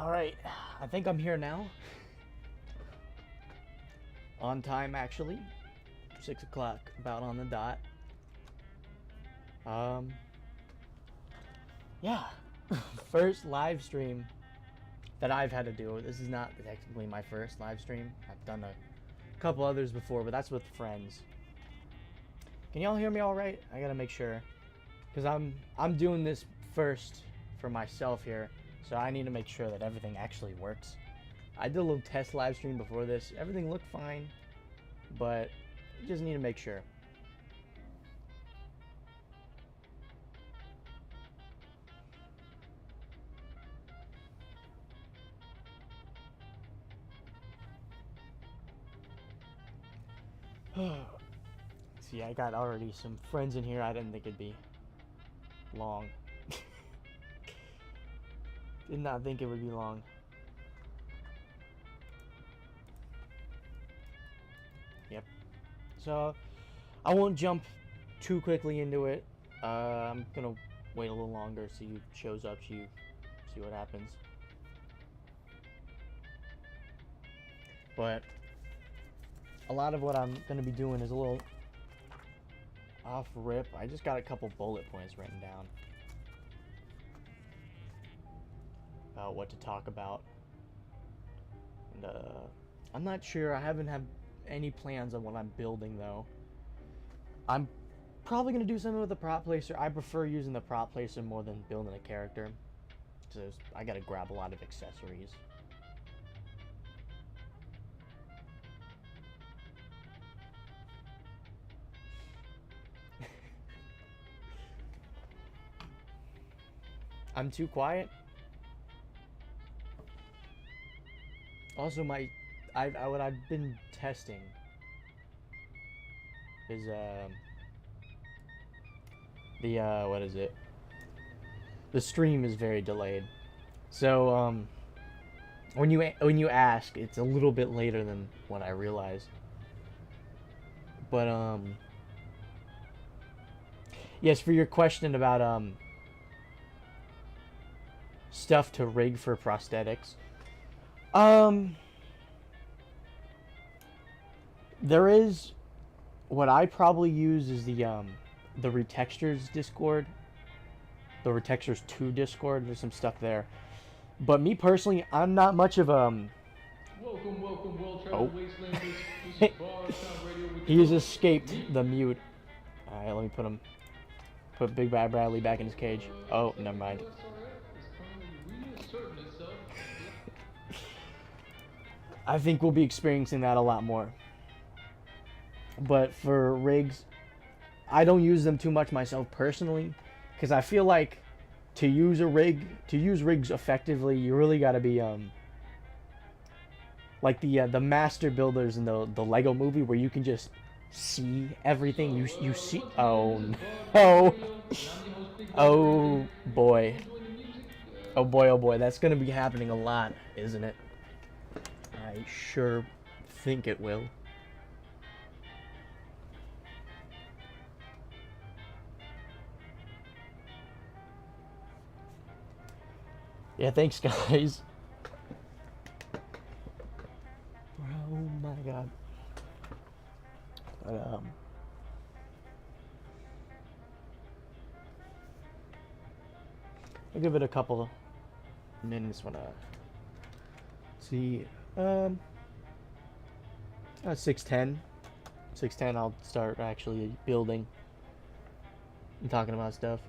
Alright, I think I'm here now. On time, actually. 6 o'clock, about on the dot. Yeah. First live stream that I've had to do. This is not technically my first live stream. I've done a couple others before, but that's with friends. Can y'all hear me all right? I gotta make sure. Because I'm doing this first for myself here. So I need to make sure that everything actually works. I did a little test live stream before this. Everything looked fine, but you just need to make sure. See, I got already some friends in here. I didn't think it'd be long. Did not think it would be long. Yep. So, I won't jump too quickly into it. I'm gonna wait a little longer, see who shows up, see what happens. But a lot of what I'm gonna be doing is a little off rip. I just got a couple bullet points written down about what to talk about. And I'm not sure. I haven't had any plans on what I'm building though. I'm probably gonna do something with the prop placer. I prefer using the prop placer more than building a character. So I gotta grab a lot of accessories. I'm too quiet. Also, what I've been testing is what is it? The stream is very delayed. So when you ask, it's a little bit later than what I realized. But yes, for your question about stuff to rig for prosthetics. There is what I probably use is the Retextures Discord. The Retextures 2 Discord. There's some stuff there. But me personally, I'm not much of Welcome, well-traveled wastelanders. This is Barge Radio with He's escaped the mute. Alright, let me put Big Bad Bradley back in his cage. Oh, never mind. I think we'll be experiencing that a lot more. But for rigs, I don't use them too much myself personally, because I feel like to use rigs effectively, you really got to be like the master builders in the Lego movie, where you can just see everything. You see. Oh no! Oh boy! Oh boy! Oh boy! That's gonna be happening a lot, isn't it? I sure think it will. Yeah, thanks guys. Oh my god. But I'll give it a couple minutes when I see 6:10 I'll start actually building and talking about stuff.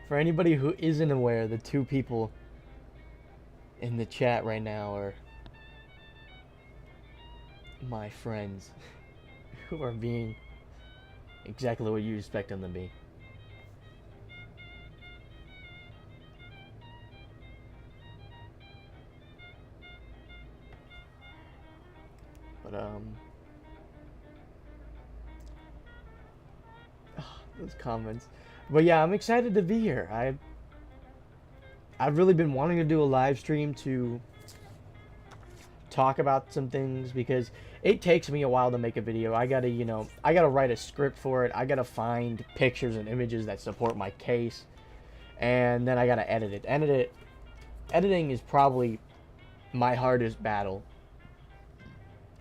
For anybody who isn't aware, the two people in the chat right now are my friends who are being exactly what you expect them to be. But those comments. But yeah, I'm excited to be here. I've really been wanting to do a live stream to talk about some things, because it takes me a while to make a video. I gotta, I gotta write a script for it. I gotta find pictures and images that support my case, and then I gotta edit it. Editing is probably my hardest battle,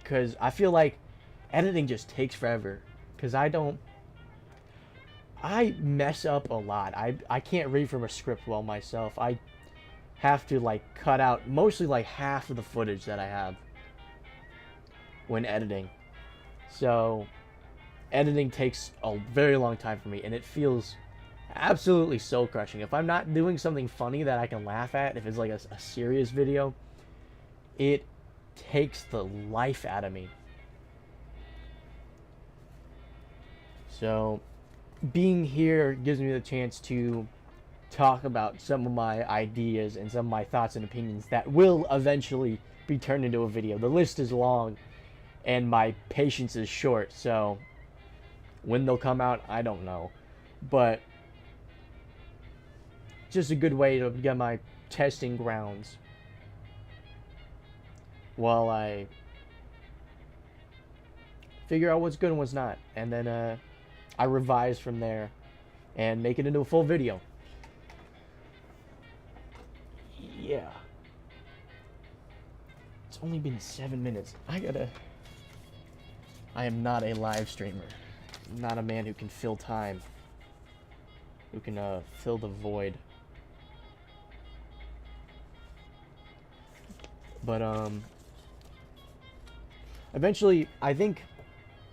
because I feel like editing just takes forever, because I mess up a lot. I can't read from a script well myself. I have to like cut out mostly like half of the footage that I have when editing. So editing takes a very long time for me, and it feels absolutely soul crushing. If I'm not doing something funny that I can laugh at, if it's like a serious video, it takes the life out of me. So being here gives me the chance to talk about some of my ideas and some of my thoughts and opinions that will eventually be turned into a video. The list is long and my patience is short, so when they'll come out, I don't know. But just a good way to get my testing grounds while I figure out what's good and what's not, and then I revise from there and make it into a full video. Yeah. It's only been 7 minutes. I am not a live streamer. I'm not a man who can fill time. Who can fill the void. But eventually I think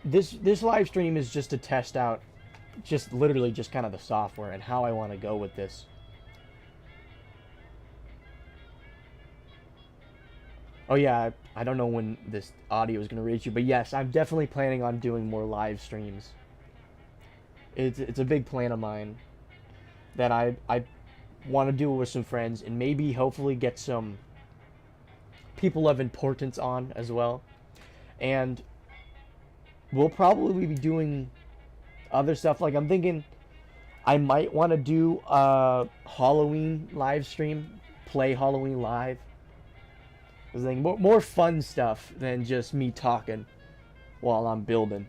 this live stream is just to test out literally just kind of the software and how I want to go with this. Oh yeah, I don't know when this audio is going to reach you, but yes, I'm definitely planning on doing more live streams. It's a big plan of mine that I want to do it with some friends, and maybe hopefully get some people of importance on as well. And we'll probably be doing other stuff. Like, I'm thinking I might want to do a Halloween live stream, play Halloween live. I was thinking more fun stuff than just me talking while I'm building.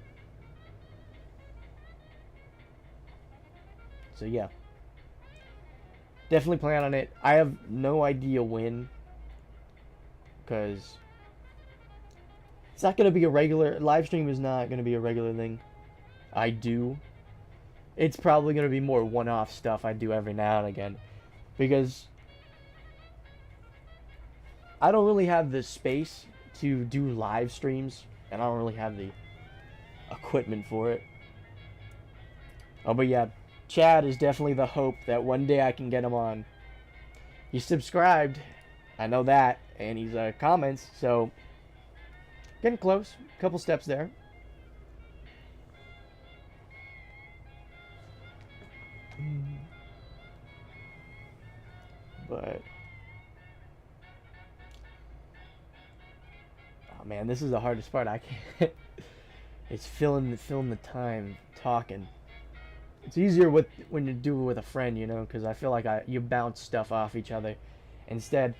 So yeah, definitely plan on it. I have no idea when, because it's not going to be a regular live stream. Is not going to be a regular thing I do. It's probably going to be more one-off stuff I do every now and again, because I don't really have the space to do live streams, and I don't really have the equipment for it. Oh, but yeah, Chad is definitely the hope that one day I can get him on. He's subscribed, I know that, and he's comments, so getting close. A couple steps there. But oh man, this is the hardest part. I can't. It's filling the time talking. It's easier when you do it with a friend, because I feel like you bounce stuff off each other. Instead,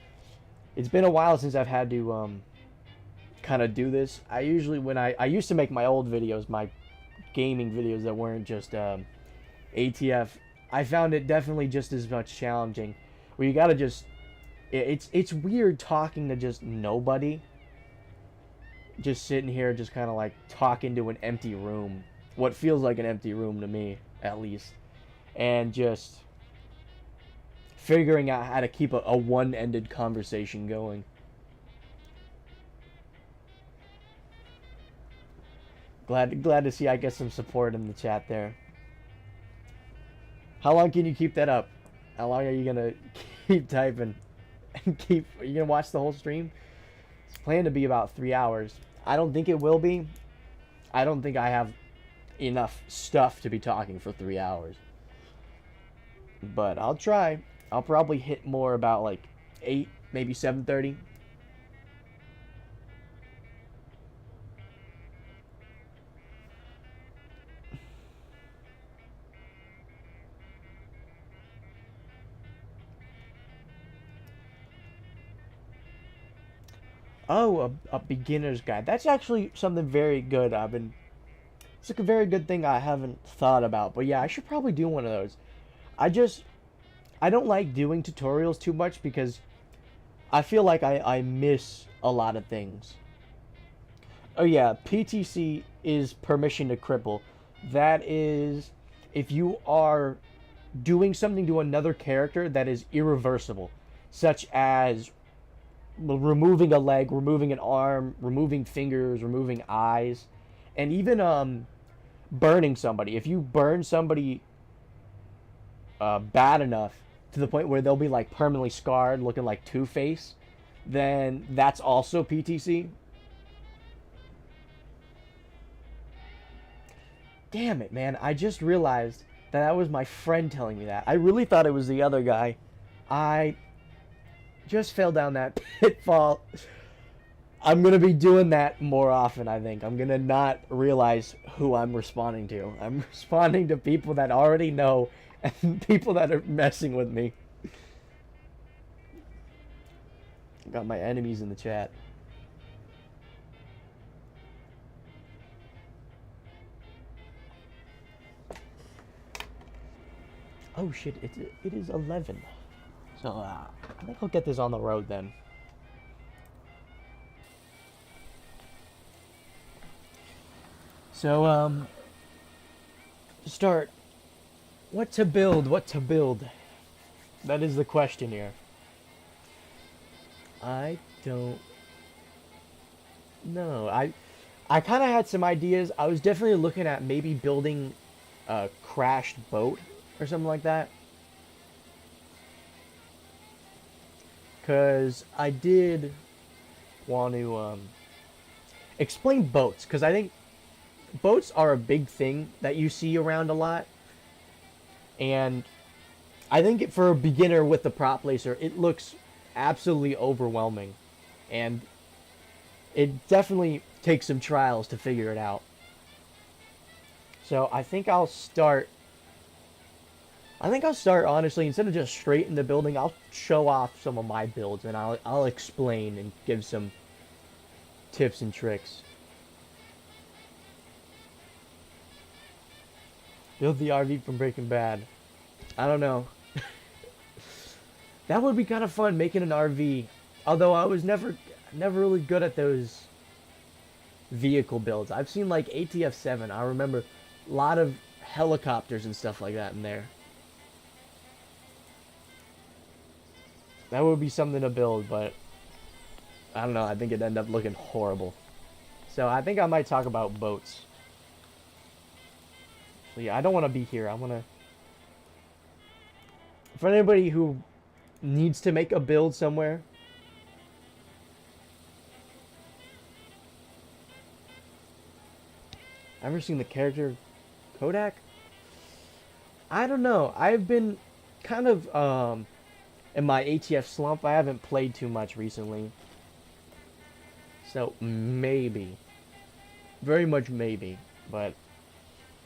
it's been a while since I've had to kind of do this. I usually I used to make my old videos, my gaming videos that weren't just ATF. I found it definitely just as much challenging. Where you gotta just, it's weird talking to just nobody. Just sitting here, just kind of like talking to an empty room. What feels like an empty room to me, at least. And just figuring out how to keep a one-ended conversation going. Glad to see I get some support in the chat there. How long can you keep that up? How long are you gonna keep typing? And are you gonna watch the whole stream? It's planned to be about 3 hours. I don't think it will be. I don't think I have enough stuff to be talking for 3 hours. But I'll try. I'll probably hit more about like 8, maybe 7:30. Oh, a beginner's guide. That's actually something very good. It's like a very good thing I haven't thought about. But yeah, I should probably do one of those. I just, I don't like doing tutorials too much because I feel like I miss a lot of things. Oh yeah, PTC is permission to cripple. That is if you are doing something to another character that is irreversible, such as removing a leg, removing an arm, removing fingers, removing eyes, and even burning somebody. If you burn somebody bad enough to the point where they'll be like permanently scarred, looking like Two-Face, then that's also PTC. Damn it, man! I just realized that was my friend telling me that. I really thought it was the other guy. I just fell down that pitfall. I'm gonna be doing that more often, I think. I'm gonna not realize who I'm responding to. I'm responding to people that already know and people that are messing with me. Got my enemies in the chat. Oh shit, it is 11. So I think I'll get this on the road then. So to start, what to build? That is the question here. I don't know. I kind of had some ideas. I was definitely looking at maybe building a crashed boat or something like that. Because I did want to explain boats. Because I think boats are a big thing that you see around a lot. And I think for a beginner with the prop laser, it looks absolutely overwhelming. And it definitely takes some trials to figure it out. So I think I'll start honestly, instead of just straight in the building, I'll show off some of my builds and I'll explain and give some tips and tricks. Build the RV from Breaking Bad. I don't know. That would be kind of fun, making an RV. Although I was never really good at those vehicle builds. I've seen like ATF-7. I remember a lot of helicopters and stuff like that in there. That would be something to build, but I don't know. I think it'd end up looking horrible. So I think I might talk about boats. So yeah, I don't want to be here. I want to... For anybody who needs to make a build somewhere, ever seen the character Kodak? I don't know. I've been kind of in my ATF slump. I haven't played too much recently. So maybe. Very much maybe. But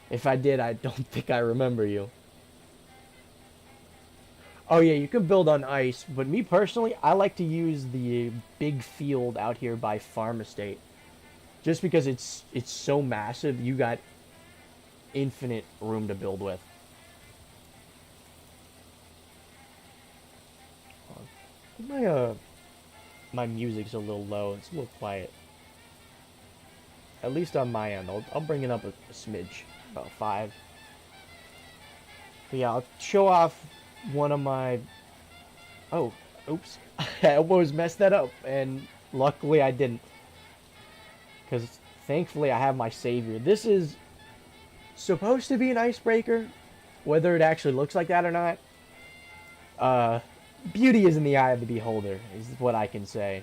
if I did, I don't think I remember you. Oh yeah, you can build on ice, but me personally, I like to use the big field out here by Farm Estate. Just because it's so massive, you got infinite room to build with. My music's a little low. It's a little quiet. At least on my end. I'll bring it up a smidge, about 5. But yeah, I'll show off one of my... Oh, oops. I almost messed that up, and luckily I didn't. Because thankfully I have my savior. This is supposed to be an icebreaker. Whether it actually looks like that or not, beauty is in the eye of the beholder, is what I can say.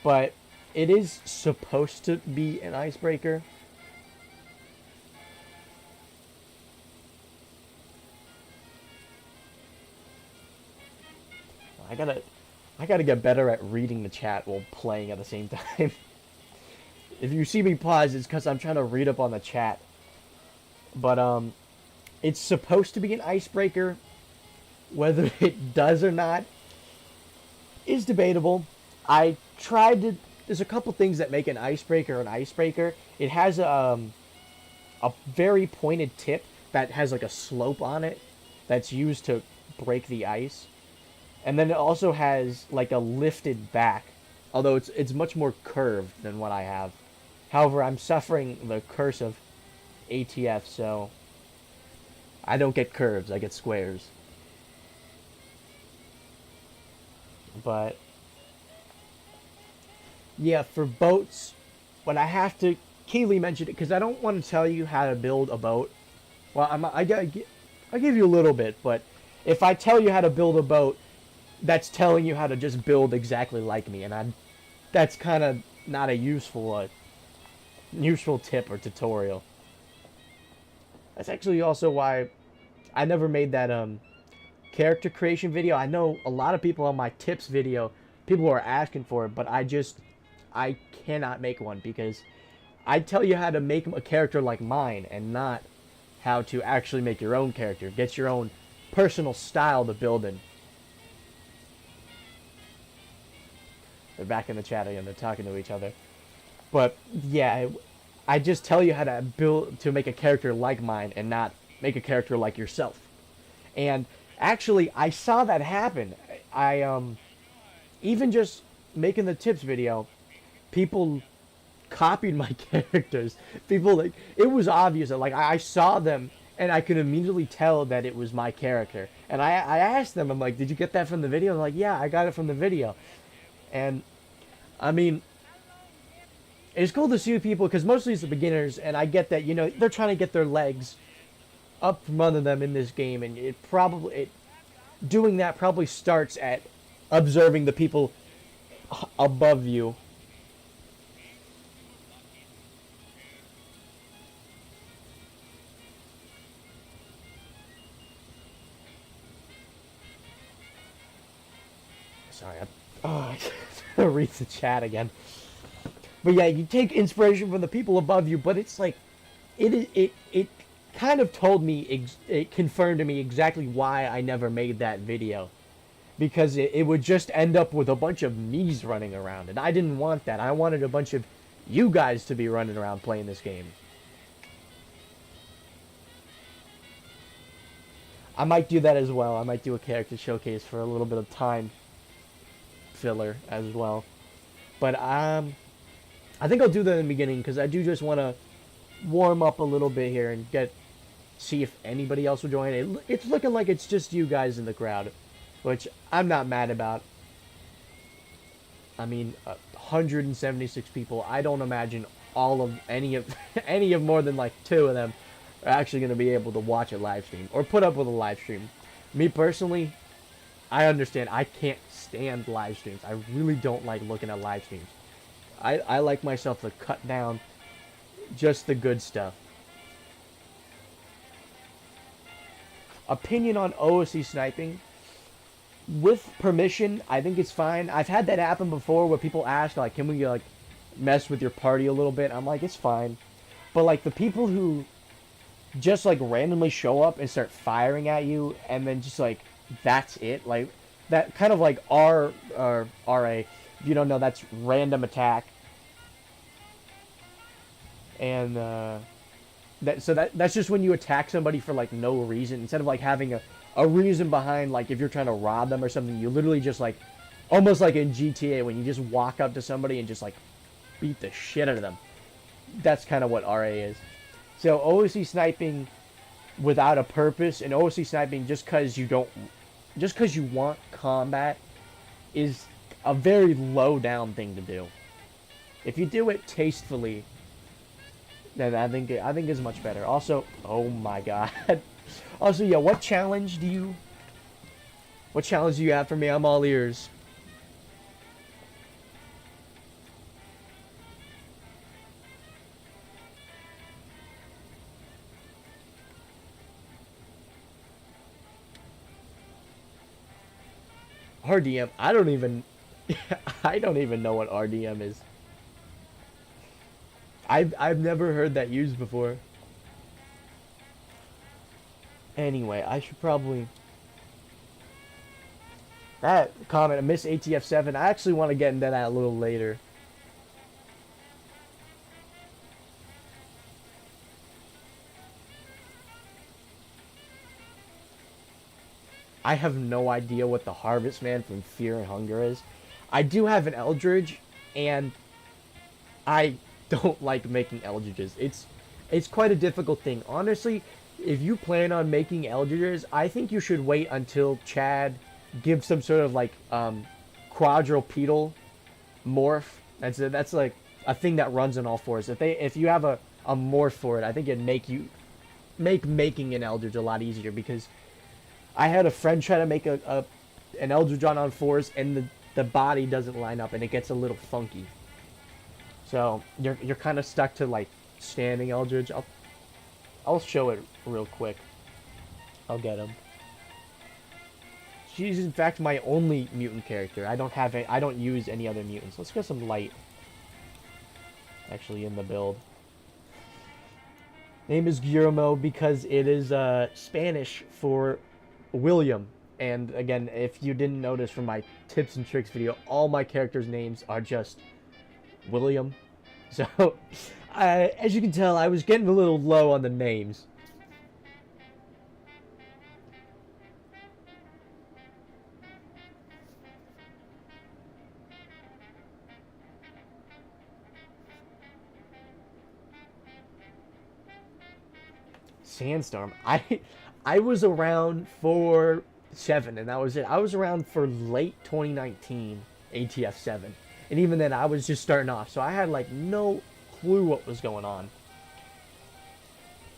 But it is supposed to be an icebreaker. I gotta get better at reading the chat while playing at the same time. If you see me pause, it's because I'm trying to read up on the chat. But it's supposed to be an icebreaker. Whether it does or not is debatable. I tried to. There's a couple things that make an icebreaker an icebreaker. It has a very pointed tip that has like a slope on it that's used to break the ice. And then it also has like a lifted back, although it's much more curved than what I have. However, I'm suffering the curse of ATF, so I don't get curves, I get squares. But yeah, for boats, when I have to, Keely mentioned it because I don't want to tell you how to build a boat. Well, I'll give you a little bit, but if I tell you how to build a boat, that's telling you how to just build exactly like me, and that's kind of not a useful tip or tutorial. That's actually also why I never made that character creation video. I know a lot of people on my tips video, people are asking for it, but I cannot make one because I tell you how to make a character like mine and not how to actually make your own character. Get your own personal style to build in. They're back in the chat again. They're talking to each other. But yeah, I just tell you how to build to make a character like mine and not make a character like yourself. And actually, I saw that happen. I even just making the tips video, people copied my characters. People like it was obvious that like I saw them and I could immediately tell that it was my character. And I asked them, I'm like, did you get that from the video? They're like, yeah, I got it from the video. And I mean, it's cool to see people because mostly it's the beginners, and I get that, you know, they're trying to get their legs up from under them in this game, and doing that probably starts at observing the people above you. Sorry, I read the chat again. But yeah, you take inspiration from the people above you, but it's like, it kind of told me, it confirmed to me exactly why I never made that video. Because it would just end up with a bunch of me's running around, and I didn't want that. I wanted a bunch of you guys to be running around playing this game. I might do that as well. I might do a character showcase for a little bit of time filler as well. But I think I'll do that in the beginning because I do just want to warm up a little bit here and see if anybody else will join. It's looking like it's just you guys in the crowd, which I'm not mad about. I mean, 176 people. I don't imagine any of more than like 2 of them are actually going to be able to watch a live stream or put up with a live stream. Me personally, I understand. I can't stand live streams. I really don't like looking at live streams. I like myself to cut down just the good stuff. Opinion on OSC sniping. With permission, I think it's fine. I've had that happen before where people ask, like, can we, like, mess with your party a little bit? I'm like, it's fine. But, like, the people who just, like, randomly show up and start firing at you and then just, like, that's it. Like, that kind of, like, RA. If you don't know, that's random attack. And, that's just when you attack somebody for, like, no reason. Instead of, like, having a reason behind, like, if you're trying to rob them or something, you literally just, like, almost like in GTA when you just walk up to somebody and just, like, beat the shit out of them. That's kind of what RA is. So, OSC sniping without a purpose, and OSC sniping just because you want combat is a very low down thing to do. If you do it tastefully, then I think it's much better. Also, oh my god. Also, yeah, what challenge do you have for me? I'm all ears. RDM, I don't even know what RDM is. I've never heard that used before. Anyway, I should probably That comment, I miss ATF7. I actually want to get into that a little later. I have no idea what the Harvest Man from Fear and Hunger is. I do have an Eldridge, and I don't like making Eldridges. It's quite a difficult thing. Honestly, if you plan on making Eldridges, I think you should wait until Chad gives some sort of like quadrupedal morph. That's like a thing that runs on all fours. If you have a morph for it, I think it'd make making an Eldridge a lot easier, because I had a friend try to make an Eldridge on all fours, and the body doesn't line up and it gets a little funky. So you're kind of stuck to like standing Eldridge. I'll show it real quick. I'll get him. She's in fact my only mutant character. I don't use any other mutants. Let's get some light. Actually, in the build. Name is Guillermo because it is Spanish for William. And again, if you didn't notice from my tips and tricks video, all my characters' names are just William. So, as you can tell, I was getting a little low on the names. Sandstorm. I was around for 7, and that was it. I was around for late 2019 ATF 7, and even then I was just starting off, so I had like no clue what was going on.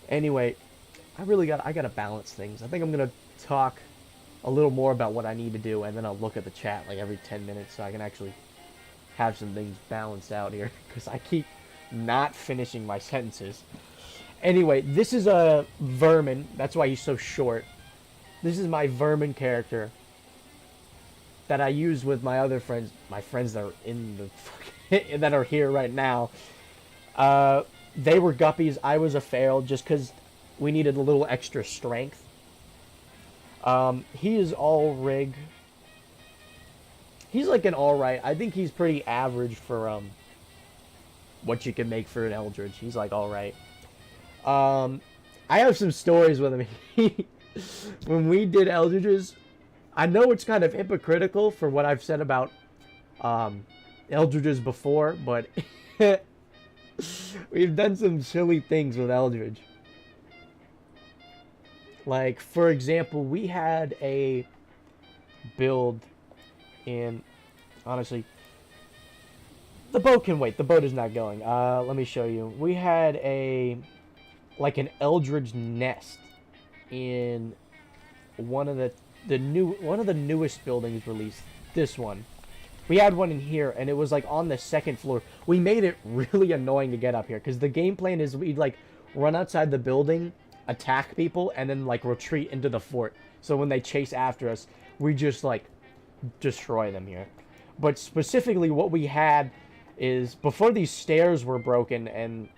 Anyway, I gotta balance things. I think I'm gonna talk a little more about what I need to do, and then I'll look at the chat like every 10 minutes so I can actually have some things balanced out here, because I keep not finishing my sentences. Anyway, this is a Vermin. That's why he's so short. This is my Vermin character that I use with my other friends. My friends that are in the that are here right now. They were guppies. I was a feral just because we needed a little extra strength. He is all rig. He's like an alright. I think he's pretty average for what you can make for an Eldridge. He's like alright. I have some stories with him. When we did Eldridges, I know it's kind of hypocritical for what I've said about Eldridges before, but we've done some silly things with Eldridge. Like, for example, we had a build in... Honestly, the boat can wait. The boat is not going. Let me show you. We had an Eldridge Nest in one of the newest buildings released. This one. We had one in here, and it was like on the second floor. We made it really annoying to get up here, because the game plan is we'd like run outside the building, attack people, and then like retreat into the fort. So when they chase after us, we just like destroy them here. But specifically what we had is, before these stairs were broken, and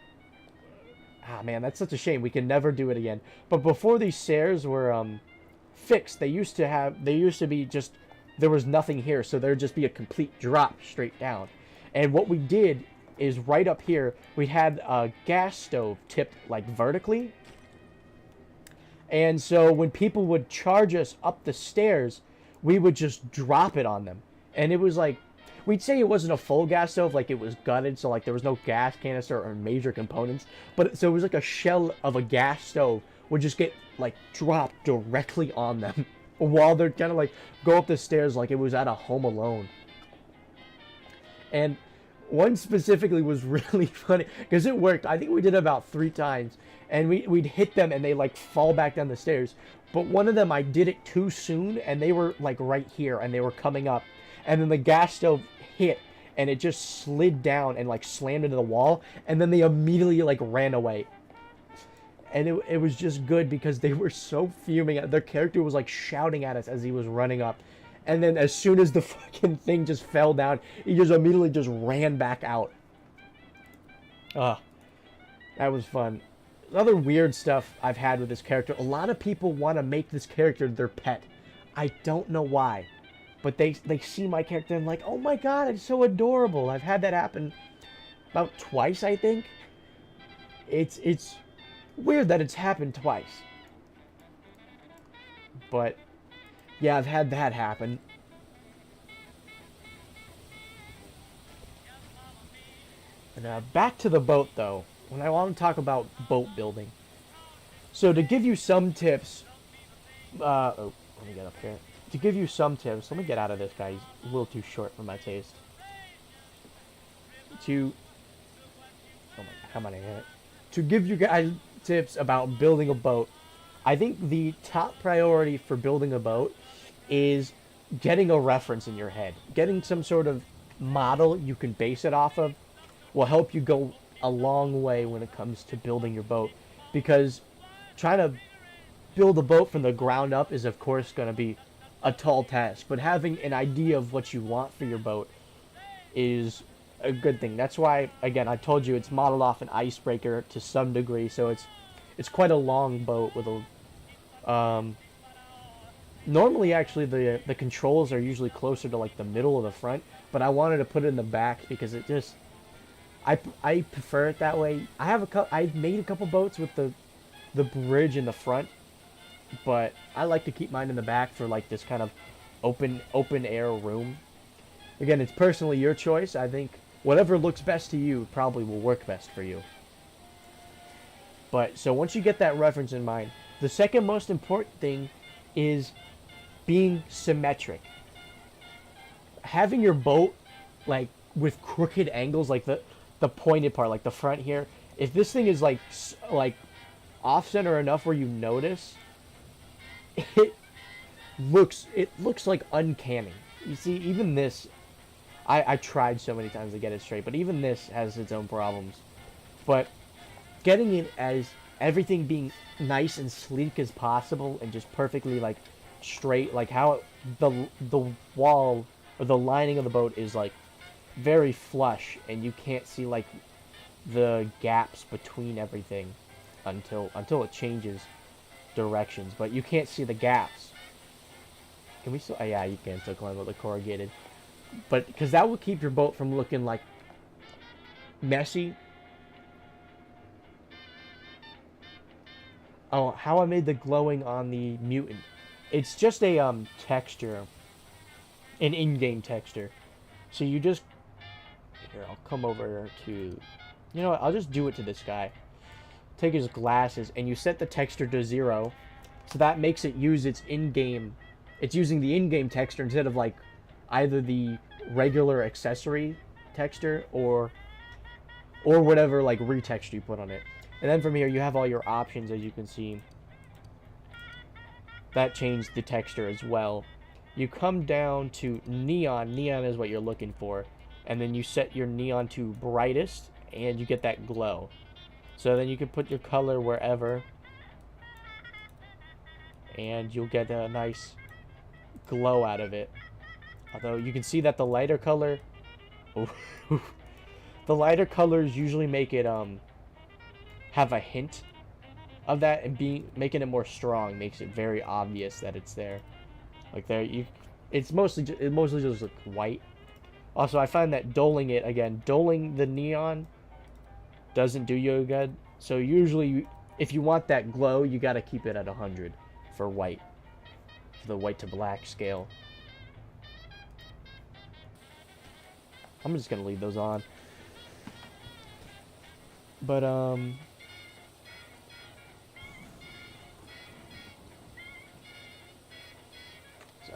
ah man, that's such a shame. We can never do it again. But before these stairs were fixed, they used to be just, there was nothing here, so there'd just be a complete drop straight down. And what we did is, right up here, we had a gas stove tipped like vertically. And so when people would charge us up the stairs, we would just drop it on them. And it was like, we'd say it wasn't a full gas stove, like it was gutted, so like there was no gas canister or major components. But so it was like a shell of a gas stove would just get like dropped directly on them while they're kind of like go up the stairs like it was at a Home Alone. And one specifically was really funny because it worked. I think we did it about 3 times, and we'd hit them and they like fall back down the stairs. But one of them, I did it too soon, and they were like right here and they were coming up, and then the gas stove hit and it just slid down and like slammed into the wall, and then they immediately like ran away. And it was just good because they were so fuming. Their character was like shouting at us as he was running up. And then as soon as the fucking thing just fell down, he just immediately just ran back out. That was fun. Other weird stuff I've had with this character. A lot of people want to make this character their pet. I don't know why. but they see my character and like, oh my god, it's so adorable. I've had that happen about twice, I think. It's weird that it's happened twice. But yeah, I've had that happen. And back to the boat though. When I want to talk about boat building. So to give you some tips, oh, let me get up here. To give you some tips, let me get out of this guy. He's a little too short for my taste. Oh my, how am I gonna hit it? To give you guys tips about building a boat, I think the top priority for building a boat is getting a reference in your head. Getting some sort of model you can base it off of will help you go a long way when it comes to building your boat. Because trying to build a boat from the ground up is of course going to be a tall task, but having an idea of what you want for your boat is a good thing. That's why, again, I told you it's modeled off an Icebreaker to some degree, so it's quite a long boat with a normally actually the controls are usually closer to like the middle of the front, but I wanted to put it in the back because it just I prefer it that way. I've made a couple boats with the bridge in the front, but I like to keep mine in the back for like this kind of open air room. Again, it's personally your choice. I think whatever looks best to you probably will work best for you. But so once you get that reference in mind, the second most important thing is being symmetric. Having your boat like with crooked angles, like the pointed part, like the front here. If this thing is like off center enough where you notice, it looks like uncanny. You see, even this, I tried so many times to get it straight, but even this has its own problems. But getting it as everything being nice and sleek as possible and just perfectly like straight, like how the wall or the lining of the boat is like very flush and you can't see like the gaps between everything until it changes directions, but you can't see the gaps. Can we still? Oh, yeah, you can still climb with the corrugated, but because that will keep your boat from looking like messy. Oh, how I made the glowing on the mutant. It's just a texture, an in-game texture. So you just here. I'll come over to. You know what? I'll just do it to this guy. Take his glasses and you set the texture to 0, so that makes it use its in-game. It's using the in-game texture instead of like either the regular accessory texture or whatever like retexture you put on it. And then from here you have all your options, as you can see. That changed the texture as well. You come down to neon. Neon is what you're looking for, and then you set your neon to brightest, and you get that glow. So then you can put your color wherever, and you'll get a nice glow out of it. Although you can see that the lighter color, the lighter colors usually make it have a hint of that, and making it more strong makes it very obvious that it's there. Like there, it mostly just looks white. Also, I find that doling the neon doesn't do you good. So usually, if you want that glow, you got to keep it at 100 for white, for the white to black scale. I'm just gonna leave those on. But sorry,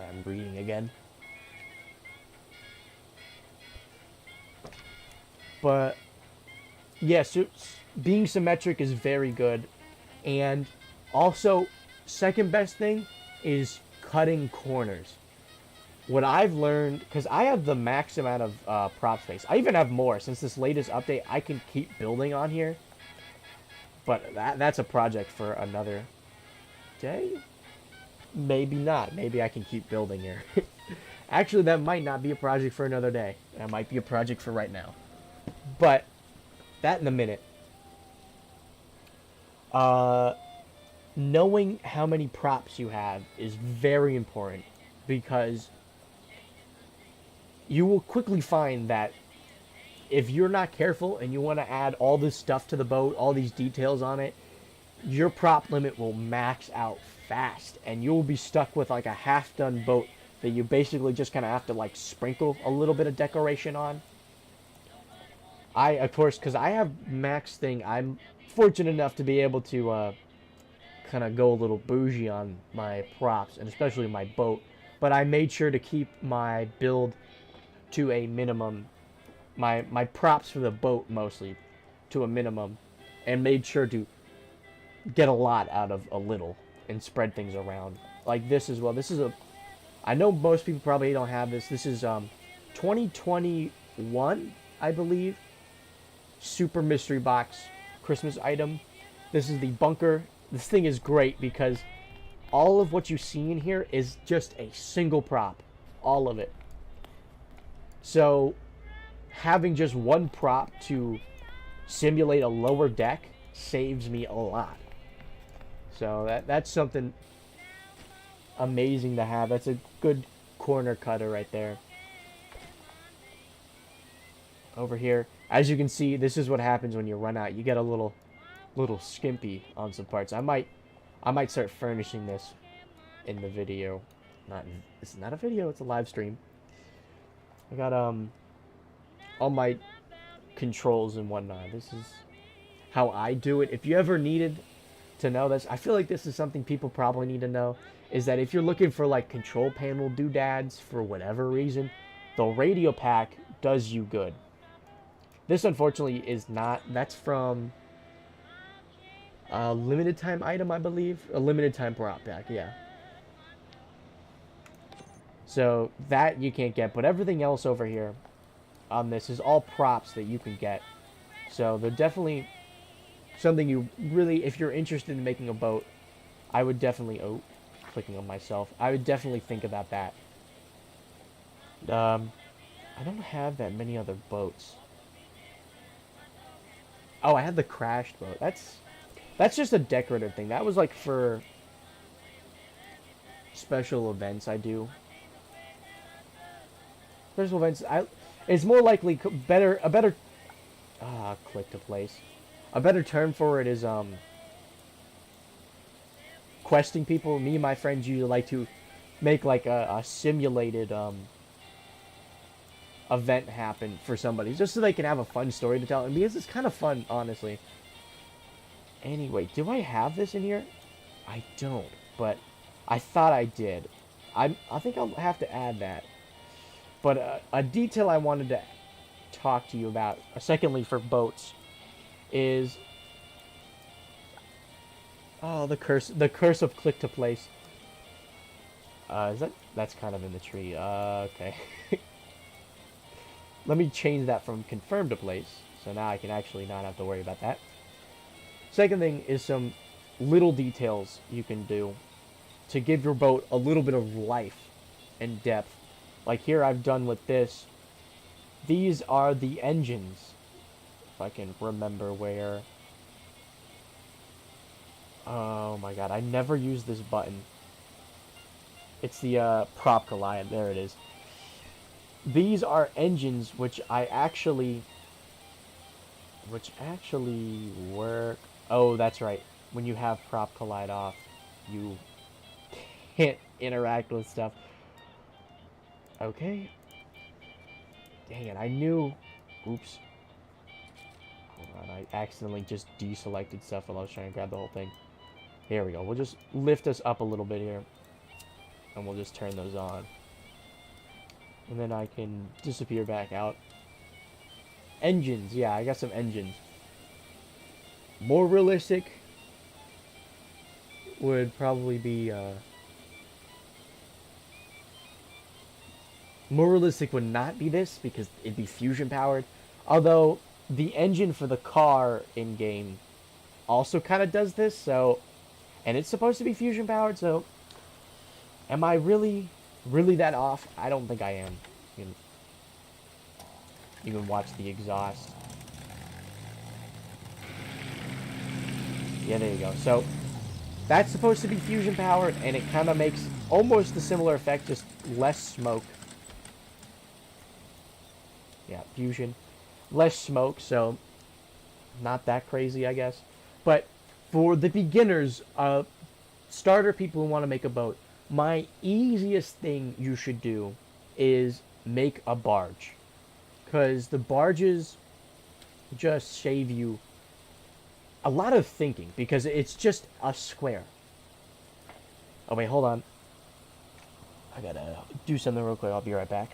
I'm reading again. But yeah, so being symmetric is very good. And also, second best thing is cutting corners. What I've learned, because I have the max amount of prop space. I even have more. Since this latest update, I can keep building on here. But that's a project for another day? Maybe not. Maybe I can keep building here. Actually, that might not be a project for another day. That might be a project for right now. But that in a minute. Knowing how many props you have is very important, because you will quickly find that if you're not careful and you want to add all this stuff to the boat, all these details on it, your prop limit will max out fast, and you'll be stuck with like a half-done boat that you basically just kind of have to like sprinkle a little bit of decoration on. Of course, because I have max thing, I'm fortunate enough to be able to kind of go a little bougie on my props, and especially my boat. But I made sure to keep my build to a minimum, my props for the boat mostly to a minimum, and made sure to get a lot out of a little and spread things around. Like this as well. This is I know most people probably don't have this. This is 2021, I believe. Super mystery box Christmas item. This is the bunker. This thing is great because all of what you see in here is just a single prop. All of it. So having just one prop to simulate a lower deck saves me a lot. So that's something amazing to have. That's a good corner cutter right there. Over here, as you can see, this is what happens when you run out. You get a little skimpy on some parts. I might start furnishing this in the video. It's not a video, it's a live stream. I got all my controls and whatnot. This is how I do it. If you ever needed to know this, I feel like this is something people probably need to know, is that if you're looking for like control panel doodads for whatever reason, the radio pack does you good. This unfortunately is not. That's from a limited time item, I believe. A limited time prop pack, yeah. So that you can't get, but everything else over here on this is all props that you can get. So they're definitely something you really, if you're interested in making a boat, I would definitely, clicking on myself, I would definitely think about that. I don't have that many other boats. Oh, I had the crashed boat. That's just a decorative thing. That was like for special events I do. Special events, it's more likely a better click to place. A better term for it is questing people. Me and my friends usually like to make like a simulated event happen for somebody, just so they can have a fun story to tell, and because it's kind of fun, honestly. Anyway, do I have this in here? I don't, but I thought I did. I think I'll have to add that. But a detail I wanted to talk to you about, secondly for boats, is the curse of click to place. That's kind of in the tree. Okay. Let me change that from confirm to place, so now I can actually not have to worry about that. Second thing is some little details you can do to give your boat a little bit of life and depth. Like here I've done with this. These are the engines. If I can remember where. Oh my god, I never use this button. It's the prop Goliath. There it is. These are engines which actually work. Oh, that's right. When you have prop collide off, you can't interact with stuff. Okay. Dang it, I knew. Oops. Hold on, I accidentally just deselected stuff while I was trying to grab the whole thing. Here we go. We'll just lift us up a little bit here. And we'll just turn those on. And then I can disappear back out. Engines. Yeah, I got some engines. More realistic would probably be... more realistic would not be this, because it'd be fusion powered. Although, the engine for the car in-game also kind of does this, so... And it's supposed to be fusion powered, so... Am I really that off? I don't think I am. You can watch the exhaust. Yeah, there you go. So, that's supposed to be fusion powered, and it kind of makes almost a similar effect, just less smoke. Yeah, fusion. Less smoke, so not that crazy, I guess. But for the beginners, starter people who want to make a boat, my easiest thing you should do is make a barge. Because the barges just save you a lot of thinking, because it's just a square. Oh, wait, hold on. I gotta do something real quick. I'll be right back.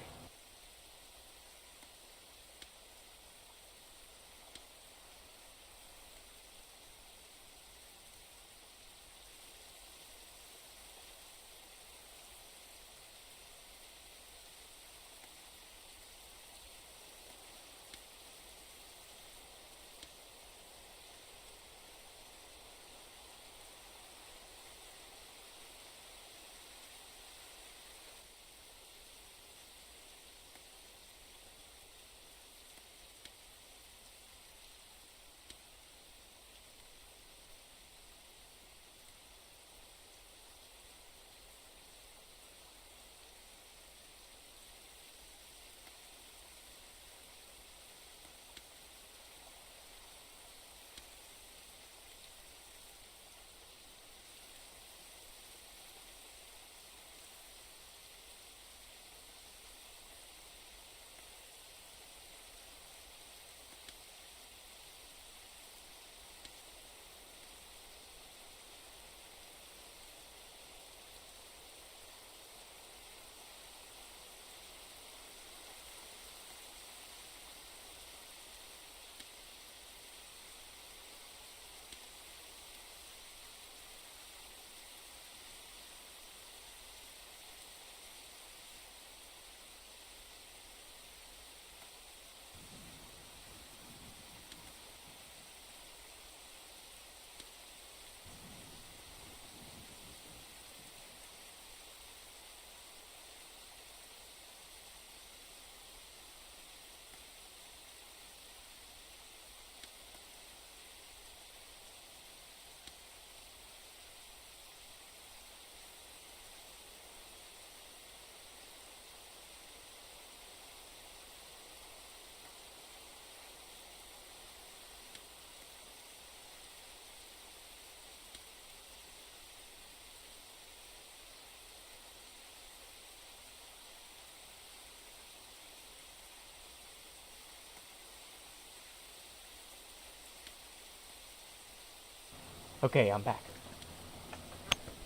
Okay, I'm back.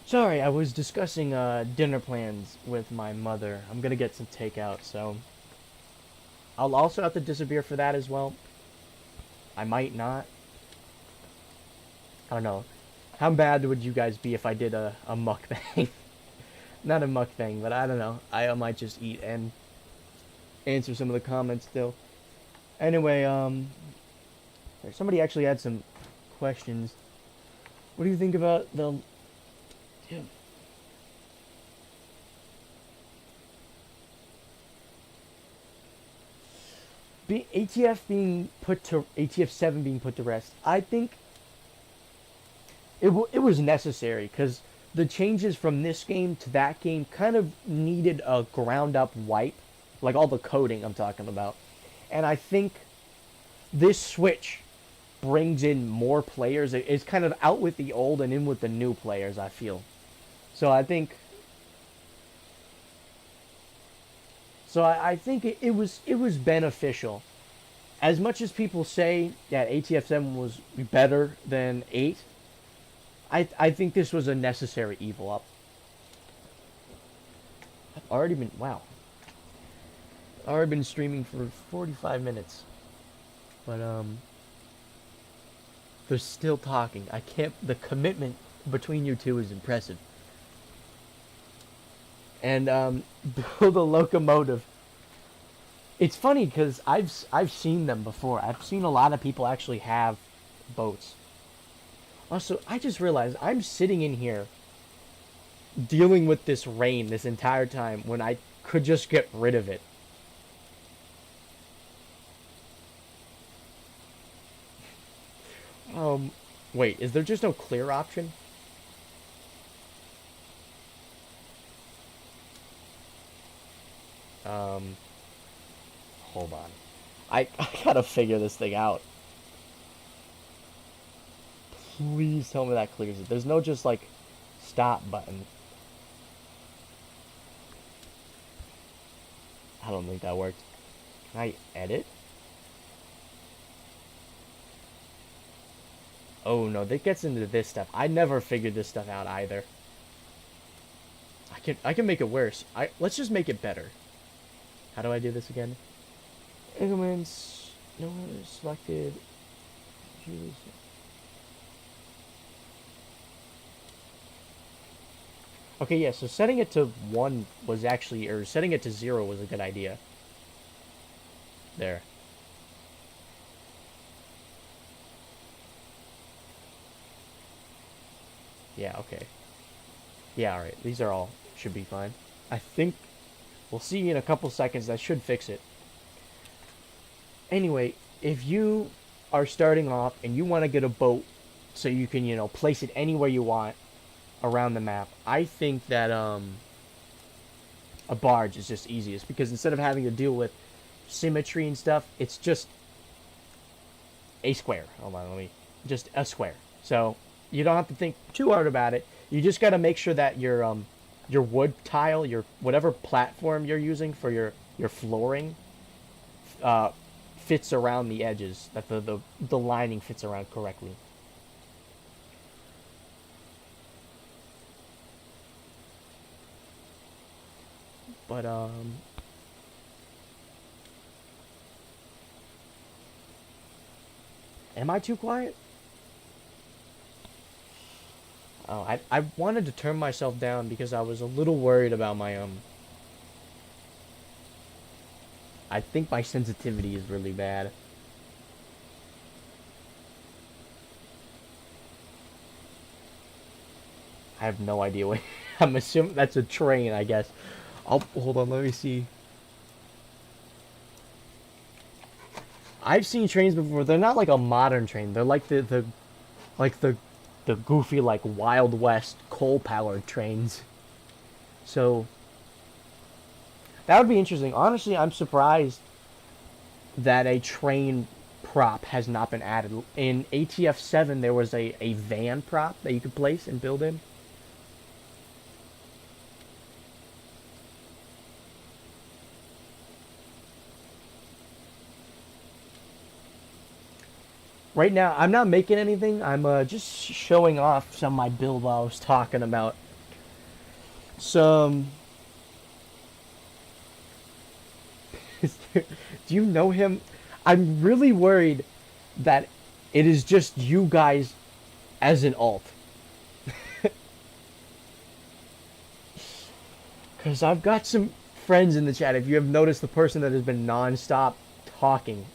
Sorry, I was discussing dinner plans with my mother. I'm gonna get some takeout, so I'll also have to disappear for that as well. I might not. I don't know. How bad would you guys be if I did a mukbang? Not a mukbang, but I don't know. I might just eat and answer some of the comments still. Anyway, somebody actually had some questions. What do you think about the... Yeah. ATF 7 being put to rest. I think it was necessary, because the changes from this game to that game kind of needed a ground up wipe, like all the coding I'm talking about. And I think this switch brings in more players. It's kind of out with the old and in with the new players, I feel. So I think I think it was beneficial. As much as people say that ATF 7 was better than 8, I think this was a necessary evil up. I've already been... Wow. I've already been streaming for 45 minutes. But, they're still talking. I can't... The commitment between you two is impressive. And, build a locomotive. It's funny, because I've seen them before. I've seen a lot of people actually have boats. Also, I just realized I'm sitting in here dealing with this rain this entire time when I could just get rid of it. Wait, is there just no clear option? Hold on. I gotta figure this thing out. Please tell me that clears it. There's no just like stop button. I don't think that worked. Can I edit? Oh no, that gets into this stuff. I never figured this stuff out either. I can make it worse. Let's just make it better. How do I do this again? Increments. No one is selected. Okay, yeah, so setting it to 1 was actually, or setting it to 0 was a good idea. There. Yeah, okay. Yeah, alright, these are all, should be fine. I think, we'll see in a couple seconds, that should fix it. Anyway, if you are starting off and you want to get a boat so you can, you know, place it anywhere you want around the map, I think that a barge is just easiest, because instead of having to deal with symmetry and stuff, it's just a square. Hold on, just a square. So you don't have to think too hard about it. You just got to make sure that your wood tile, your whatever platform you're using for your flooring, fits around the edges, that the lining fits around correctly. But am I too quiet? Oh, I wanted to turn myself down because I was a little worried about my I think my sensitivity is really bad. I have no idea what I'm assuming that's a train, I guess. Hold on, let me see. I've seen trains before. They're not like a modern train. They're like the goofy like Wild West coal-powered trains. So that would be interesting. Honestly, I'm surprised that a train prop has not been added. In ATF 7, there was a van prop that you could place and build in. Right now, I'm not making anything. I'm just showing off some of my build while I was talking about some... Do you know him? I'm really worried that it is just you guys as an alt. Because I've got some friends in the chat. If you have noticed, the person that has been non-stop talking.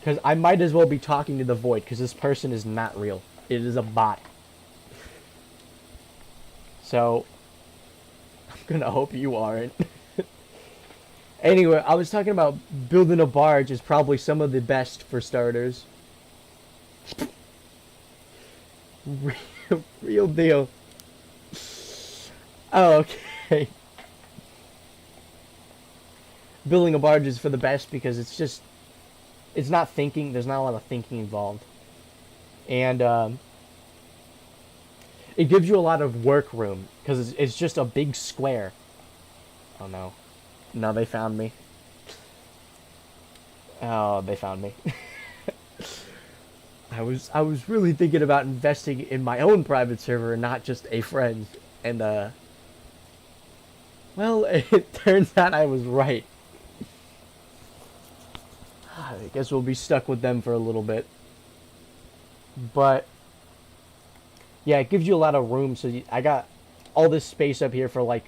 Because I might as well be talking to the void, because this person is not real. It is a bot. So, I'm gonna hope you aren't. Anyway, I was talking about building a barge is probably some of the best for starters. Real deal. Oh, okay. Building a barge is for the best because it's just... It's not thinking. There's not a lot of thinking involved. And it gives you a lot of work room because it's just a big square. Oh no. No, they found me. Oh, they found me. I was really thinking about investing in my own private server and not just a friend's. And well, it turns out I was right. I guess we'll be stuck with them for a little bit. But yeah, it gives you a lot of room. So I got all this space up here for like...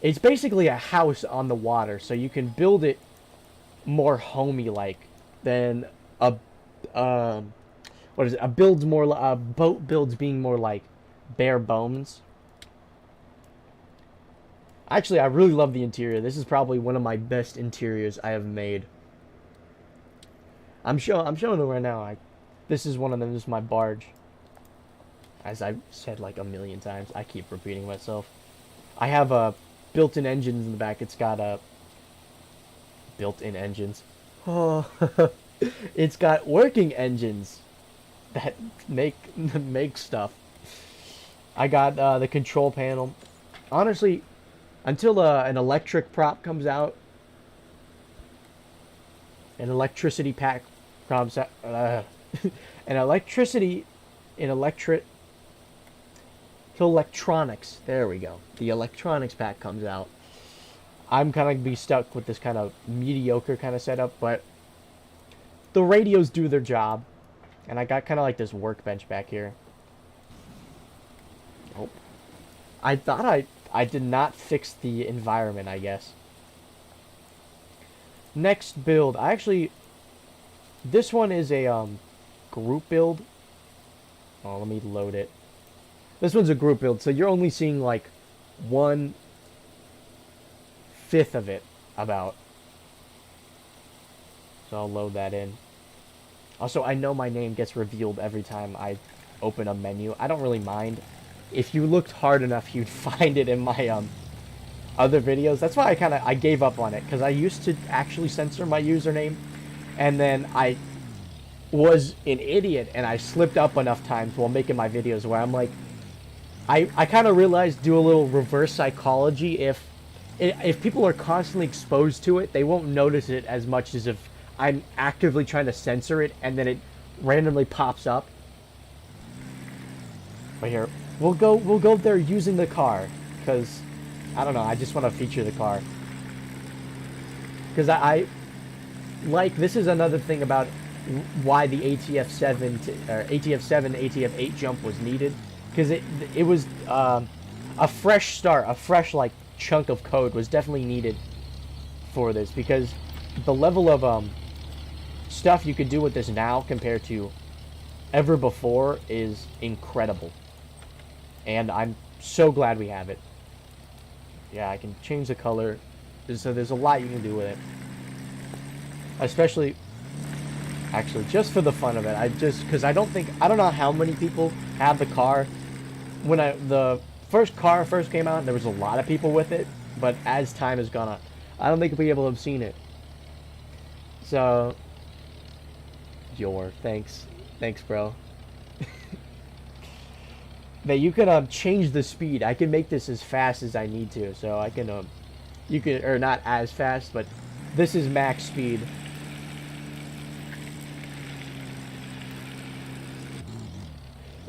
It's basically a house on the water. So you can build it more homey-like than a... what is it? A boat builds being more like bare bones. Actually, I really love the interior. This is probably one of my best interiors I have made. I'm showing them right now. This is one of them. This is my barge. As I've said like a million times, I keep repeating myself. I have built-in engines in the back. It's got built-in engines. Oh, it's got working engines that make stuff. I got the control panel. Honestly, until an electric prop comes out, an electricity pack comes out, electronics. There we go. The electronics pack comes out. I'm kind of be stuck with this kind of mediocre kind of setup, but the radios do their job. And I got kind of like this workbench back here. Oh. I thought I did not fix the environment, I guess. Next build. This one is a group build. Oh, let me load it. This one's a group build, so you're only seeing like 1/5 of it about. So I'll load that in. Also, I know my name gets revealed every time I open a menu. I don't really mind. If you looked hard enough, you'd find it in my other videos. That's why I gave up on it, because I used to actually censor my username, and then I was an idiot and I slipped up enough times while making my videos where I'm like, I kind of realized, do a little reverse psychology. If people are constantly exposed to it, they won't notice it as much as if I'm actively trying to censor it and then it randomly pops up. But here, we'll go there using the car, because I don't know, I just want to feature the car. Because I like, this is another thing about why the ATF7 ATF8 jump was needed, because it was a fresh start, a fresh like chunk of code was definitely needed for this, because the level of stuff you could do with this now compared to ever before is incredible, and I'm so glad we have it. Yeah, I can change the color, so there's a lot you can do with it. Especially, actually, just for the fun of it, because I don't know how many people have the car. When the first car first came out, there was a lot of people with it, but as time has gone on, I don't think people have seen it. So, thanks, bro. That you can change the speed. I can make this as fast as I need to, so I can you can, or not as fast, but this is max speed.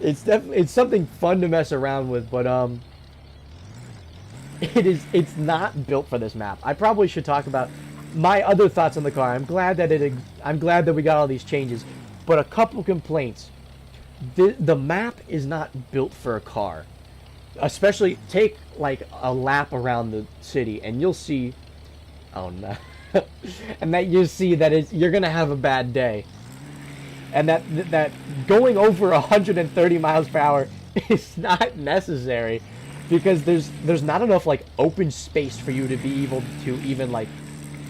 It's something fun to mess around with, but it's not built for this map. I probably should talk about my other thoughts on the car. I'm glad that we got all these changes, but a couple complaints. The map is not built for a car. Especially take like a lap around the city and you'll see, oh no, and that you see that you're gonna have a bad day, and that going over 130 miles per hour is not necessary, because there's not enough like open space for you to be able to even like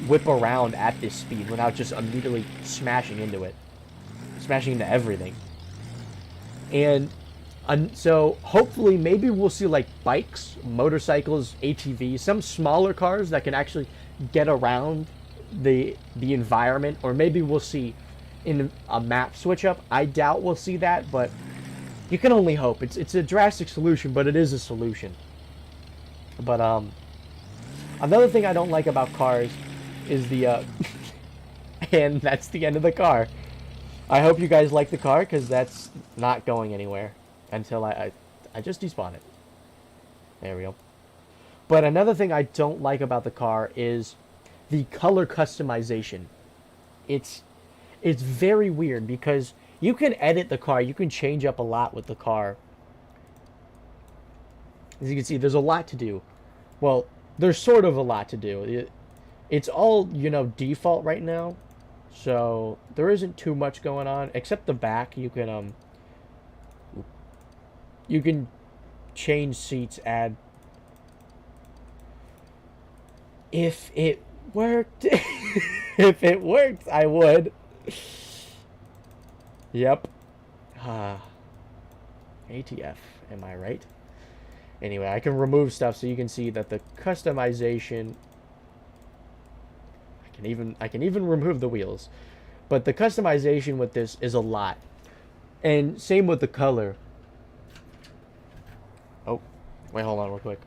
whip around at this speed without just immediately smashing into everything. And so hopefully maybe we'll see like bikes, motorcycles, ATVs, some smaller cars that can actually get around the environment, or maybe we'll see in a map switch up. I doubt we'll see that, but you can only hope. It's a drastic solution, but it is a solution. But another thing I don't like about cars is the and that's the end of the car. I hope you guys like the car, because that's not going anywhere until I just despawn it. There we go. But another thing I don't like about the car is the color customization. It's very weird, because you can edit the car, you can change up a lot with the car. As you can see, there's a lot to do. Well, there's sort of a lot to do. It's all, default right now. So there isn't too much going on, except the back. You can change seats, add. If it worked, if it worked, I would. Yep. ATF, am I right? Anyway, I can remove stuff so you can see that the customization. I can even remove the wheels, but the customization with this is a lot, and same with the color. Oh, wait, hold on real quick.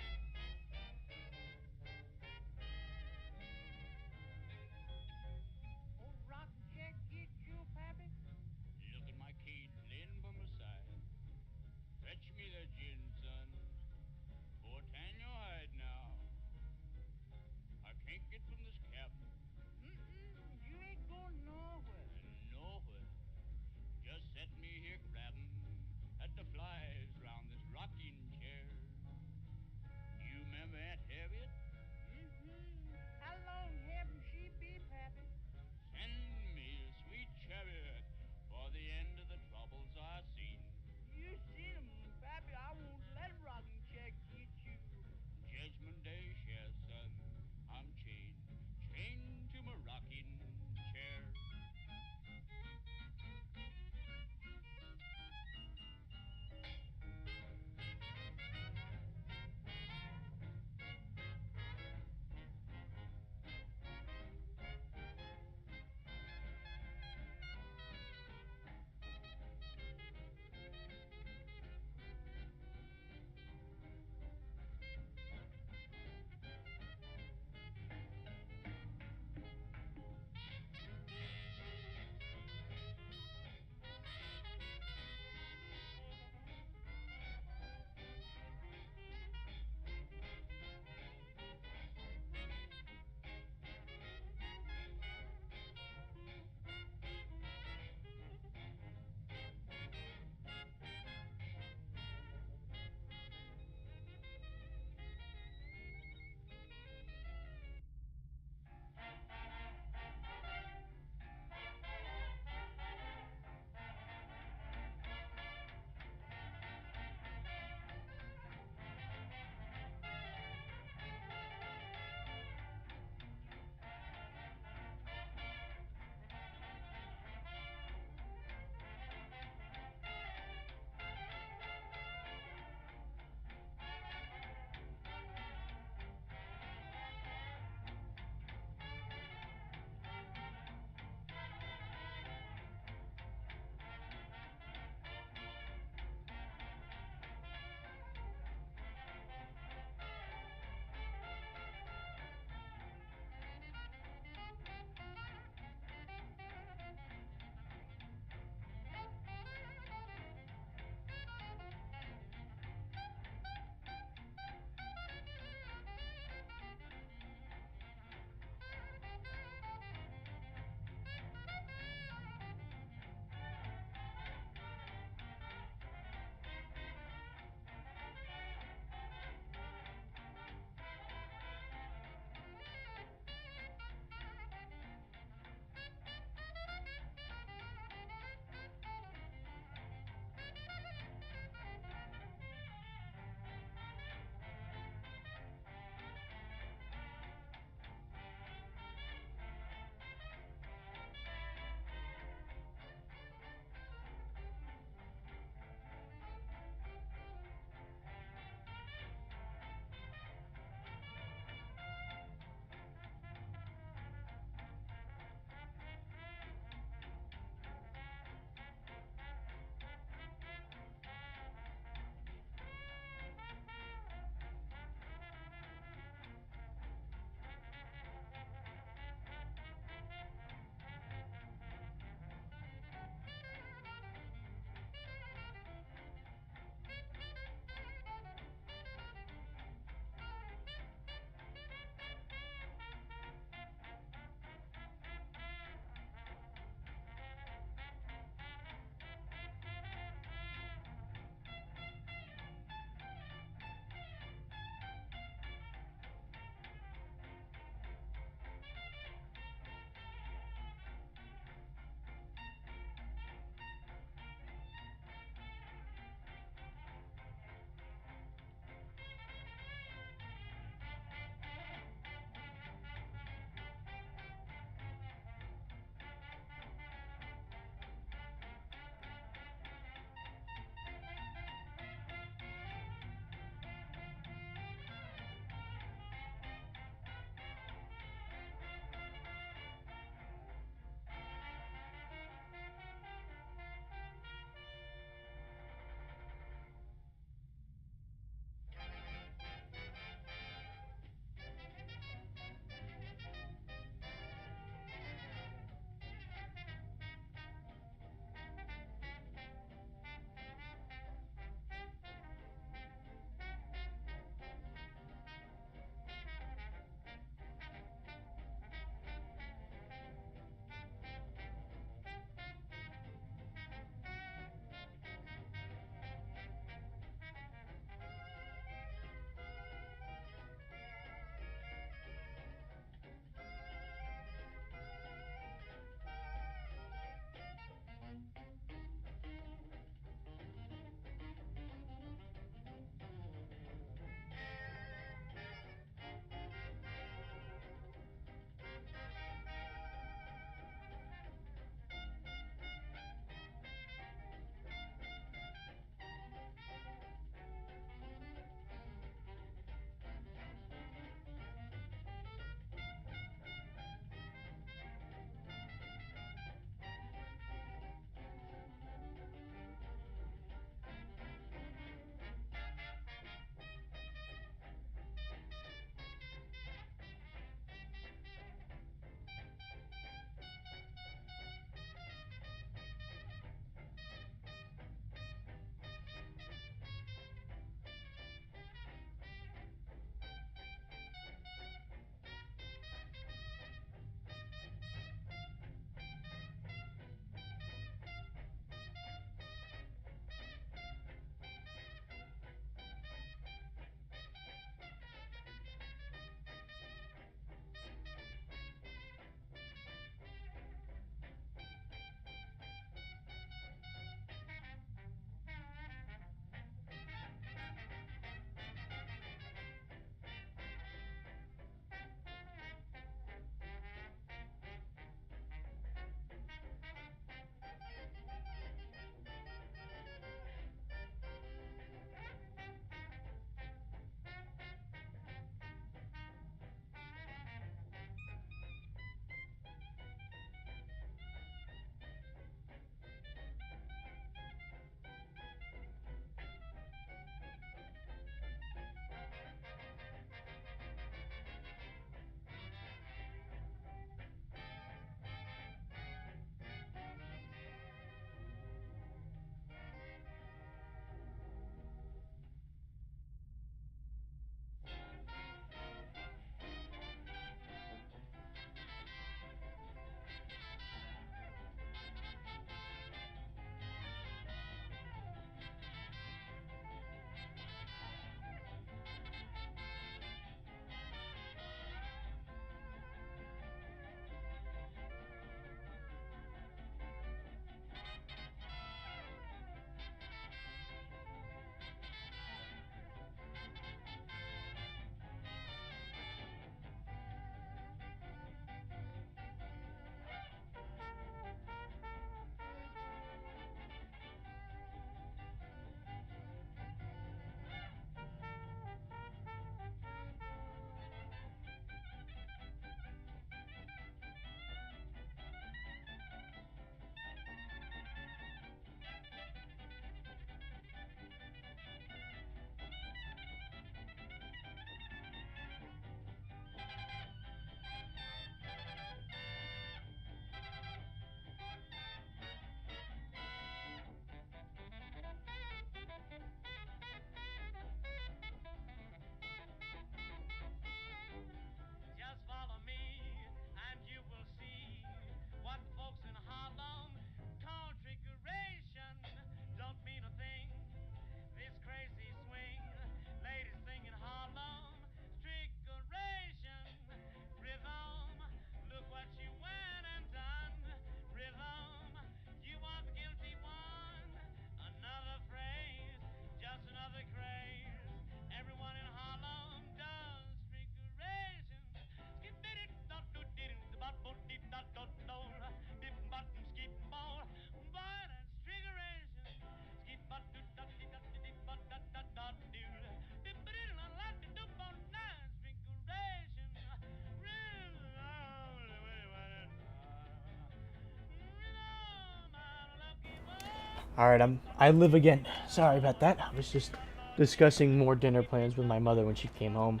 All right, I live again. Sorry about that. I was just discussing more dinner plans with my mother when she came home.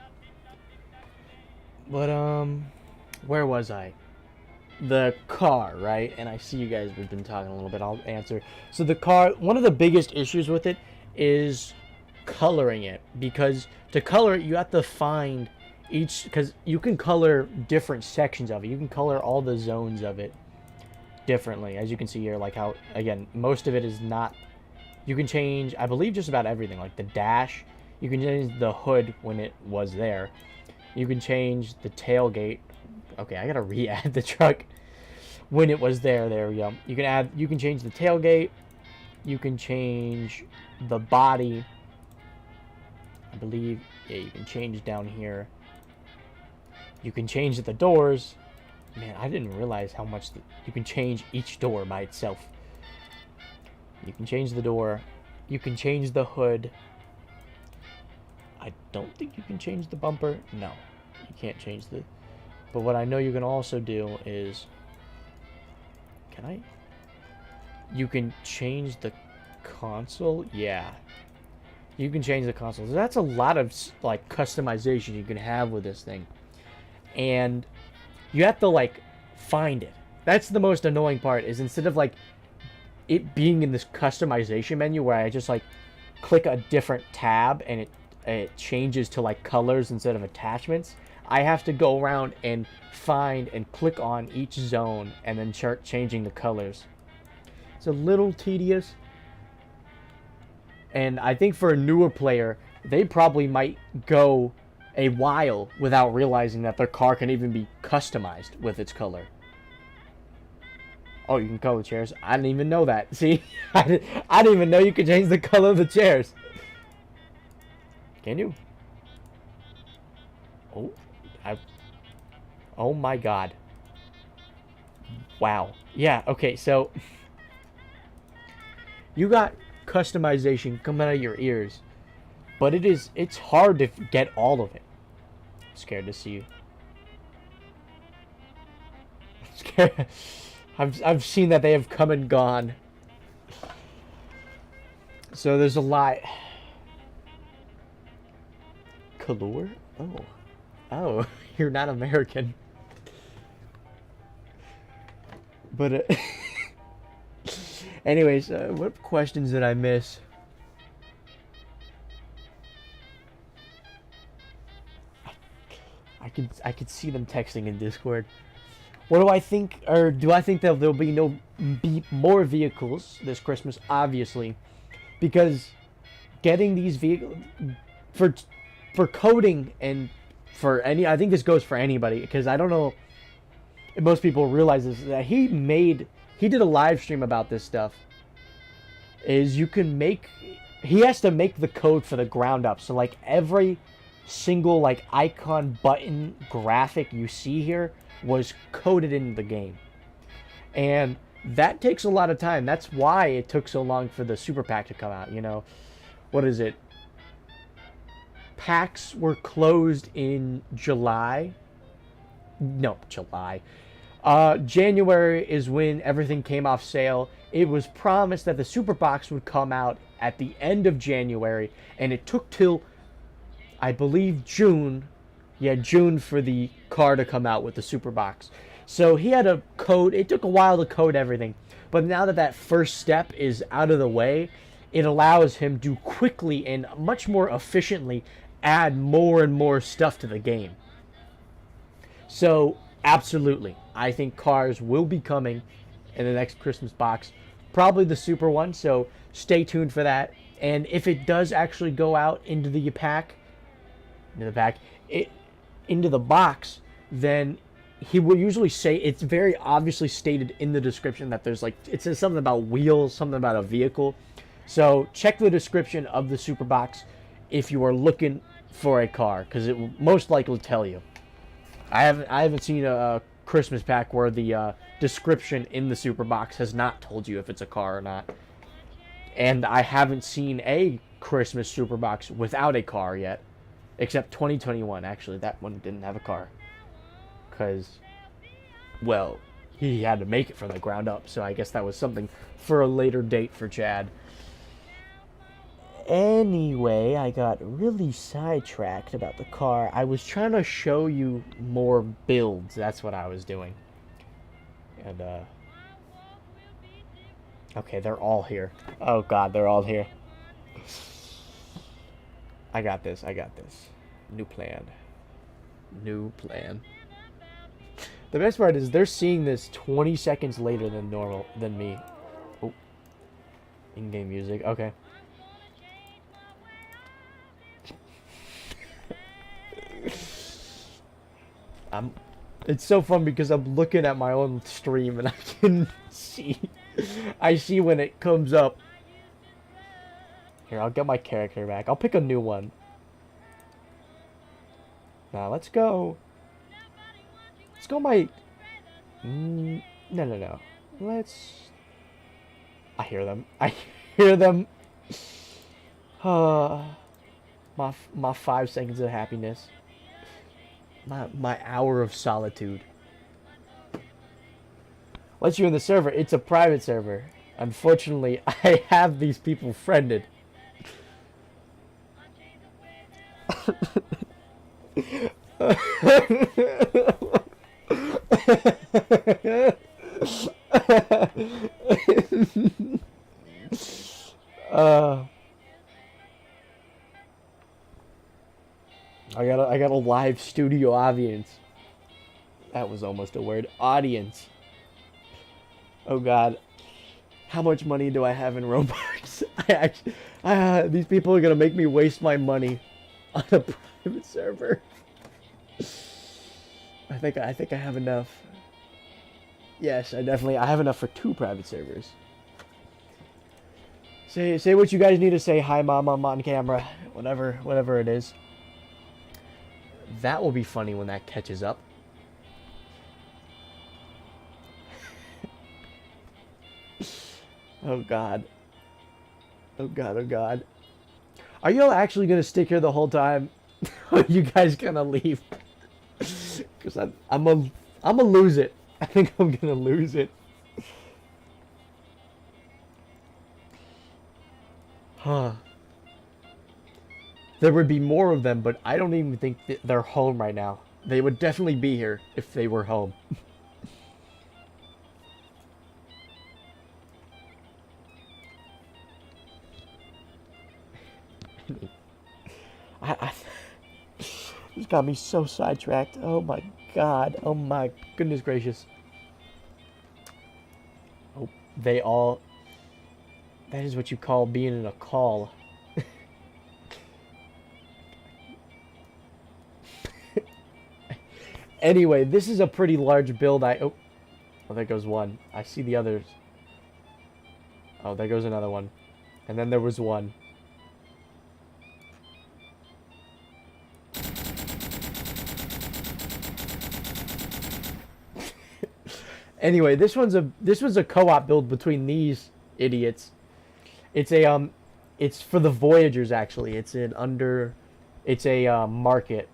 But where was I? The car, right? And I see you guys have been talking a little bit. I'll answer. So the car, one of the biggest issues with it is coloring it, because to color it you have to find each, because you can color different sections of it. You can color all the zones of it differently, as you can see here, like how, again, most of it is not, you can change, I believe, just about everything, like the dash, you can change the hood when it was there, you can change the tailgate, okay, I gotta re-add the truck, when it was there we go, you can change the tailgate, you can change the body, I believe, yeah, you can change down here, you can change the doors. Man, I didn't realize how much you can change each door by itself. You can change the door. You can change the hood. I don't think you can change the bumper. No, you can't change the... But what I know you can also do is... Can I? You can change the console? Yeah. You can change the console. So that's a lot of, like, customization you can have with this thing. And... you have to, like, find it. That's the most annoying part, is instead of, like, it being in this customization menu where I just, like, click a different tab and it changes to, like, colors instead of attachments, I have to go around and find and click on each zone and then start changing the colors. It's a little tedious. And I think for a newer player, they probably might go a while without realizing that their car can even be customized with its color. Oh, you can color chairs. I didn't even know that. See? I didn't even know you could change the color of the chairs. Can you? Oh my god. Wow. Yeah, okay, so you got customization coming out of your ears. But it's hard to get all of it. I'm scared to see you. I'm scared. I've seen that they have come and gone. So there's a lot. Color? Oh, you're not American. But anyways, what questions did I miss? I could see them texting in Discord. What do I think, or do I think that there'll be more vehicles this Christmas? Obviously, because getting these vehicles for coding and for any, I think this goes for anybody, because I don't know if most people realize this, that he did a live stream about this stuff. Is you can make, he has to make the code for the ground up. So like every single like icon, button, graphic you see here was coded into the game, and that takes a lot of time. That's why it took so long for the super pack to come out. You know, what is it, packs were closed in July. January is when everything came off sale. It was promised that the super box would come out at the end of January, and it took till, I believe, June. Yeah, June for the car to come out with the super box. So he had a code. It took a while to code everything. But now that that first step is out of the way, it allows him to quickly and much more efficiently add more and more stuff to the game. So, absolutely, I think cars will be coming in the next Christmas box. Probably the super one, so stay tuned for that. And if it does actually go out into the pack, into the box, then he will usually say, it's very obviously stated in the description that there's like, it says something about wheels, something about a vehicle. So check the description of the super box if you are looking for a car, because it will most likely tell you. I haven't seen a Christmas pack where the description in the super box has not told you if it's a car or not. And I haven't seen a Christmas super box without a car yet. Except 2021, actually. That one didn't have a car. Because, well, he had to make it from the ground up. So I guess that was something for a later date for Chad. Anyway, I got really sidetracked about the car. I was trying to show you more builds. That's what I was doing. And, okay, they're all here. Oh, God, they're all here. I got this. New plan. The best part is they're seeing this 20 seconds later than me. Oh. In-game music. Okay. It's so fun because I'm looking at my own stream and I can see. I see when it comes up. Here, I'll get my character back. I'll pick a new one. Now, let's go. Let's go my... No. Let's... I hear them. My 5 seconds of happiness. My hour of solitude. Once you're in the server, it's a private server. Unfortunately, I have these people friended. I got a live studio audience. That was almost a word. Audience. Oh God. How much money do I have in Robux? These people are gonna make me waste my money on a private server. I think I have enough. Yes, I have enough for 2 private servers. Say what you guys need to say. Hi, Mom, I'm on camera. Whatever it is. That will be funny when that catches up. Oh God. Oh God. Are you all actually gonna stick here the whole time? Or are you guys gonna leave? Because I'm gonna lose it. I think I'm gonna lose it. Huh. There would be more of them, but I don't even think they're home right now. They would definitely be here if they were home. This got me so sidetracked. Oh my God. Oh my goodness gracious. Oh, that is what you call being in a call. Anyway, this is a pretty large build. Oh, there goes one. I see the others. Oh, there goes another one. And then there was one. Anyway, this was a co-op build between these idiots. It's for the Voyagers actually. It's a market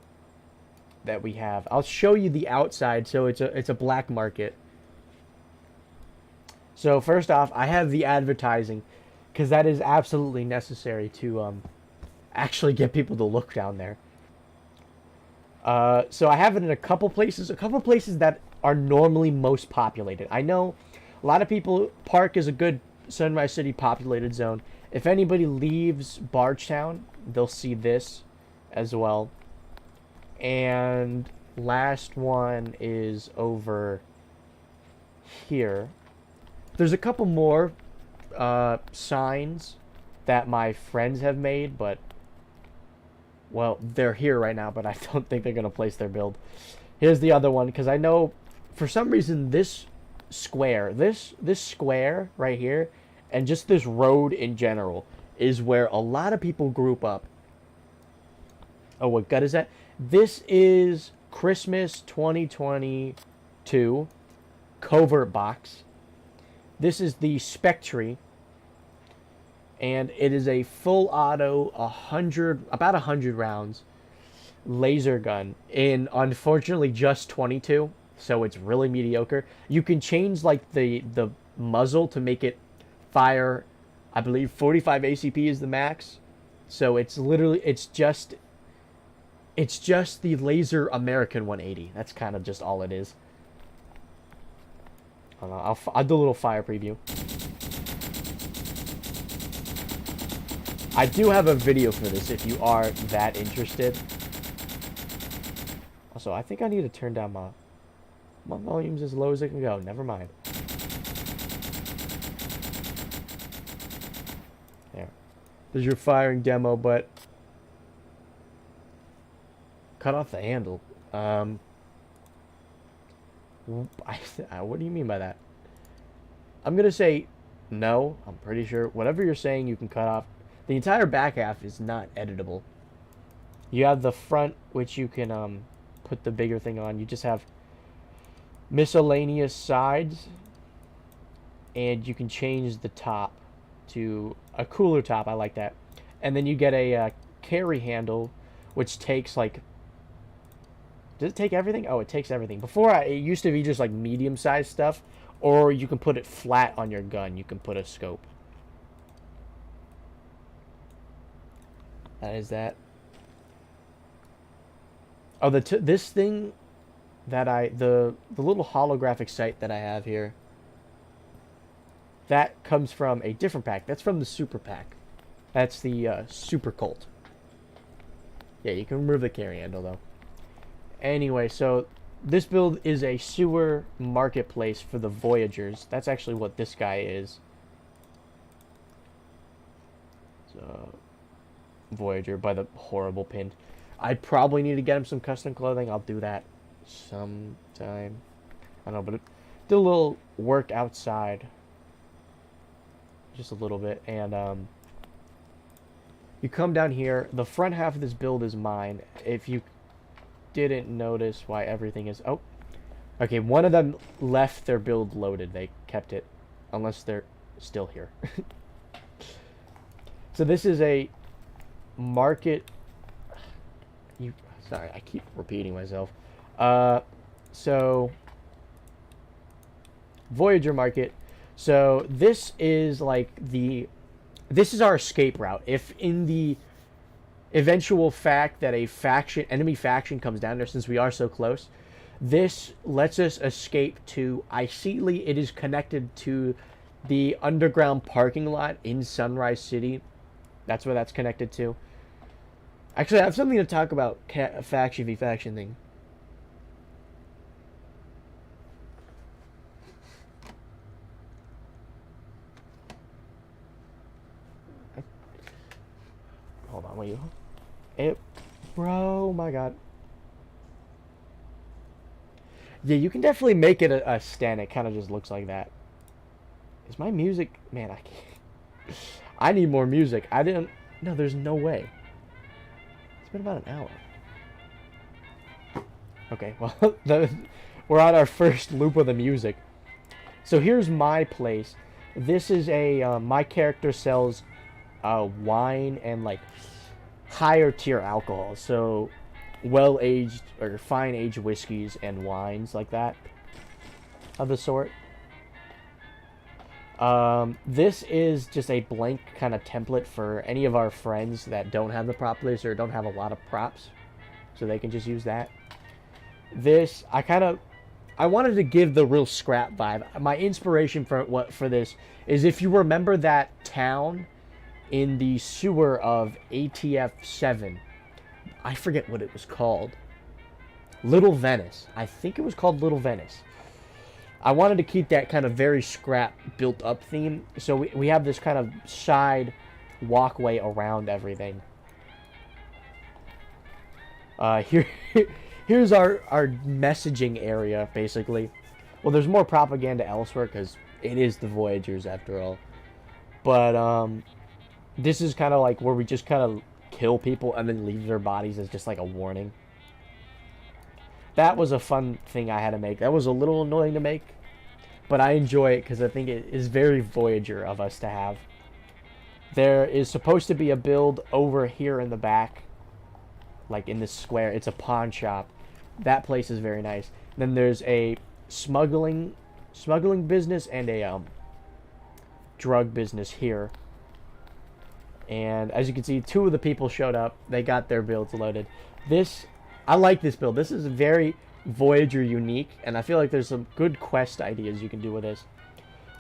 that we have. I'll show you the outside. So it's a black market. So first off, I have the advertising because that is absolutely necessary to actually get people to look down there. So I have it in a couple places that are normally most populated. I know a lot of people, Park is a good Sunrise City populated zone. If anybody leaves Bargetown, they'll see this as well. And last one is over here. There's a couple more signs that my friends have made, but well, they're here right now, but I don't think they're gonna place their build. Here's the other one, because I know for some reason this square right here, and just this road in general, is where a lot of people group up. Oh, what gut is that? This is Christmas 2022 covert box. This is the Spectre, and it is a full auto, about 100 rounds laser gun in, unfortunately, just 22. so it's really mediocre. You can change like the muzzle to make it fire, I believe 45 ACP is the max. So it's literally it's just the laser American 180. That's kind of just all it is. I'll do a little fire preview. I do have a video for this if you are that interested. Also, I think I need to turn down my volume's as low as it can go. Never mind. There. There's your firing demo, but cut off the handle. What do you mean by that? I'm gonna say no. I'm pretty sure whatever you're saying you can cut off. The entire back half is not editable. You have the front, which you can put the bigger thing on. You just have miscellaneous sides, and you can change the top to a cooler top. I like that. And then you get a carry handle, which takes like. Does it take everything? Oh, it takes everything. Before, it used to be just like medium-sized stuff, or you can put it flat on your gun. You can put a scope. That is that. Oh, this thing that the little holographic sight that I have here. That comes from a different pack. That's from the Super Pack. That's the Super Colt. Yeah, you can remove the carry handle though. Anyway, so this build is a sewer marketplace for the Voyagers. That's actually what this guy is. So, Voyager by the horrible pin. I probably need to get him some custom clothing. I'll do that sometime. I don't know, but do a little work outside. Just a little bit. And you come down here. The front half of this build is mine. If you didn't notice why everything is... Oh. Okay, one of them left their build loaded. They kept it. Unless they're still here. So this is a market... Sorry, I keep repeating myself. So... Voyager market. So this is like the... This is our escape route. If in the eventual fact that a enemy faction comes down there, since we are so close, this lets us escape to Icebreaker. It is connected to the underground parking lot in Sunrise City. That's where that's connected to. Actually, I have something to talk about faction v faction thing. Hold on, wait. Bro, my god. Yeah, you can definitely make it a stand. It kind of just looks like that. Is my music... Man, I can't... I need more music. I didn't... No, there's no way. It's been about an hour. Okay, well, we're on our first loop of the music. So here's my place. This is a... my character sells wine and, like, higher tier alcohol. So... well-aged or fine-aged whiskeys and wines like that of the sort. This is just a blank kind of template for any of our friends that don't have the prop list or don't have a lot of props, so they can just use that. This I wanted to give the real scrap vibe. My inspiration for this is, if you remember that town in the sewer of ATF 7. I forget what it was called. Little Venice. I think it was called Little Venice. I wanted to keep that kind of very scrap built up theme. So we have this kind of side walkway around everything. Here's our messaging area, basically. Well, there's more propaganda elsewhere because it is the Voyagers after all. But this is kind of like where we just kind of kill people and then leave their bodies as just like a warning. That was a fun thing I had to make. That was a little annoying to make, but I enjoy it because I think it is very Voyager of us to have. There is supposed to be a build over here in the back, like in this square. It's a pawn shop. That place is very nice. Then there's a smuggling business and a drug business here. And as you can see, 2 of the people showed up. They got their builds loaded. I like this build. This is very Voyager unique, and I feel like there's some good quest ideas you can do with this.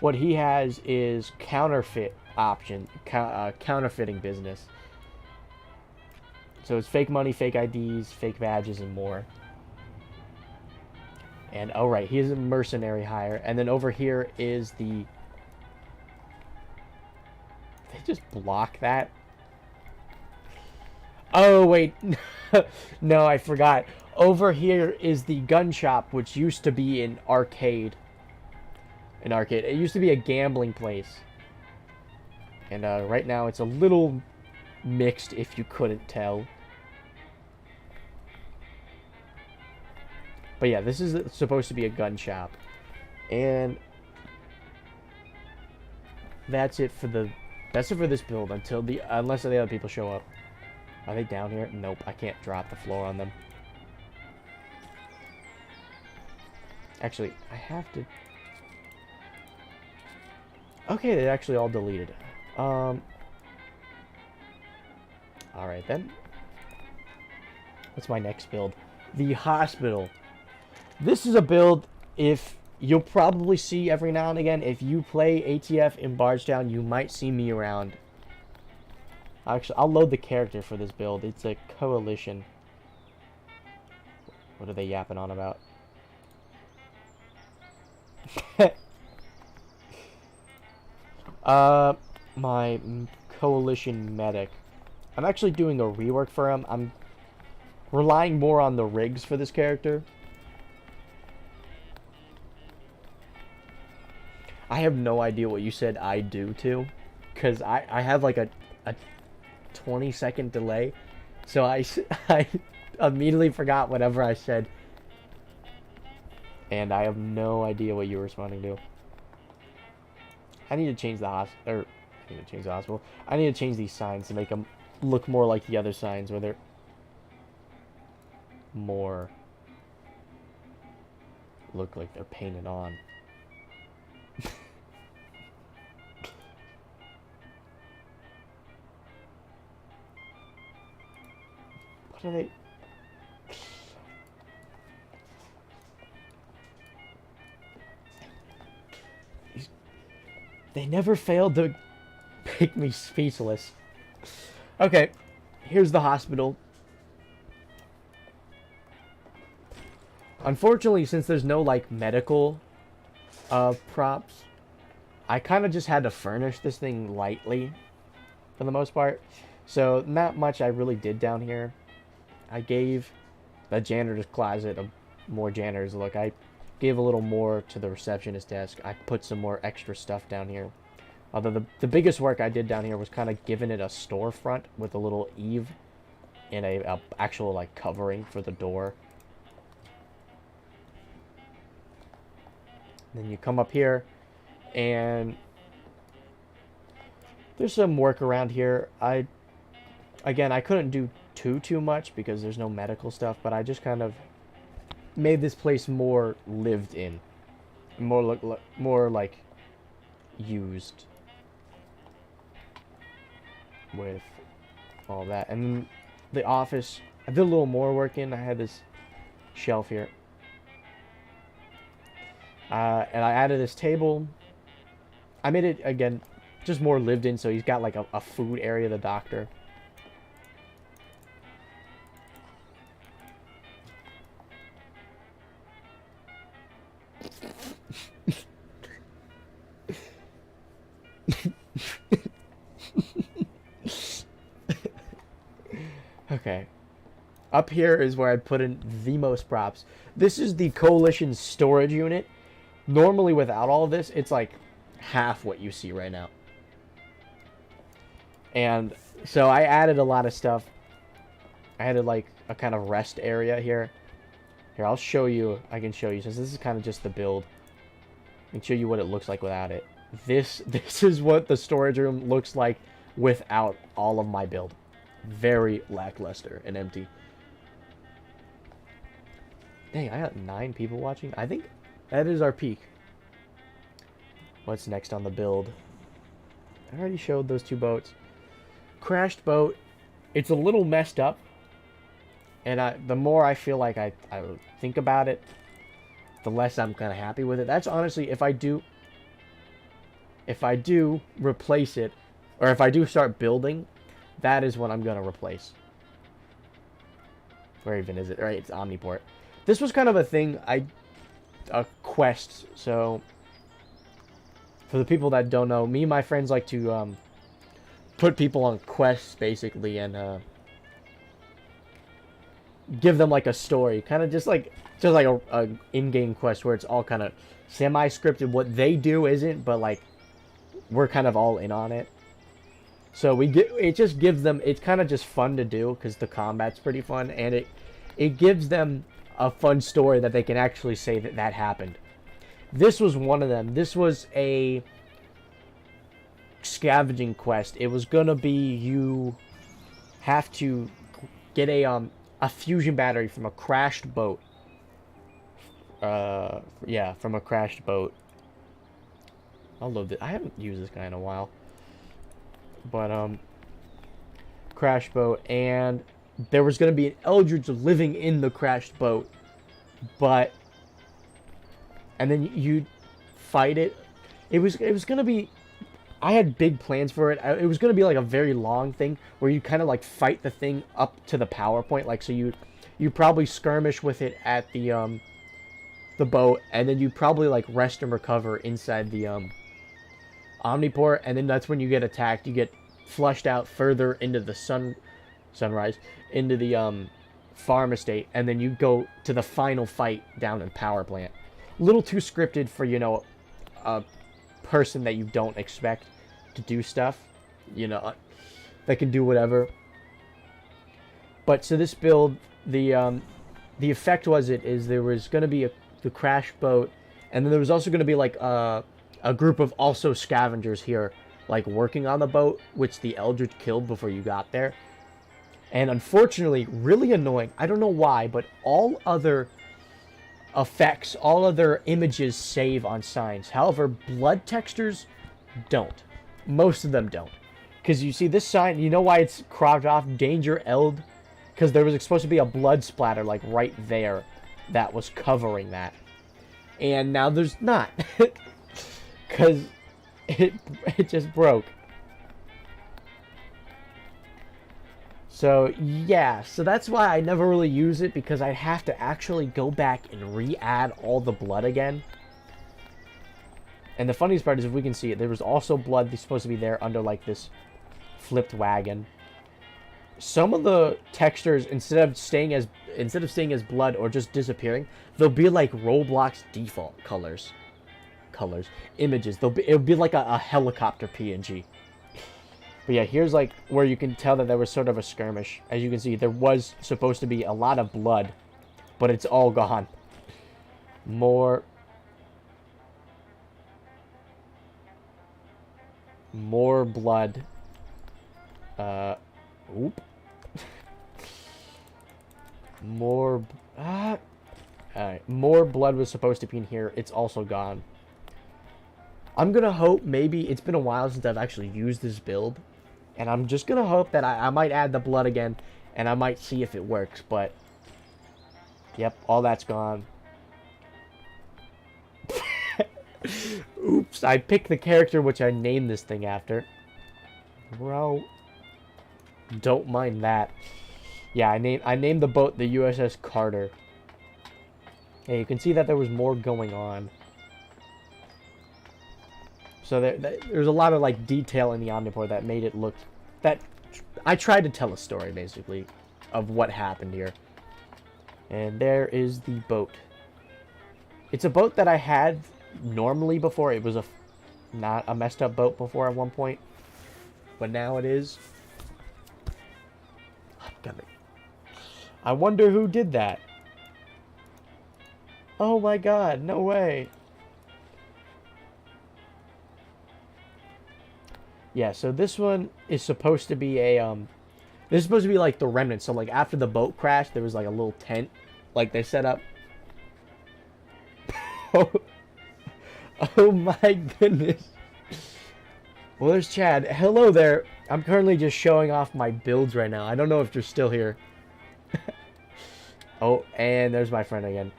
What he has is counterfeit option, counterfeiting business. So it's fake money, fake IDs, fake badges, and more. And oh right, he is a mercenary hire. And then over here is the... They just block that? Oh wait, no, I forgot. Over here is the gun shop, which used to be an arcade. It used to be a gambling place. And right now it's a little mixed, if you couldn't tell. But yeah, this is supposed to be a gun shop. And that's it for this build unless the other people show up. Are they down here? Nope, I can't drop the floor on them. Actually, I have to... Okay, they actually all deleted. Alright then. What's my next build? The hospital. This is a build if you'll probably see every now and again. If you play ATF in Bargetown, you might see me around. Actually, I'll load the character for this build. It's a coalition. What are they yapping on about? My coalition medic. I'm actually doing a rework for him. I'm relying more on the rigs for this character. I have no idea what you said I do to, because I have like a 20-second delay, so I immediately forgot whatever I said, and I have no idea what you were responding to. I need to change the hospital. I need to change these signs to make them look more like the other signs, where they're more look like they're painted on. What are they? They never failed to make me speechless. Okay, here's the hospital. Unfortunately, since there's no like medical props, I kind of just had to furnish this thing lightly for the most part. So not much I really did down here. I gave the janitor's closet a more janitor's look. I gave a little more to the receptionist desk. I put some more extra stuff down here. Although the biggest work I did down here was kind of giving it a storefront with a little eave and a actual like covering for the door. Then you come up here and there's some work around here. Again, I couldn't do too much because there's no medical stuff, but I just kind of made this place more lived in, more like used with all that. And then the office, I did a little more work in. I had this shelf here, and I added this table. I made it again just more lived in, so he's got like a food area, the doctor. Okay. Up here is where I put in the most props. This is the Coalition storage unit. Normally without all of this, it's like half what you see right now. And so I added a lot of stuff. I added like a kind of rest area here. Here, I'll show you. I can show you, since this is kind of just the build. I can show you what it looks like without it. This is what the storage room looks like without all of my build. Very lackluster and empty. Dang, I got 9 people watching. I think that is our peak. What's next on the build? I already showed those 2 boats. Crashed boat. It's a little messed up. And the more I feel like I think about it, the less I'm kind of happy with it. That's honestly, if I do replace it, or if I do start building, that is what I'm going to replace. Where even is it? Right, it's Omniport. This was kind of a thing, a quest. So, for the people that don't know, me and my friends like to put people on quests, basically, and give them like a story. Kind of just like a in-game quest where it's all kind of semi-scripted. What they do isn't, but like, we're kind of all in on it. So it just gives them, it's kind of just fun to do because the combat's pretty fun, and it gives them a fun story that they can actually say that happened. This was one of them. This was a scavenging quest. It was gonna be you have to get a fusion battery from a crashed boat. Yeah, from a crashed boat. I'll load it. I haven't used this guy in a while. But, crash boat, and there was going to be an Eldridge living in the crashed boat, but, and then you'd fight it. It was going to be, I had big plans for it. It was going to be like a very long thing, where you kind of like fight the thing up to the power point, like, so you probably skirmish with it at the boat, and then you probably like rest and recover inside the, Omniport, and then that's when you get attacked. You get flushed out further into the sunrise, into the farm estate, and then you go to the final fight down in power plant. A little too scripted for, you know, a person that you don't expect to do stuff, you know, that can do whatever. But so this build, the effect is there was going to be the crash boat, and then there was also going to be like a group of also scavengers here, like working on the boat, which the Eldritch killed before you got there. And unfortunately, really annoying, I don't know why, but all other effects, all other images save on signs. However, blood textures don't. Most of them don't. Because you see this sign, you know why it's cropped off, Danger Eld? Because there was supposed to be a blood splatter, like right there, that was covering that. And now there's not. Because it just broke. So, yeah. So that's why I never really use it, because I'd have to actually go back and re-add all the blood again. And the funniest part is, if we can see it, there was also blood that's supposed to be there under, like, this flipped wagon. Some of the textures, instead of staying as blood or just disappearing, they'll be like Roblox default images. It'll be like a helicopter PNG. But yeah, here's like where you can tell that there was sort of a skirmish. As you can see, there was supposed to be a lot of blood, but it's all gone. More blood. Oop. Alright, more blood was supposed to be in here. It's also gone. I'm gonna hope, maybe, it's been a while since I've actually used this build, and I'm just gonna hope that I might add the blood again, and I might see if it works, but, yep, all that's gone. Oops, I picked the character which I named this thing after. Bro, don't mind that. Yeah, I named the boat the USS Carter. And you can see that there was more going on. So there's a lot of like detail in the Omniport that made it look, that I tried to tell a story basically of what happened here. And there is the boat. It's a boat that I had normally before. It was not a messed up boat before at one point, but now it is. I wonder who did that. Oh my god, no way. Yeah, so this one is supposed to be a, this is supposed to be like the remnant. So like after the boat crashed, there was like a little tent, like they set up Oh, oh my goodness. Well, there's Chad. Hello there. I'm currently just showing off my builds right now. I don't know if you're still here. Oh, and there's my friend again.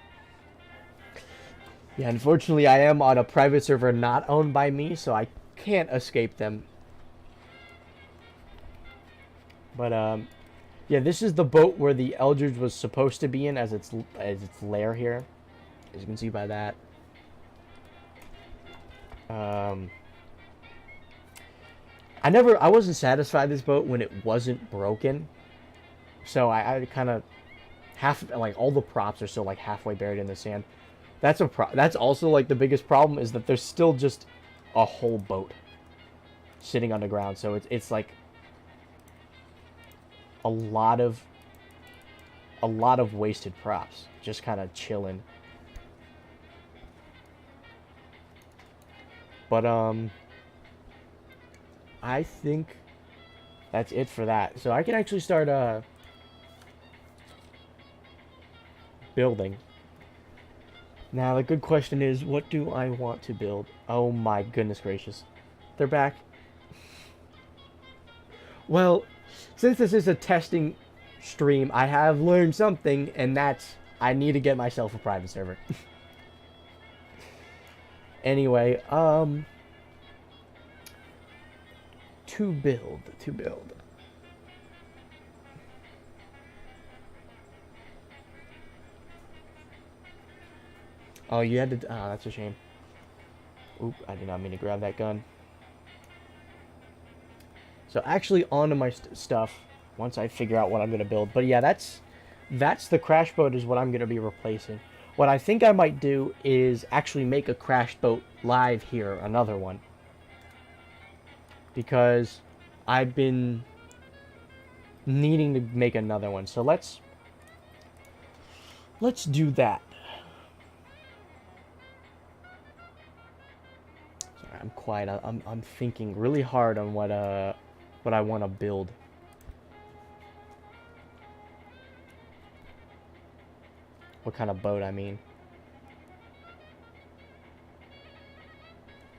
Yeah, unfortunately, I am on a private server not owned by me, so I can't escape them. But, yeah, this is the boat where the Eldridge was supposed to be in as its lair here. As you can see by that. I wasn't satisfied with this boat when it wasn't broken. So I kind of like all the props are still like halfway buried in the sand. That's also like the biggest problem is that there's still just a whole boat sitting underground. So it's like a lot of wasted props just kind of chilling. But I think that's it for that. So I can actually start building. Now the good question is, what do I want to build? Oh my goodness gracious. They're back. Well, since this is a testing stream, I have learned something, and that's I need to get myself a private server. Anyway, to build. Oh, you had to. Oh, that's a shame. Oop, I did not mean to grab that gun. So actually, onto my stuff once I figure out what I'm gonna build. But yeah, that's the crash boat is what I'm gonna be replacing. What I think I might do is actually make a crash boat live here, another one, because I've been needing to make another one. So let's do that. I'm quiet. I'm thinking really hard on what I want to build. What kind of boat, I mean.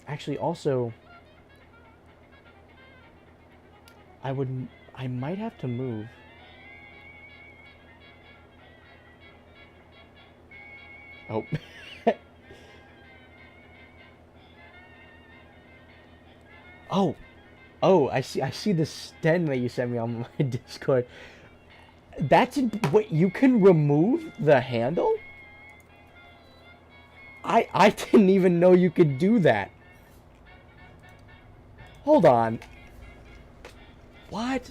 Actually, also, I might have to move. Oh. Oh, I see the stem that you sent me on my Discord. Wait, you can remove the handle? I didn't even know you could do that. Hold on. What?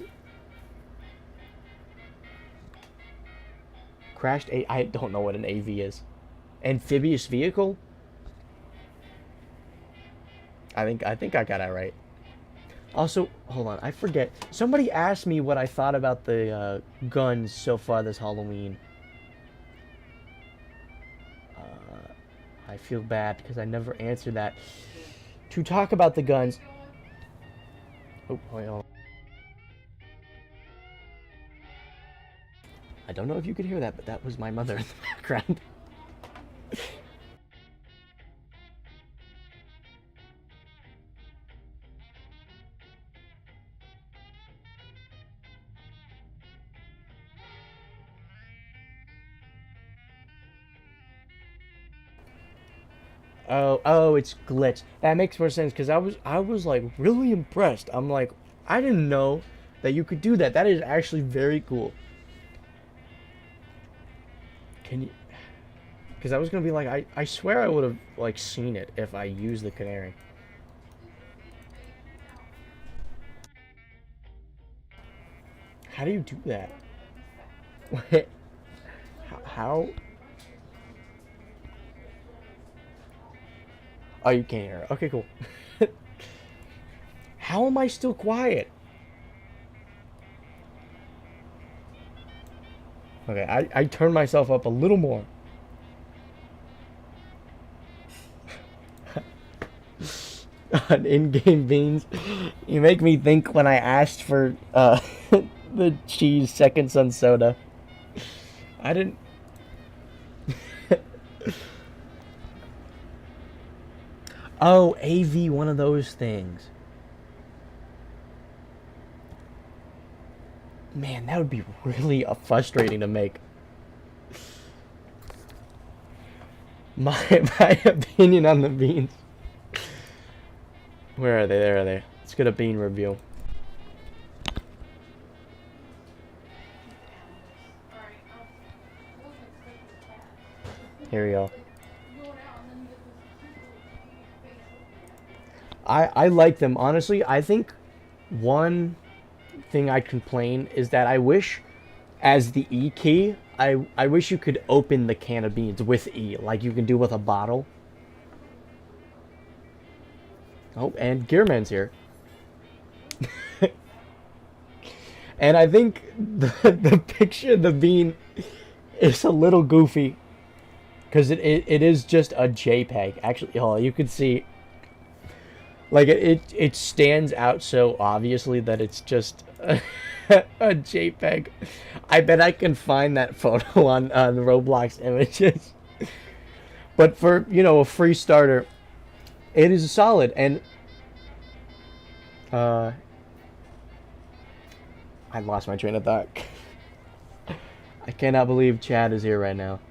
I don't know what an AV is. Amphibious vehicle? I think I got it right. Also, hold on, I forget. Somebody asked me what I thought about the guns so far this Halloween. I feel bad because I never answered that. To talk about the guns... Oh, wait, hold on. I don't know if you could hear that, but that was my mother in the background. Oh, it's glitch. That makes more sense because I was like really impressed. I'm like, I didn't know that you could do that. That is actually very cool. Can you? Because I was gonna be like, I swear I would have like seen it if I used the canary. How do you do that? What? How? Oh, you can't hear it. Okay, cool. How am I still quiet? Okay, I turned myself up a little more. On in-game beans. You make me think when I asked for the cheese Second Sun soda. I didn't... Oh, AV, one of those things. Man, that would be really frustrating to make. My opinion on the beans. Where are they? There are they. Let's get a bean review. Here we go. I like them. Honestly, I think one thing I'd complain is that I wish, as the E key, I wish you could open the can of beans with E, like you can do with a bottle. Oh, and Gearman's here. And I think the picture of the bean is a little goofy. Because it is just a JPEG. Actually, oh, you can see... Like, it stands out so obviously that it's just a JPEG. I bet I can find that photo on Roblox images. But for, you know, a free starter, it is solid. And I lost my train of thought. I cannot believe Chad is here right now.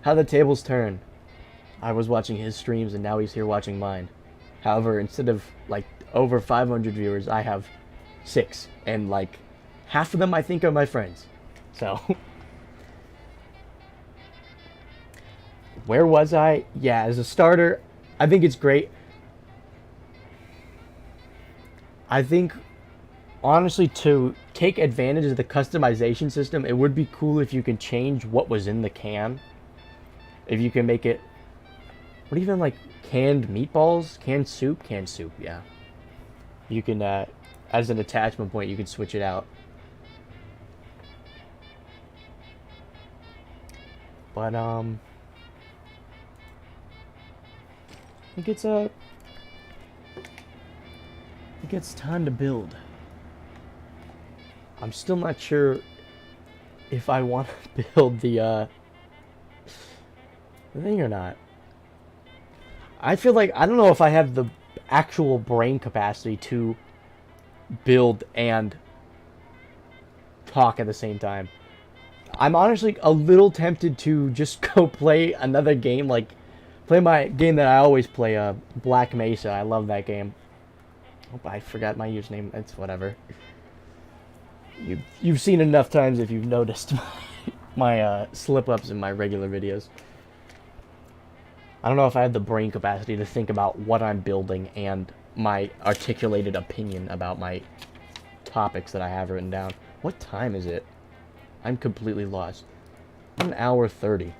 How the tables turn. I was watching his streams and now he's here watching mine. However, instead of like over 500 viewers, I have 6. And like half of them I think are my friends. So where was I? Yeah, as a starter, I think it's great. I think honestly, to take advantage of the customization system, it would be cool if you can change what was in the can. If you can make it, what even like canned meatballs, canned soup, yeah. You can, as an attachment point, you can switch it out. But I think it's time to build. I'm still not sure if I want to build the thing or not. I feel like I don't know if I have the actual brain capacity to build and talk at the same time. I'm honestly a little tempted to just go play another game, like play my game that I always play, Black Mesa. I love that game. Oh, I forgot my username. It's whatever. You've seen enough times if you've noticed my slip-ups in my regular videos. I don't know if I have the brain capacity to think about what I'm building and my articulated opinion about my topics that I have written down. What time is it? I'm completely lost. 1 hour 30.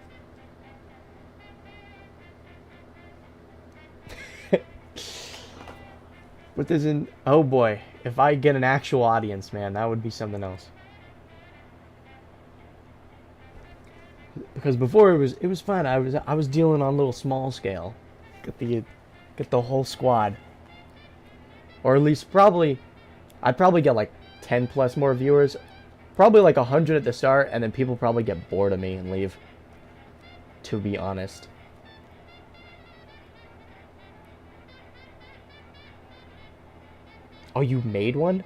But this in... Oh boy. If I get an actual audience, man, that would be something else. Because before it was fun. I was dealing on a little small scale. Get the whole squad. Or at least I'd probably get like 10 plus more viewers. Probably like 100 at the start, and then people probably get bored of me and leave. To be honest. Oh, you made one?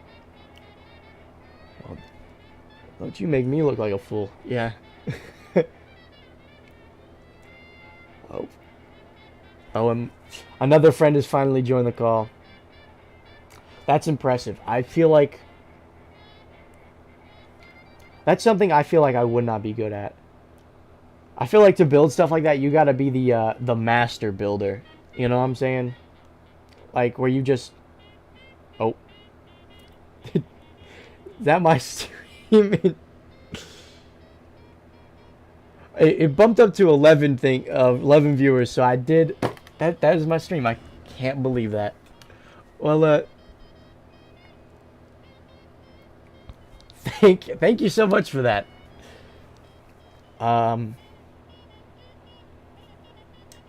Well, don't you make me look like a fool. Yeah. Oh, another friend has finally joined the call. That's impressive. I feel like that's something I feel like I would not be good at. I feel like to build stuff like that, you gotta be the master builder. You know what I'm saying? Like where you just... Oh. Is that my stream? It bumped up to 11 viewers, so I did... That is my stream. I can't believe that. Well, thank you so much for that.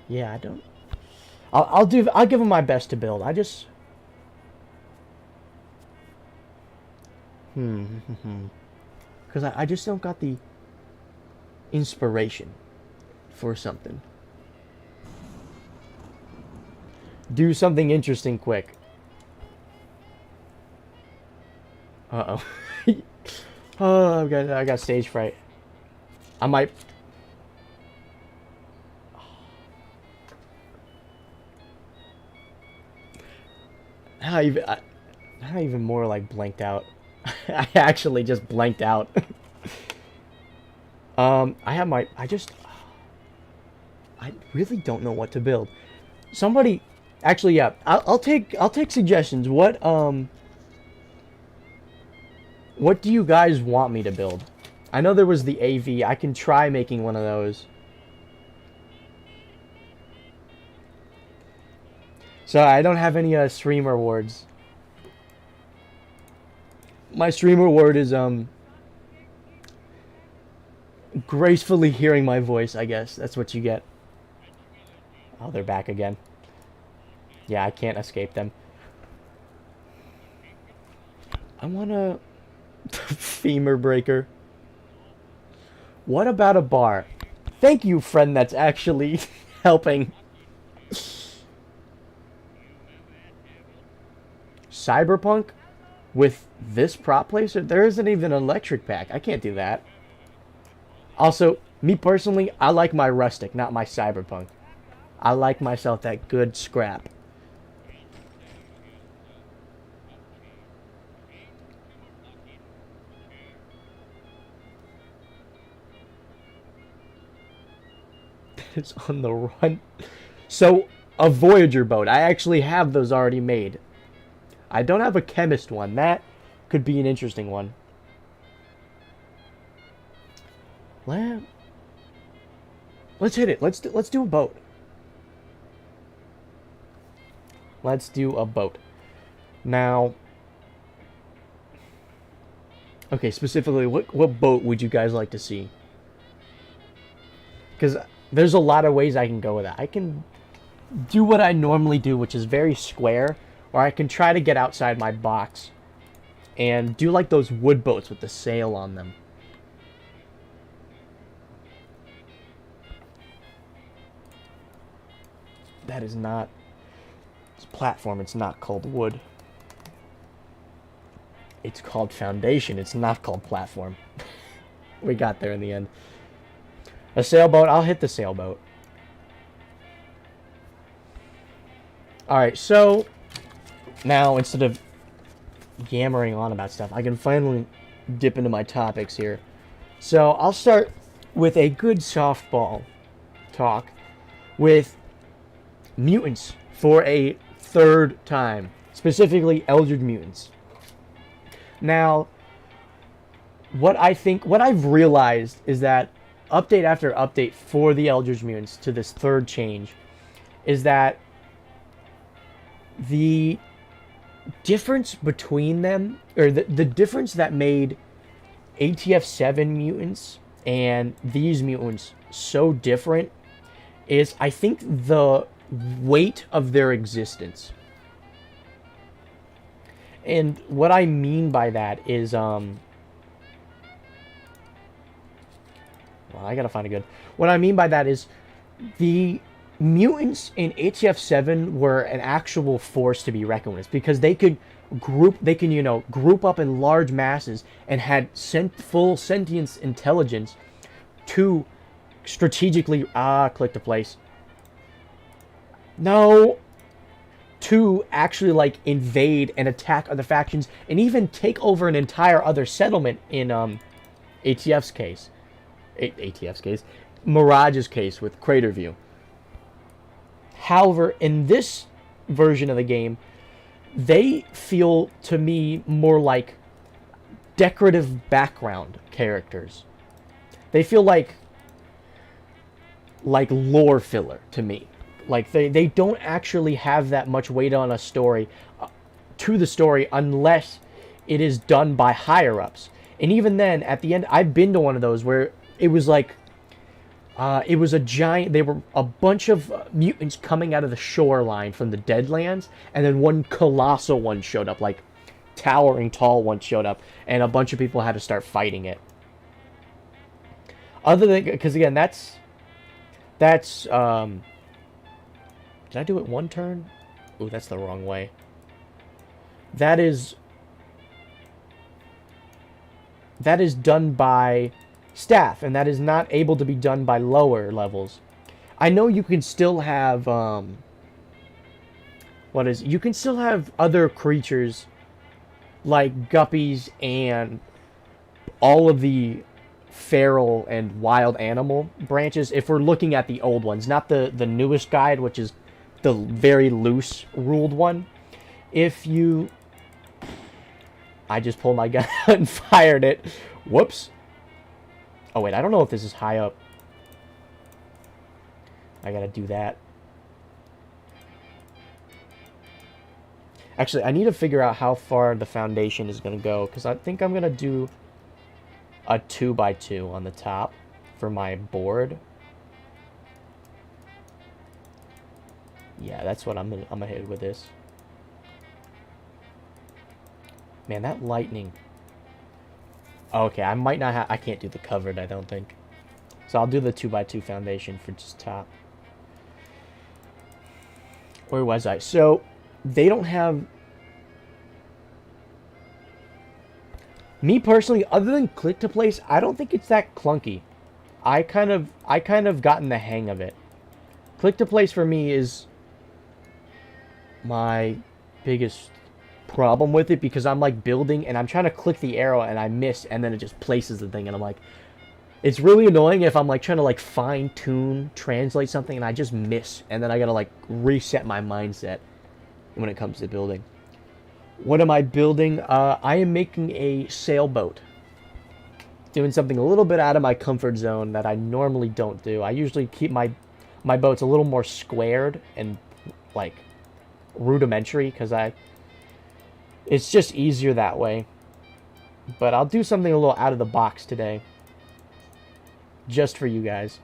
Yeah, I don't... I'll give them my best to build. I just... Because I just don't got the inspiration for something. do something interesting quick. Uh-oh. Oh, I got stage fright. I might... How even more like blanked out. I actually just blanked out. I really don't know what to build. Somebody, actually, yeah, I'll take suggestions. What do you guys want me to build? I know there was the AV. I can try making one of those. So I don't have any streamer awards. My streamer award is gracefully hearing my voice, I guess. That's what you get. Oh, they're back again. Yeah, I can't escape them. I want a femur breaker. What about a bar? Thank you, friend that's actually helping. Cyberpunk with this prop placer? There isn't even an electric pack. I can't do that. Also, me personally, I like my rustic, not my cyberpunk. I like myself that good scrap. It's on the run. So, a Voyager boat. I actually have those already made. I don't have a chemist one. That could be an interesting one. Let's hit it. Let's do a boat. Let's do a boat. Now, okay, specifically, what boat would you guys like to see? Because there's a lot of ways I can go with that. I can do what I normally do, which is very square, or I can try to get outside my box and do like those wood boats with the sail on them. That is not... It's a platform. It's not called wood. It's called foundation. It's not called platform. We got there in the end. A sailboat. I'll hit the sailboat. Alright, so... Now, instead of yammering on about stuff, I can finally dip into my topics here. So, I'll start with a good softball talk with mutants for a third time. Specifically, Eldridge mutants. Now, what I've realized is that update after update for the Eldridge mutants to this third change is that the difference between them, or the difference that made ATF7 mutants and these mutants so different is, I think, the weight of their existence. And what I mean by that is, well, I gotta find a good... What I mean by that is, the mutants in ATF7 were an actual force to be reckoned with, because they could group up in large masses and had full sentience intelligence to strategically click to place. No, to actually like invade and attack other factions and even take over an entire other settlement in ATF's case. ATF's case, Mirage's case with Crater View. However, in this version of the game, they feel to me more like decorative background characters. They feel like lore filler to me. Like they don't actually have that much weight on a story, to the story, unless it is done by higher ups. And even then, at the end, I've been to one of those where it was like, it was a giant. They were a bunch of mutants coming out of the shoreline from the Deadlands, and then one colossal one showed up, like towering tall one showed up, and a bunch of people had to start fighting it. Other than, because again, that's did I do it one turn? Ooh, that's the wrong way. That is done by staff, and that is not able to be done by lower levels. I know you can still have you can still have other creatures like guppies and all of the feral and wild animal branches if we're looking at the old ones, not the newest guide, which is the very loose ruled one. If you... I just pulled my gun and fired it. Whoops. Oh, wait, I don't know if this is high up. I gotta do that. Actually, I need to figure out how far the foundation is gonna go, because I think I'm gonna do a 2x2 on the top for my board. Yeah, that's what I'm gonna hit with this. Man, that lightning. Okay, I might not have... I can't do the covered, I don't think. So I'll do the 2x2 foundation for just top. Where was I? So, they don't have... Me personally, other than click to place, I don't think it's that clunky. I kind of gotten the hang of it. Click to place for me is my biggest problem with it, because I'm like building and I'm trying to click the arrow and I miss, and then it just places the thing, and I'm like, it's really annoying if I'm like trying to like fine tune translate something and I just miss, and then I gotta like reset my mindset when it comes to building. What am I building? I am making a sailboat. Doing something a little bit out of my comfort zone that I normally don't do. I usually keep my boats a little more squared and like rudimentary, because it's just easier that way. But I'll do something a little out of the box today, just for you guys.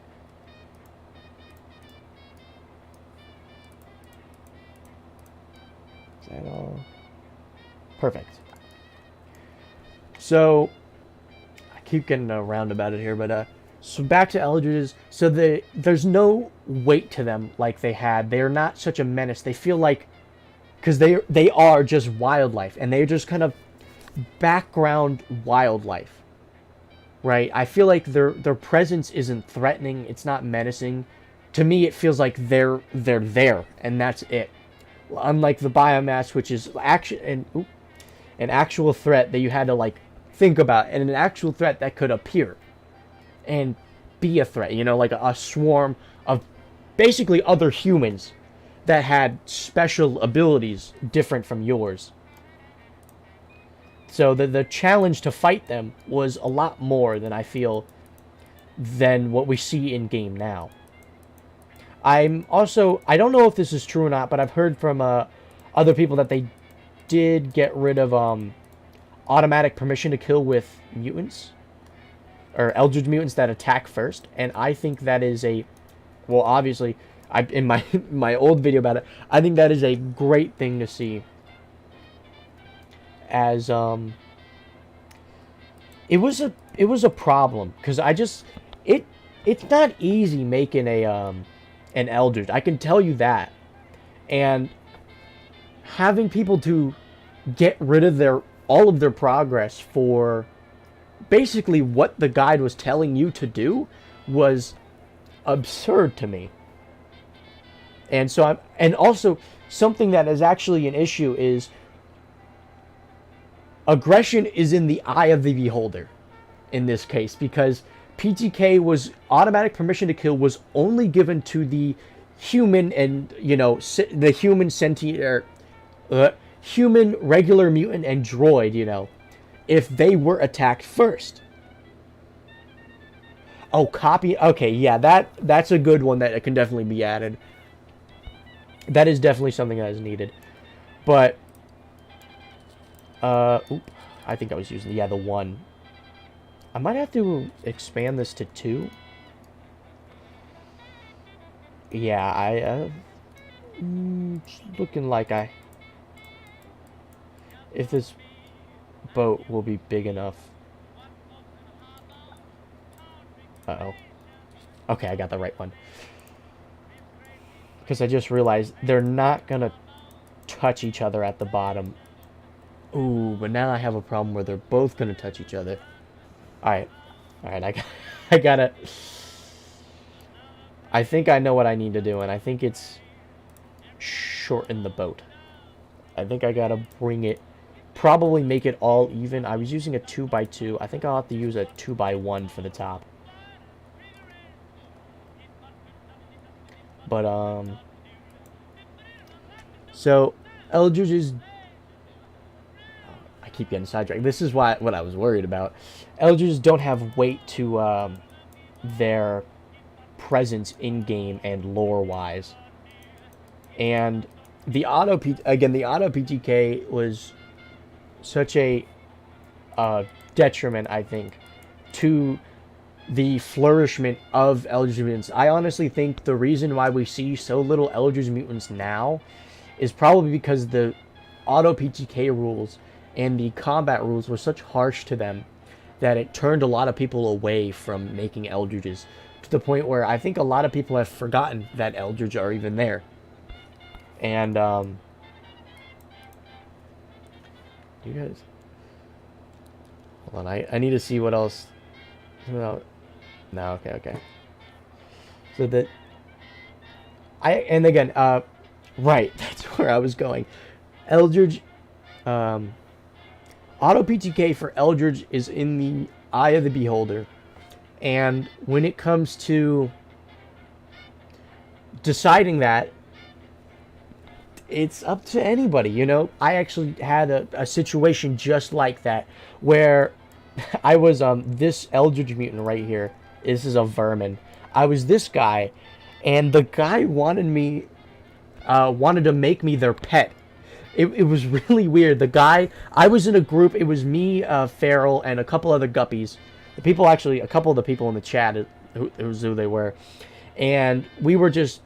Is that all? Perfect. So, I keep getting around about it here, but so back to Eldridge's. So there's no weight to them like they had. They're not such a menace. They feel like, because they are just wildlife, and they're just kind of background wildlife, right? I feel like their presence isn't threatening. It's not menacing. To me, it feels like they're there, and that's it. Unlike the biomass, which is an actual threat that you had to like think about, and an actual threat that could appear and be a threat. You know, like a swarm of basically other humans that had special abilities different from yours. So the challenge to fight them was a lot more than I feel than what we see in game now. I don't know if this is true or not, but I've heard from other people that they did get rid of automatic permission to kill with mutants, or Eldridge mutants that attack first, and I think that is well, obviously, in my old video about it, I think that is a great thing to see. As it was a problem, because it's not easy making an Eldridge. I can tell you that, and having people to get rid of all of their progress for basically what the guide was telling you to do was absurd to me. And so and also something that is actually an issue is aggression is in the eye of the beholder in this case, because PTK was automatic permission to kill was only given to the human and, you know, the human sentient, human, regular mutant, and droid, you know, if they were attacked first. Oh, copy. Okay, yeah, that's a good one that can definitely be added. That is definitely something that is needed. But, I think I was using, the 1. I might have to expand this to 2. Yeah, it's looking like if this boat will be big enough. Uh-oh. Okay, I got the right one. Because I just realized they're not gonna touch each other at the bottom. Ooh, but now I have a problem where they're both gonna touch each other. Alright. Alright, I gotta... I think I know what I need to do, and I think it's shorten the boat. I think I gotta bring it, probably make it all even. I was using a 2x2. I think I'll have to use a 2x1 for the top. But, so, Eldridge is... I keep getting sidetracked. This is what I was worried about. Eldridges don't have weight to, their presence in-game and lore-wise. And the auto PTK was such a detriment, I think, to the flourishment of Eldritch Mutants. I honestly think the reason why we see so little Eldritch Mutants now is probably because the auto PTK rules and the combat rules were such harsh to them that it turned a lot of people away from making Eldridges, to the point where I think a lot of people have forgotten that Eldritch are even there. And, you guys... Hold on, I need to see what else... No, okay. So that... And again, right, that's where I was going. Eldridge, auto PTK for Eldridge is in the eye of the beholder. And when it comes to deciding that, it's up to anybody, you know? I actually had a situation just like that, where I was, this Eldritch Mutant right here, this is a Vermin. I was this guy, and the guy wanted to make me their pet. It was really weird. The guy, I was in a group, it was me, Feral, and a couple other guppies. The people actually, a couple of the people in the chat, who they were. And we were just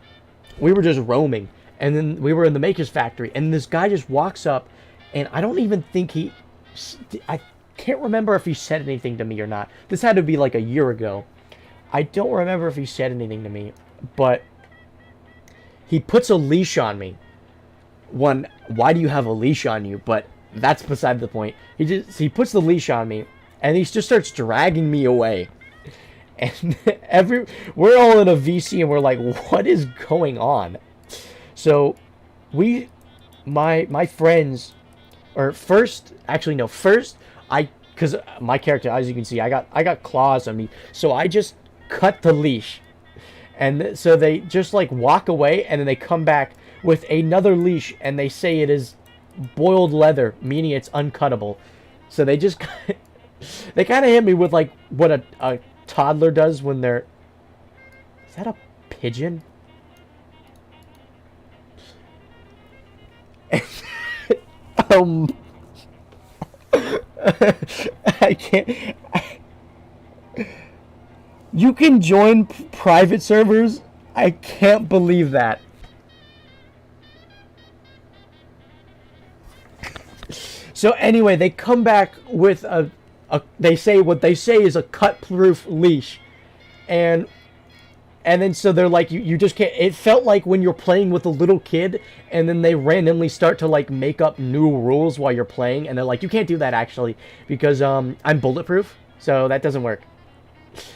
roaming. And then we were in the Maker's Factory, and this guy just walks up, and I don't even think I can't remember if he said anything to me or not. This had to be like a year ago. I don't remember if he said anything to me, but he puts a leash on me. One, why do you have a leash on you? But that's beside the point. He puts the leash on me, and he just starts dragging me away. And we're all in a VC, and we're like, what is going on? So, my friends, or first, because my character, as you can see, I got claws on me, so I just cut the leash, and so they just like walk away, and then they come back with another leash, and they say it is boiled leather, meaning it's uncuttable. So they just, they kind of hit me with like what a toddler does when they're, is that a pigeon? I can't. You can join private servers? I can't believe that. So anyway, they come back with they say what they say is a cut-proof leash, and then so they're like, you just can't. It felt like when you're playing with a little kid, and then they randomly start to like make up new rules while you're playing, and they're like, you can't do that actually because I'm bulletproof, so that doesn't work.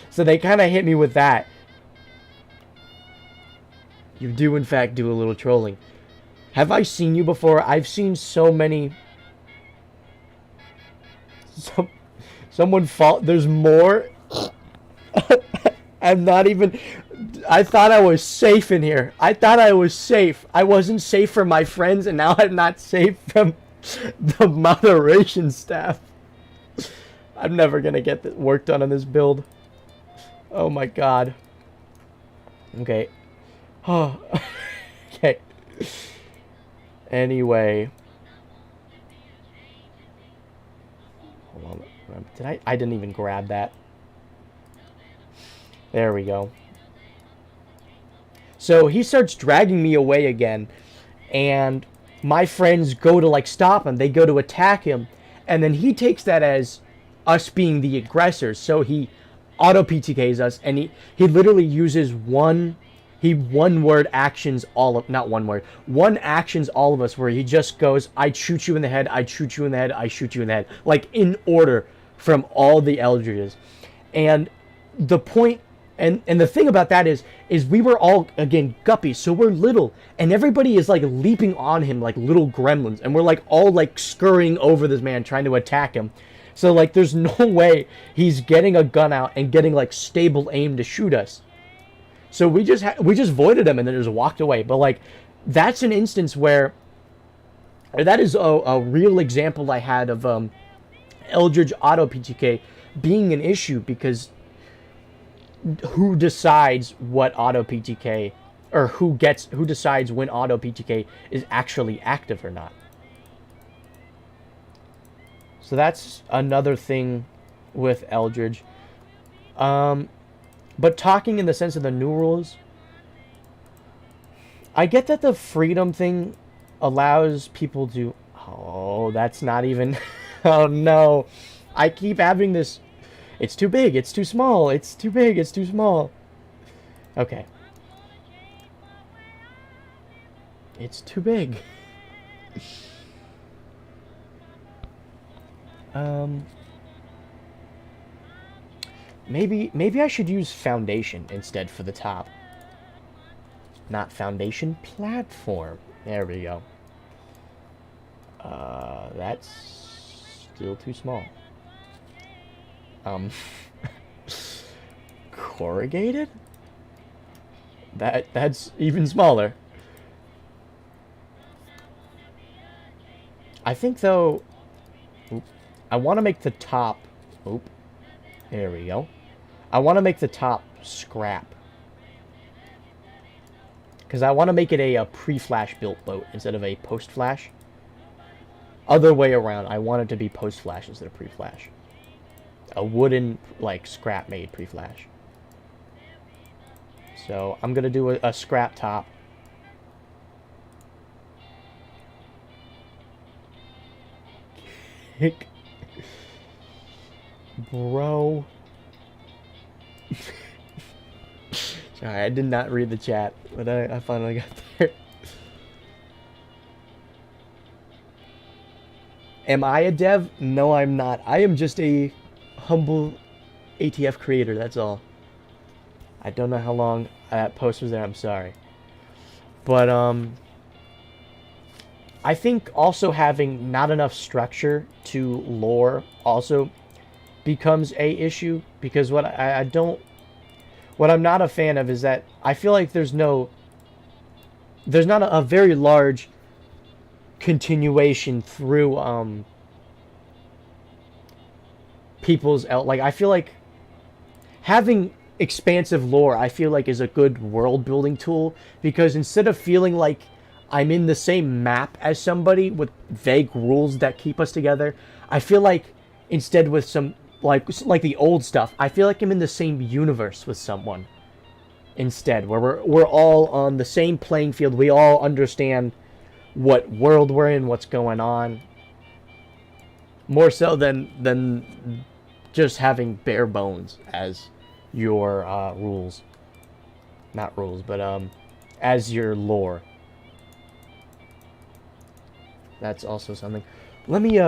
So they kind of hit me with that. You do in fact do a little trolling. Have I seen you before? I've seen so many. Someone fall. There's more. I'm not even. I thought I was safe in here. I thought I was safe. I wasn't safe from my friends, and now I'm not safe from the moderation staff. I'm never gonna get the work done on this build. Oh my god. Okay. Oh. Okay. Anyway. Hold on. Did I didn't even grab that. There we go. So he starts dragging me away again, and my friends go to like stop him. They go to attack him, and then he takes that as us being the aggressors. So he auto PTKs us, and he literally uses one he one actions all of us, where he just goes, I'd shoot you in the head, I'd shoot you in the head, I shoot you in the head, like in order from all the Eldridges. And the point, and the thing about that is we were all, again, guppies, so we're little, and everybody is like leaping on him like little gremlins, and we're like all like scurrying over this man trying to attack him. So like there's no way he's getting a gun out and getting like stable aim to shoot us. So we just voided him and then just walked away. But like that's an instance where, or that is a real example I had of Eldridge auto PTK being an issue, because who decides what auto PTK, or who decides when auto PTK is actually active or not. So that's another thing with Eldridge. But talking in the sense of the new rules, I get that the freedom thing allows people to... Oh, that's not even... Oh no. I keep having this... It's too big, it's too small, it's too big, it's too small. Okay. It's too big. Maybe I should use foundation instead for the top. Not foundation, platform. There we go. That's still too small. Corrugated? That's even smaller. I think though, I want to make the top, there we go. I want to make the top scrap, because I want to make it a pre-flash built boat instead of a post-flash. Other way around, I want it to be post-flash instead of pre-flash. A wooden, like, scrap-made pre-flash. So I'm going to do a scrap top. Bro. Sorry, I did not read the chat, but I finally got there. Am I a dev? No, I'm not. I am just a humble ATF creator, that's all. I don't know how long that post was there, I'm sorry. But, I think also having not enough structure to lore also becomes a issue, because what what I'm not a fan of is that I feel like there's not a very large continuation through people's, like, I feel like having expansive lore, I feel like, is a good world building tool, because instead of feeling like I'm in the same map as somebody with vague rules that keep us together, I feel like instead with some like the old stuff, I feel like I'm in the same universe with someone instead, where we're all on the same playing field. We all understand what world we're in, what's going on, more so than just having bare bones as your rules. Not rules, but as your lore. That's also something. Let me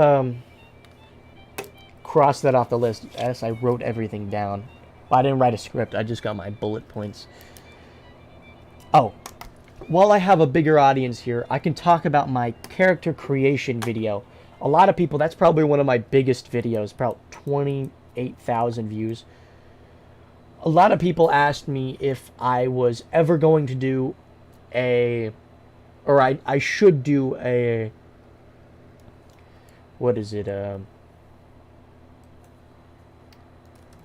cross that off the list, as I wrote everything down. Well, I didn't write a script, I just got my bullet points. Oh, while I have a bigger audience here, I can talk about my character creation video. A lot of people, that's probably one of my biggest videos, about 28,000 views. A lot of people asked me if I was ever going to do I should do a, what is it,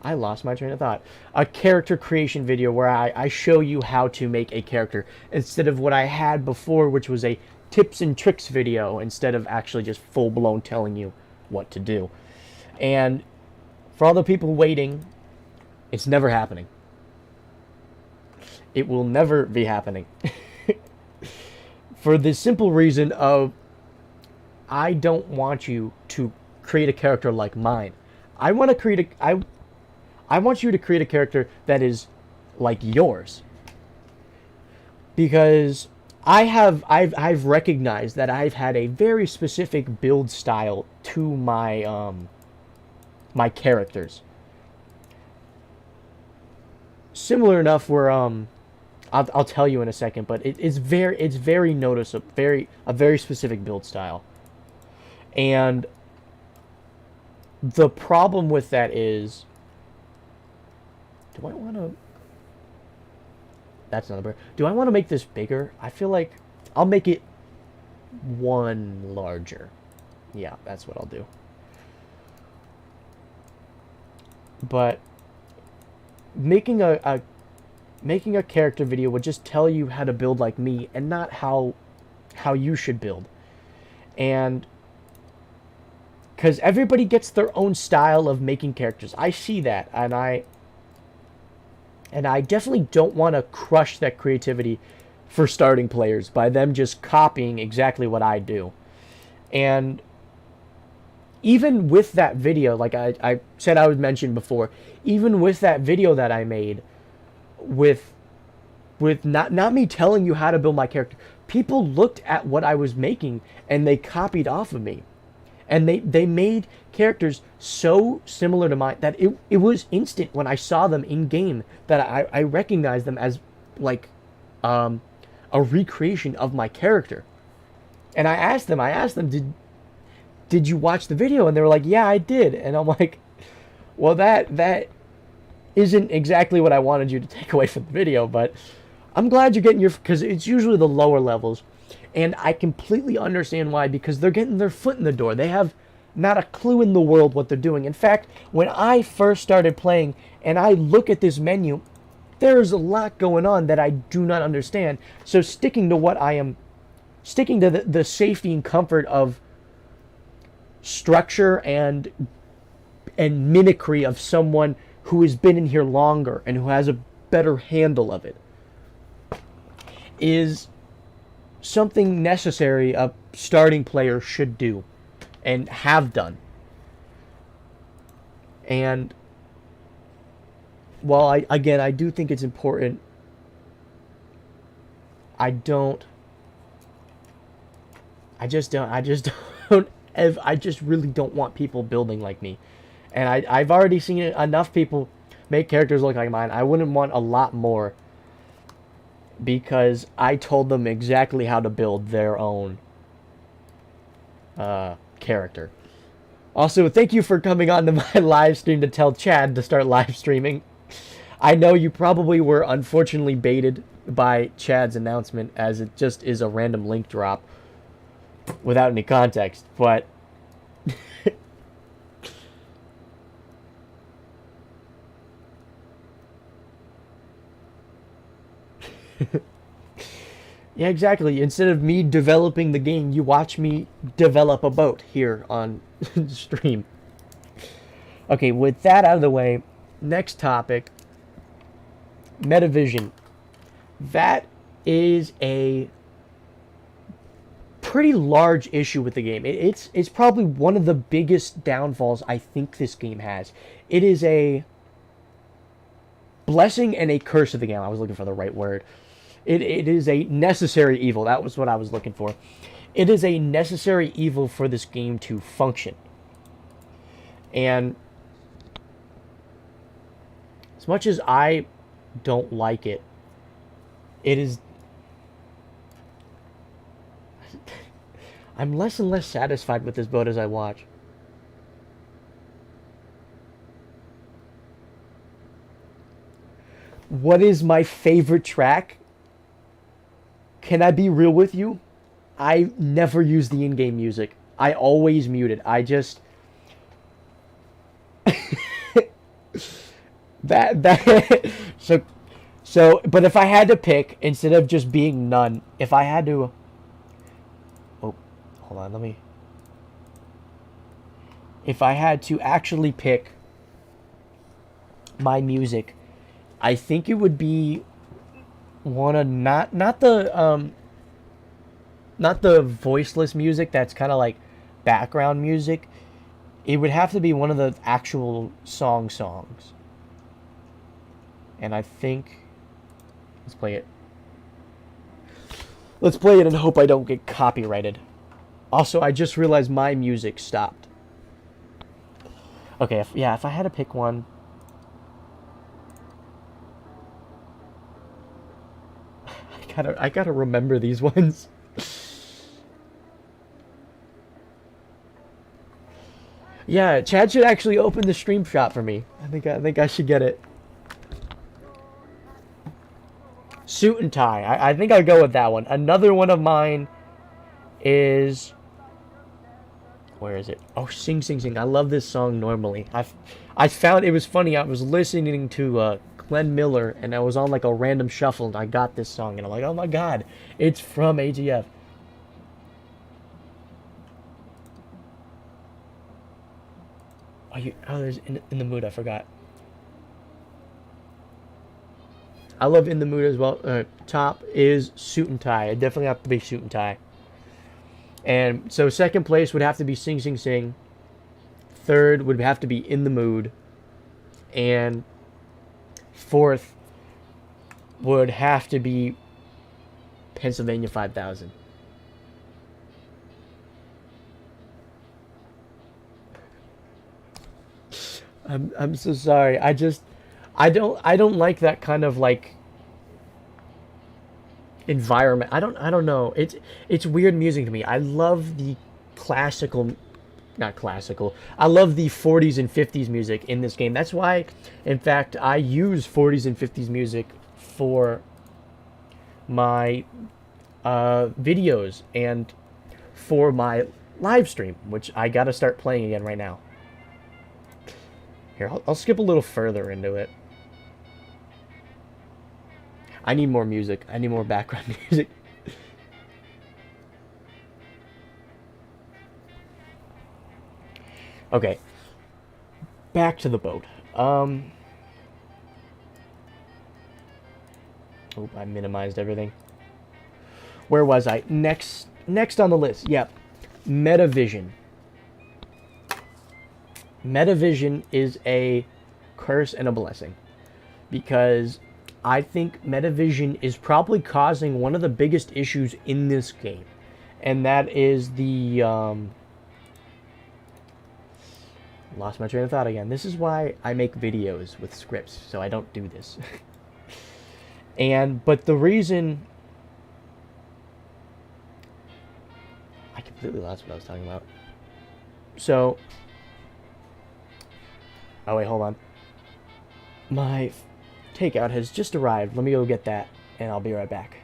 I lost my train of thought. A character creation video where I show you how to make a character, instead of what I had before, which was a tips and tricks video, instead of actually just full-blown telling you what to do. And for all the people waiting, it's never happening. It will never be happening. For the simple reason of, I don't want you to create a character like mine. I want you to create a character that is like yours. because I've recognized that I've had a very specific build style to my my characters. Similar enough where I'll tell you in a second, but it's very noticeable, a very specific build style. And the problem with that is, do I want to? That's another bird. Do I want to make this bigger? I feel like I'll make it one larger. Yeah, that's what I'll do. But making a character video would just tell you how to build like me and not how you should build. And because everybody gets their own style of making characters. I see that, and I definitely don't want to crush that creativity for starting players by them just copying exactly what I do. And even with that video, like I said I would mention before, even with that video that I made, with not me telling you how to build my character, people looked at what I was making and they copied off of me. And they made characters so similar to mine that it was instant when I saw them in game that I recognized them as like a recreation of my character. And I asked them, did you watch the video? And they were like, yeah, I did. And I'm like, well, that isn't exactly what I wanted you to take away from the video, but I'm glad you're getting because it's usually the lower levels. And I completely understand why, because they're getting their foot in the door. They have not a clue in the world what they're doing. In fact, when I first started playing and I look at this menu, there's a lot going on that I do not understand. So sticking to the safety and comfort of structure and mimicry of someone who has been in here longer and who has a better handle of it is something necessary a starting player should do and have done. And while I do think it's important, I just really don't want people building like me. And I've already seen enough people make characters look like mine. I wouldn't want a lot more, because I told them exactly how to build their own character. Also, thank you for coming on to my live stream to tell Chad to start live streaming. I know you probably were unfortunately baited by Chad's announcement, as it just is a random link drop without any context, but yeah, exactly. Instead of me developing the game, you watch me develop a boat here on stream. Okay, with that out of the way, next topic, Metavision. That is a pretty large issue with the game. It's probably one of the biggest downfalls I think this game has. It is a blessing and a curse of the game. I was looking for the right word. It is a necessary evil. That was what I was looking for. It is a necessary evil for this game to function. And as much as I don't like it, it is... I'm less and less satisfied with this boat as I watch. What is my favorite track? Can I be real with you? I never use the in-game music. I always mute it. I just... So, but if I had to pick, instead of just being none, if I had to... Oh, hold on, let me... If I had to actually pick my music, I think it would be one of not the voiceless music that's kind of like background music. It would have to be one of the actual songs. And I think, let's play it. Let's play it and hope I don't get copyrighted. Also, I just realized my music stopped. Okay, if I had to pick one... I gotta remember these ones. Yeah, Chad should actually open the stream shop for me. I think I should get it. Suit and tie. I think I'll go with that one. Another one of mine is... Where is it? Oh, Sing Sing Sing. I love this song normally. I found it was funny. I was listening to Glenn Miller, and I was on like a random shuffle, and I got this song, and I'm like, oh my god, it's from AGF. Oh, there's in the mood. I forgot. I love In the Mood as well. Top is Suit and Tie. It definitely have to be Suit and Tie. And so second place would have to be Sing Sing Sing. Third would have to be In the Mood. And fourth would have to be Pennsylvania 5000. I'm so sorry. I don't like that kind of like environment. I don't know. It's weird music to me. I love the classical, not classical. I love the 40s and 50s music in this game. That's why, in fact, I use 40s and 50s music for my videos and for my live stream, which I gotta start playing again right now. Here, I'll skip a little further into it. I need more music. I need more background music. Okay. Back to the boat. Oh, I minimized everything. Where was I? Next on the list. Yep. Metavision. Metavision is a curse and a blessing. Because I think Metavision is probably causing one of the biggest issues in this game. And that is the... lost my train of thought again. This is why I make videos with scripts, so I don't do this. But the reason... I completely lost what I was talking about. So... Oh, wait, hold on. My takeout has just arrived. Let me go get that, and I'll be right back.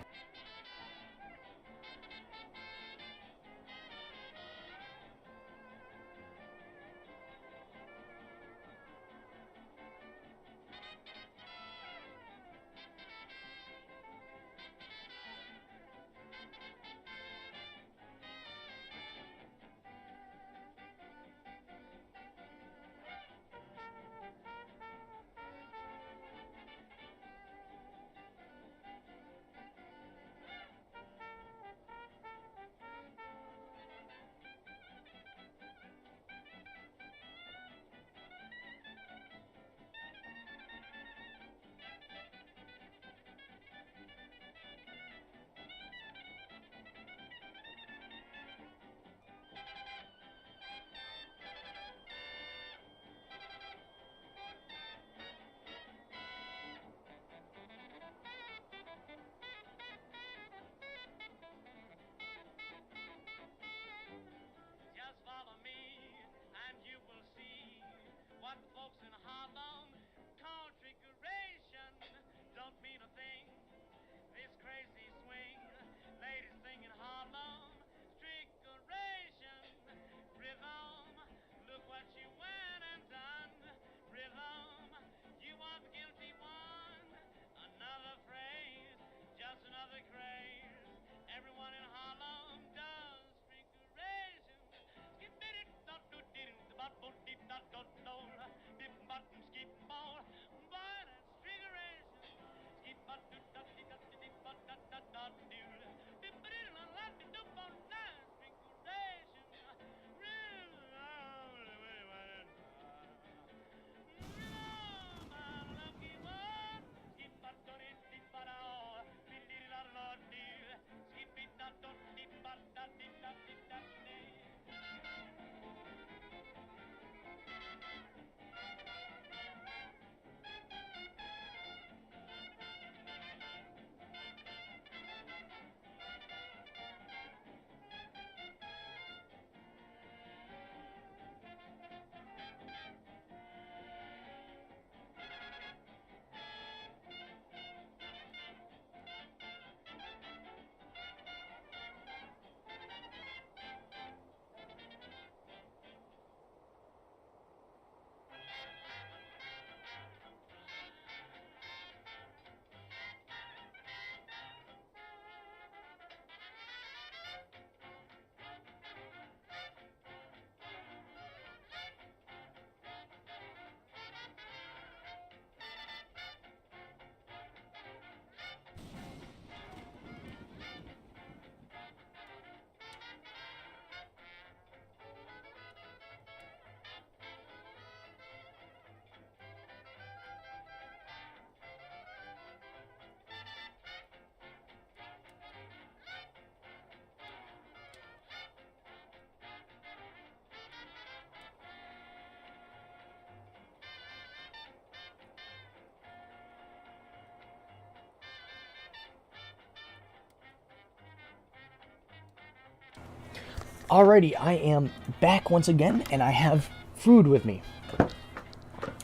Alrighty, I am back once again, and I have food with me.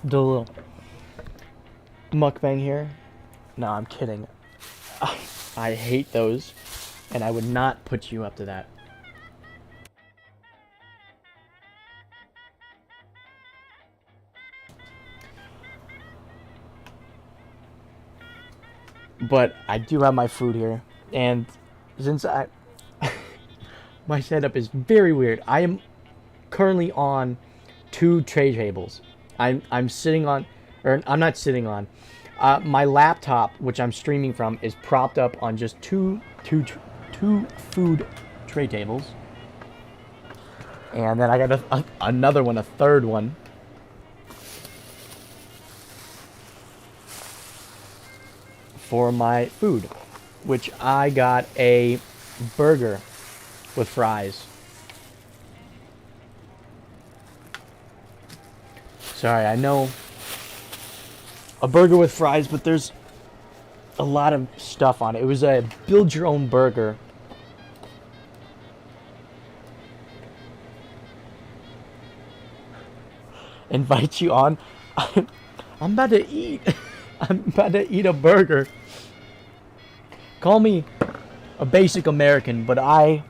Do a little mukbang here. No, I'm kidding. I hate those, and I would not put you up to that. But I do have my food here, and since my setup is very weird, I am currently on 2 tray tables. I'm sitting on, or I'm not sitting on. My laptop, which I'm streaming from, is propped up on just two food tray tables, and then I got another one, a third one. For my food, which I got a burger with fries. Sorry, I know a burger with fries, but there's a lot of stuff on it. It was a build your own burger. Invite you on. I'm about to eat. I'm about to eat a burger. Call me a basic American, but I,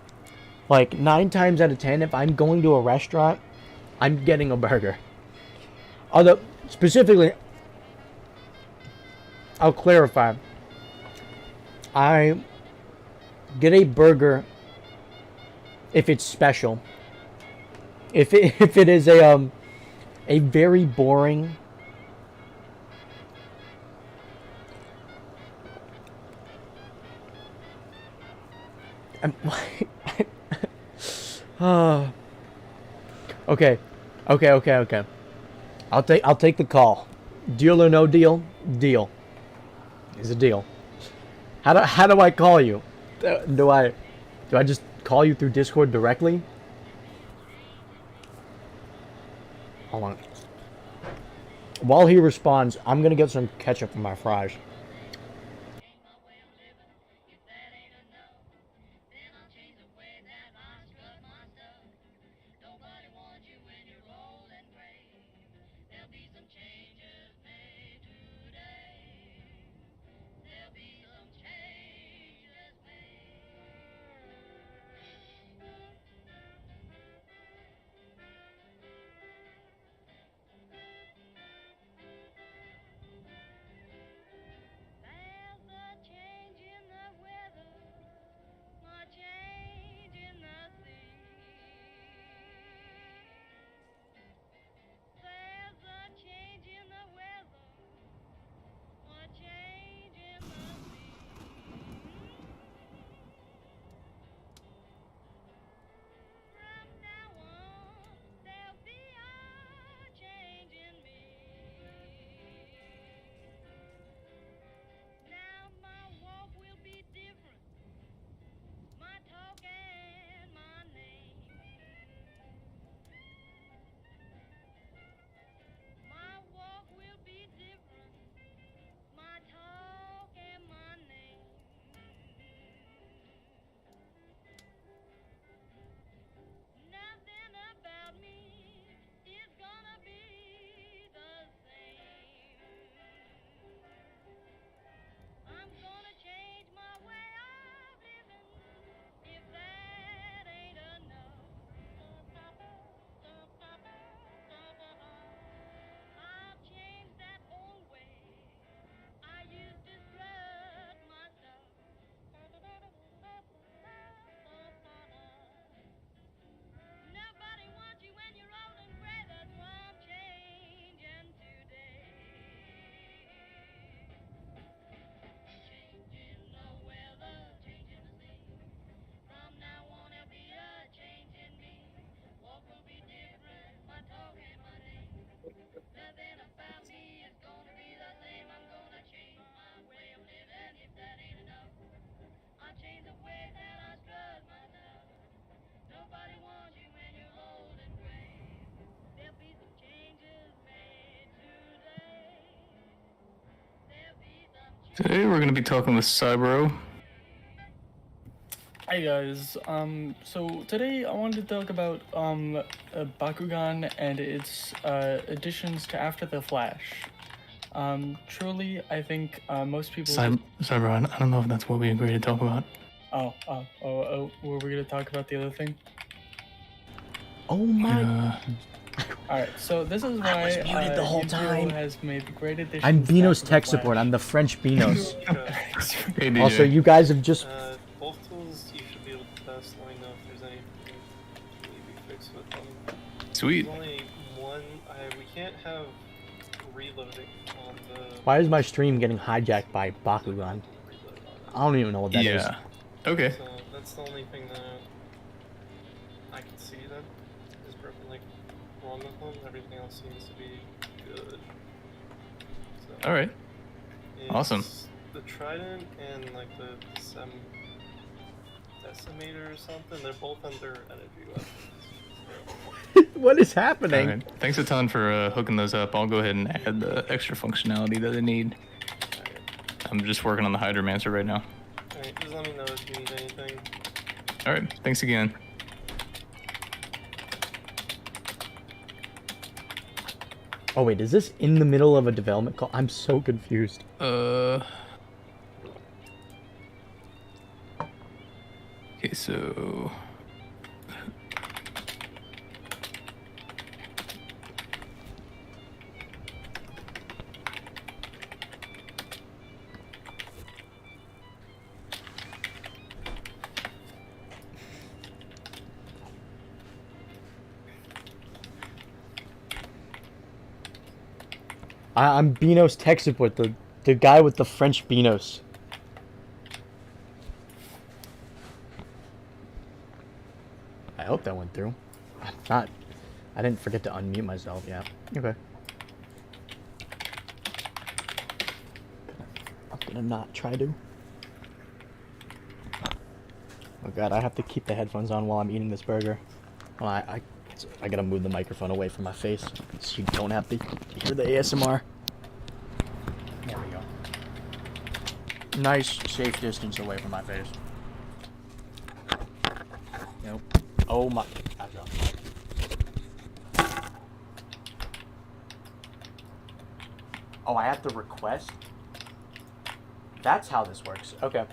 like 9 times out of 10, if I'm going to a restaurant, I'm getting a burger. Although, specifically, I'll clarify. I get a burger if it's special. If it is a very boring Okay. I'll take the call. Deal or no deal? Deal. Is a deal. How do I call you? Do I just call you through Discord directly? Hold on. While he responds, I'm gonna get some ketchup for my fries. Today we're going to be talking with Cybro. I Hi guys. So today I wanted to talk about Bakugan and its additions to After the Flash. Truly, I think most people. Cyber, I don't know if that's what we agreed to talk about. Were we gonna talk about the other thing? Oh my! All right, so this is why I was muted the whole Yunjo time. has made great additions. I'm to Beano's After the tech Flash. support. I'm the French Beanos. Hey, DJ. Also, you guys have just. Both tools you should be able to test. Let me know if there's anything that need to be fixed with them. Sweet. There's only one. We can't have reloading on the. Why is my stream getting hijacked by Bakugan? I don't even know what that is. Yeah. Okay. So that's the only thing that I can see that is broken, like wrong with them. Everything else seems to be good. So, All right. Awesome. The Trident and like the Decimator or something, they're both under energy weapons. What is happening? All right. Thanks a ton for hooking those up. I'll go ahead and add the extra functionality that they need. I'm just working on the Hydromancer right now. Alright, just let me know if you need anything. All right. Thanks again. Oh wait, is this in the middle of a development call? I'm so confused. Okay, so. I'm Beano's tech support, the guy with the French Beanos. I hope that went through. I didn't forget to unmute myself, yeah. Okay. I'm gonna not try to. Oh god, I have to keep the headphones on while I'm eating this burger. Well, I gotta move the microphone away from my face so you don't have to hear the ASMR. There we go. Nice, safe distance away from my face. Nope. Oh my. I dropped it. Oh, I have to request? That's how this works. Okay.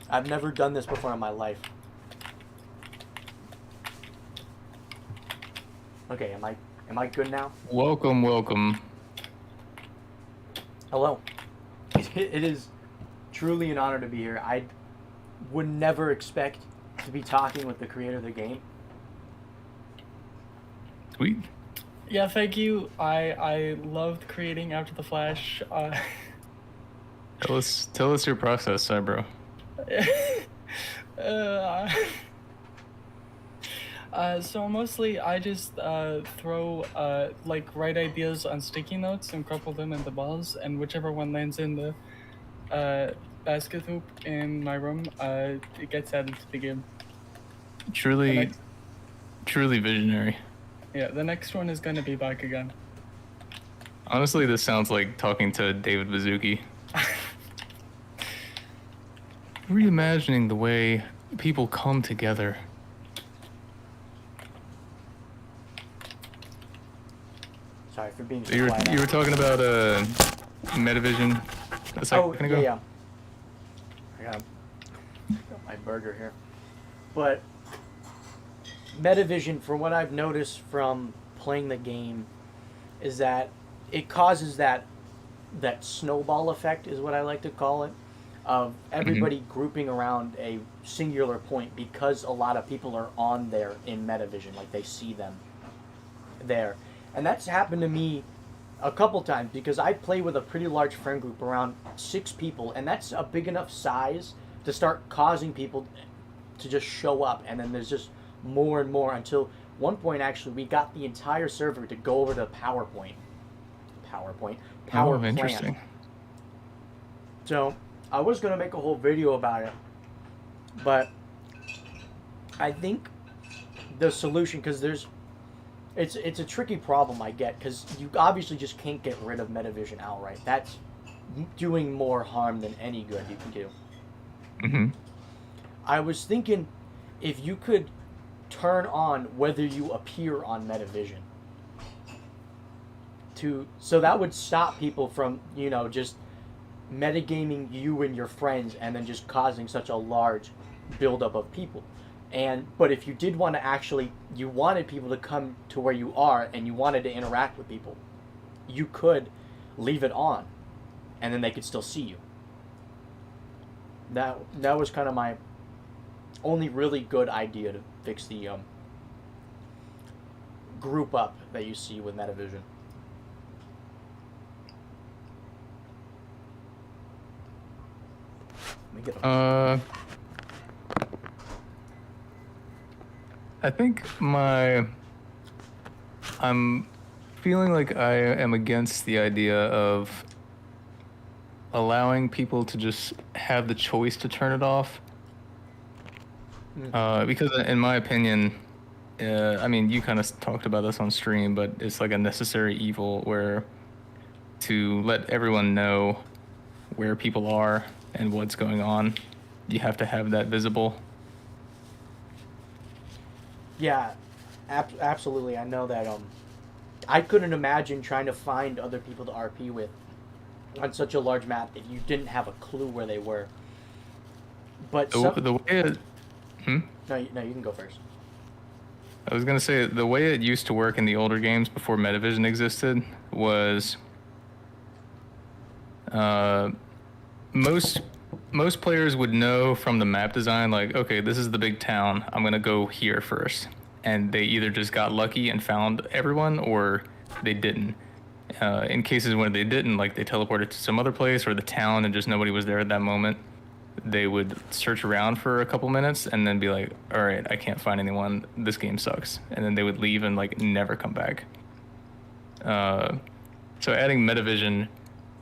I've never done this before in my life. Okay, am I good now? Welcome. Hello. It is truly an honor to be here. I would never expect to be talking with the creator of the game. Sweet. Yeah, thank you. I loved creating After the Flash. Tell us your process, Cybro. So mostly I just throw write ideas on sticky notes and crumple them into balls, and whichever one lands in the basket hoop in my room, it gets added to the game. Truly visionary. Yeah, the next one is gonna be Bakugan. Honestly, this sounds like talking to David Bazuki. Reimagining the way people come together. Sorry for being so You quiet. were talking about Metavision a second ago? Yeah. I got my burger here. But Metavision, from what I've noticed from playing the game, is that it causes that snowball effect, is what I like to call it, of everybody grouping around a singular point because a lot of people are on there in Metavision, like they see them there. And that's happened to me a couple times because I play with a pretty large friend group, around 6 people, and that's a big enough size to start causing people to just show up, and then there's just more and more until one point actually we got the entire server to go over to power plant. Interesting. So I was gonna make a whole video about it, but I think the solution, because it's a tricky problem I get, because you obviously just can't get rid of Metavision outright. That's doing more harm than any good you can do. Mm-hmm. I was thinking if you could turn on whether you appear on Metavision. So that would stop people from, just metagaming you and your friends and then just causing such a large buildup of people. But if you did want to actually, you wanted people to come to where you are and you wanted to interact with people, you could leave it on and then they could still see you. That was kind of my only really good idea to fix the group up that you see with Metavision. I think I'm feeling like I am against the idea of allowing people to just have the choice to turn it off. Because in my opinion, I mean, you kind of talked about this on stream, but it's like a necessary evil where to let everyone know where people are and what's going on, you have to have that visible. Yeah, absolutely. I know that. I couldn't imagine trying to find other people to RP with on such a large map if you didn't have a clue where they were. But the way it, No, you can go first. I was gonna say the way it used to work in the older games before Metavision existed was most players would know from the map design, like, okay, this is the big town, I'm gonna go here first, and they either just got lucky and found everyone or they didn't. In cases when they didn't, like they teleported to some other place or the town and just nobody was there at that moment, they would search around for a couple minutes and then be like, all right, I can't find anyone, this game sucks, and then they would leave and like never come back. So adding Metavision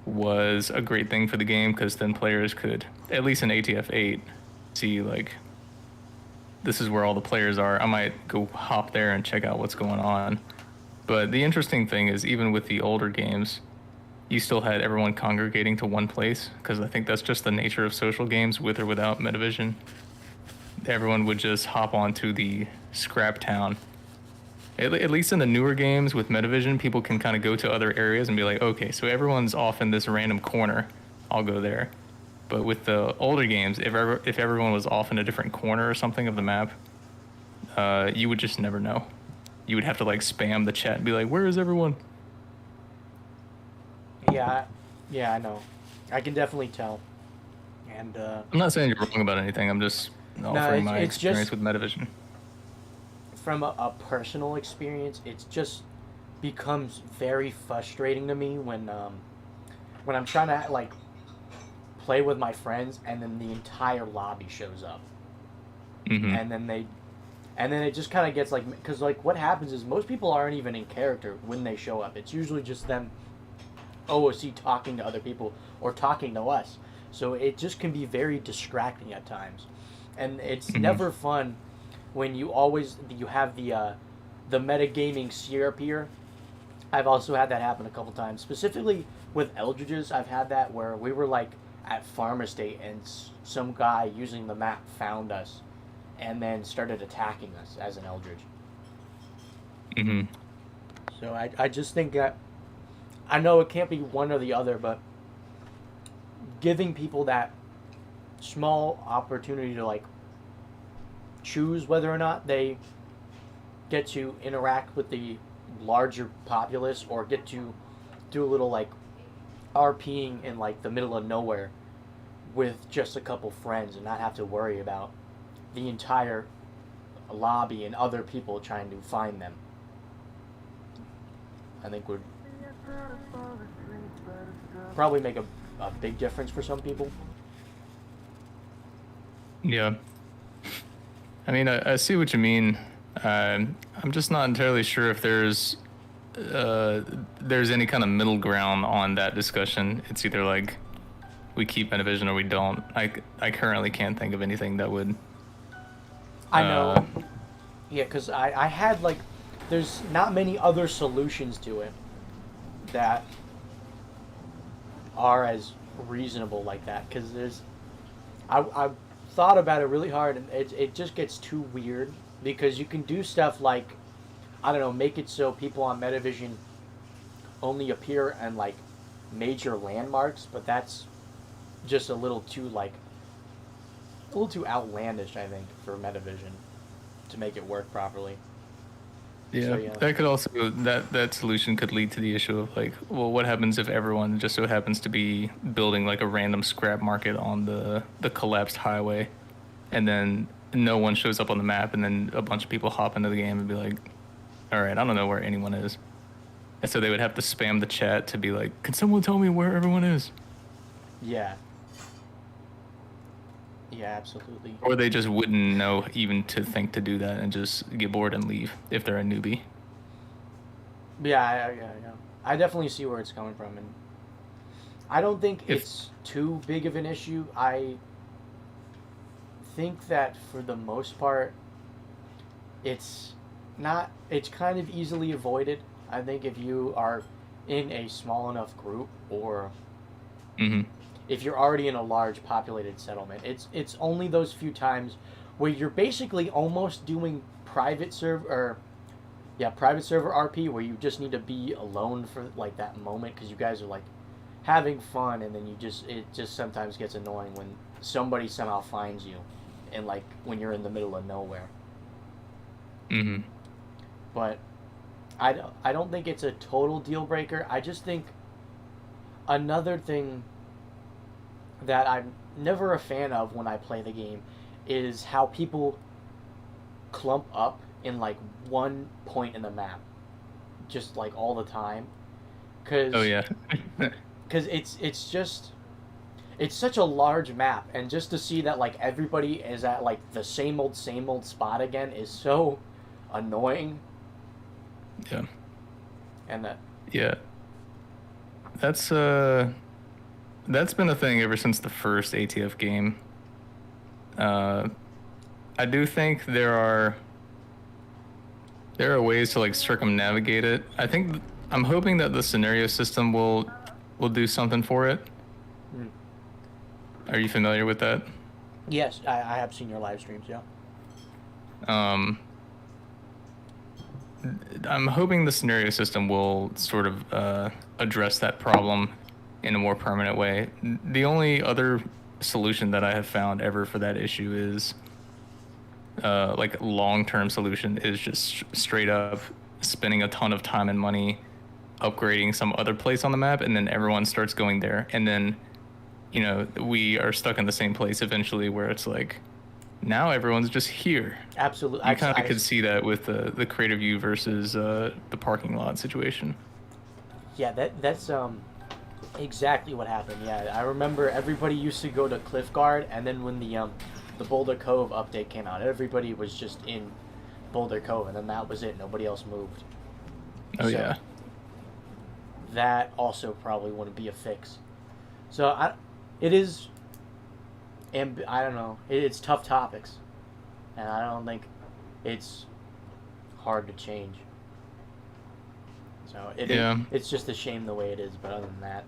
was a great thing for the game because then players could, at least in ATF 8, see like, this is where all the players are. I might go hop there and check out what's going on. But the interesting thing is, even with the older games, you still had everyone congregating to one place, because I think that's just the nature of social games, with or without Metavision. Everyone would just hop onto the scrap town. At least in the newer games with Metavision, people can kind of go to other areas and be like, okay, so everyone's off in this random corner, I'll go there. But with the older games, if everyone was off in a different corner or something of the map, you would just never know. You would have to like spam the chat and be like, where is everyone? Yeah, I know. I can definitely tell. And I'm not saying you're wrong about anything. I'm just offering my experience with Metavision. From a personal experience, it just becomes very frustrating to me when I'm trying to like play with my friends and then the entire lobby shows up. Mm-hmm. And then it just kind of gets like, because like what happens is most people aren't even in character when they show up. It's usually just them OOC talking to other people or talking to us. So it just can be very distracting at times. And it's never fun when you have the metagaming syrup here. I've also had that happen a couple times. Specifically with Eldridges, I've had that where we were like at Farm Estate and some guy using the map found us and then started attacking us as an Eldridge. Mm-hmm. So I just think that, I know it can't be one or the other, but giving people that small opportunity to like choose whether or not they get to interact with the larger populace or get to do a little like RPing in like the middle of nowhere with just a couple friends and not have to worry about the entire lobby and other people trying to find them, I think would probably make a big difference for some people. Yeah. I mean, I see what you mean. I'm just not entirely sure if there's any kind of middle ground on that discussion. It's either like we keep Metavision or we don't. I currently can't think of anything that would. I know. Yeah, because I had like, there's not many other solutions to it that are as reasonable like that. Because I thought about it really hard, and it just gets too weird because you can do stuff like, I don't know, make it so people on Metavision only appear in like major landmarks, but that's just a little too outlandish, I think, for Metavision to make it work properly. Yeah, So, yeah. that could also that solution could lead to the issue of like, well, what happens if everyone just so happens to be building like a random scrap market on the collapsed highway, and then no one shows up on the map, and then a bunch of people hop into the game and be like, all right, I don't know where anyone is, and so they would have to spam the chat to be like, can someone tell me where everyone is? Yeah. Yeah, absolutely. Or they just wouldn't know even to think to do that and just get bored and leave if they're a newbie. Yeah. I definitely see where it's coming from, and I don't think it's too big of an issue. I think that for the most part, it's kind of easily avoided. I think if you are in a small enough group, or if you're already in a large populated settlement, it's only those few times where you're basically almost doing private server RP, where you just need to be alone for like that moment because you guys are like having fun, and then it just sometimes gets annoying when somebody somehow finds you, and like when you're in the middle of nowhere. But I don't think it's a total deal breaker. I just think another thing that I'm never a fan of when I play the game is how people clump up in like one point in the map, just like all the time. Cause it's such a large map, and just to see that like everybody is at like the same old spot again is so annoying. Yeah. And that's been a thing ever since the first ATF game. I do think there are ways to like circumnavigate it. I'm hoping that the scenario system will do something for it. Are you familiar with that? Yes, I have seen your live streams, yeah. I'm hoping the scenario system will sort of address that problem in a more permanent way. The only other solution that I have found ever for that issue is like long-term solution is just straight up spending a ton of time and money upgrading some other place on the map, and then everyone starts going there, and then we are stuck in the same place eventually where it's like now everyone's just here. Absolutely. I kind of could see that with the creative view versus the parking lot situation. Yeah, that's exactly what happened. Yeah, I remember everybody used to go to Cliff Guard, and then when the Boulder Cove update came out, everybody was just in Boulder Cove, and then that was it. Nobody else moved. Oh, so, yeah. That also probably wouldn't be a fix. So it is, and I don't know, it's tough topics, and I don't think it's hard to change. So it's just a shame the way it is. But other than that,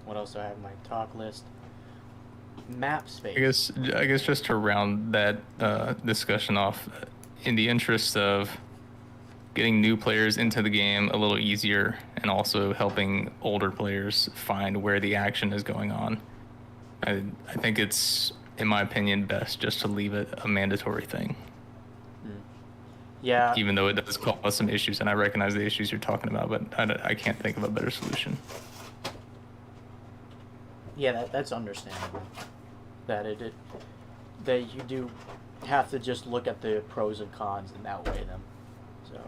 what else do I have on my talk list? Map space. I guess just to round that discussion off, in the interest of getting new players into the game a little easier, and also helping older players find where the action is going on, I think it's, in my opinion, best just to leave it a mandatory thing. Yeah. Even though it does cause some issues, and I recognize the issues you're talking about, but I can't think of a better solution. Yeah, that's understandable. That that you do have to just look at the pros and cons and outweigh them. So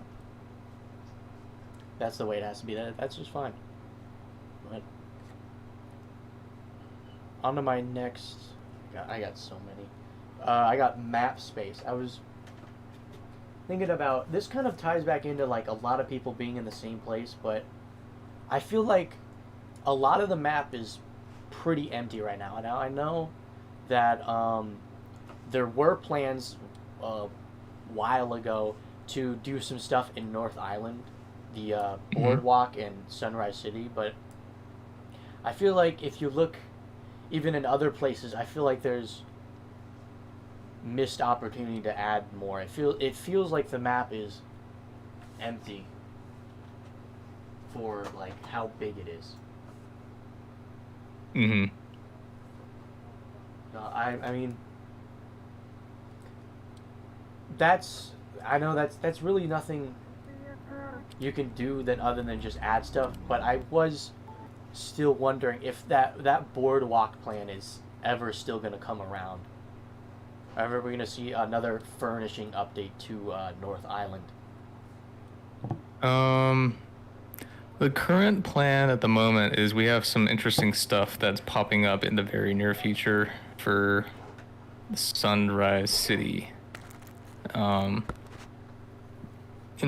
that's the way it has to be. That's just fine. But on to my next. I got so many. I got map space. I was thinking about this. Kind of ties back into like a lot of people being in the same place, but I feel like a lot of the map is pretty empty right now. Now I know that there were plans a while ago to do some stuff in North Island, the boardwalk in Sunrise City, but I feel like if you look even in other places, I feel like there's missed opportunity to add more. It feels like the map is empty for like how big it is. Mm-hmm. I mean, I know that's really nothing you can do other than just add stuff. But I was still wondering if that boardwalk plan is ever still going to come around. Are we going to see another furnishing update to North Island? The current plan at the moment is we have some interesting stuff that's popping up in the very near future for Sunrise City. In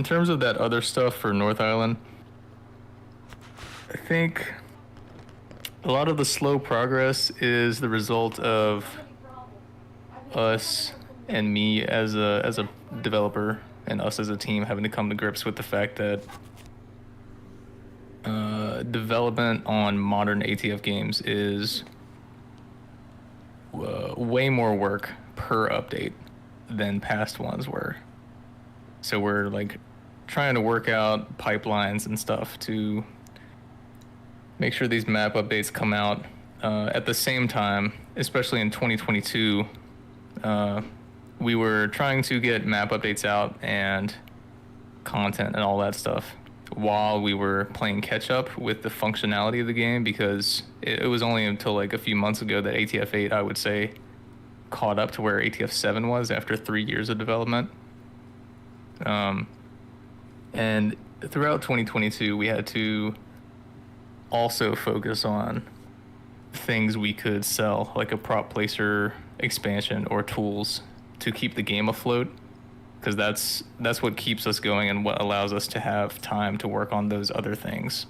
terms of that other stuff for North Island, I think a lot of the slow progress is the result of us and me as a developer and us as a team having to come to grips with the fact that development on modern ATF games is way more work per update than past ones were. So we're like trying to work out pipelines and stuff to make sure these map updates come out at the same time, especially in 2022. We were trying to get map updates out and content and all that stuff while we were playing catch up with the functionality of the game, because it was only until like a few months ago that ATF 8, I would say, caught up to where ATF 7 was after 3 years of development. And throughout 2022, we had to also focus on things we could sell, like a prop placer expansion or tools to keep the game afloat, because that's what keeps us going and what allows us to have time to work on those other things.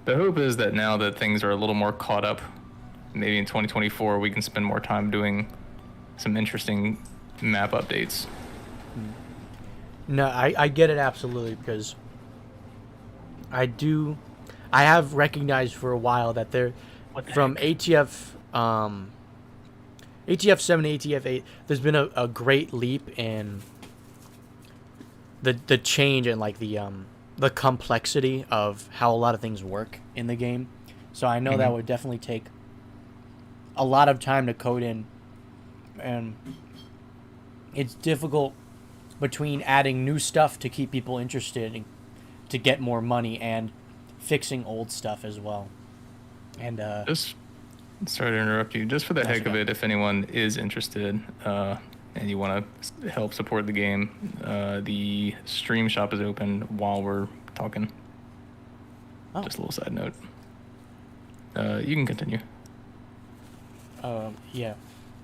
The hope is that now that things are a little more caught up, maybe in 2024 we can spend more time doing some interesting map updates. No, I get it absolutely, because I have recognized for a while that from ATF ATF 7 to ATF 8, there's been a great leap in the change and like the complexity of how a lot of things work in the game. So I know that would definitely take a lot of time to code in, and it's difficult between adding new stuff to keep people interested and to get more money and fixing old stuff as well. And just sorry to interrupt you. Just for the heck of it, if anyone is interested and you want to help support the game, the stream shop is open while we're talking. Oh. Just a little side note. You can continue. Yeah.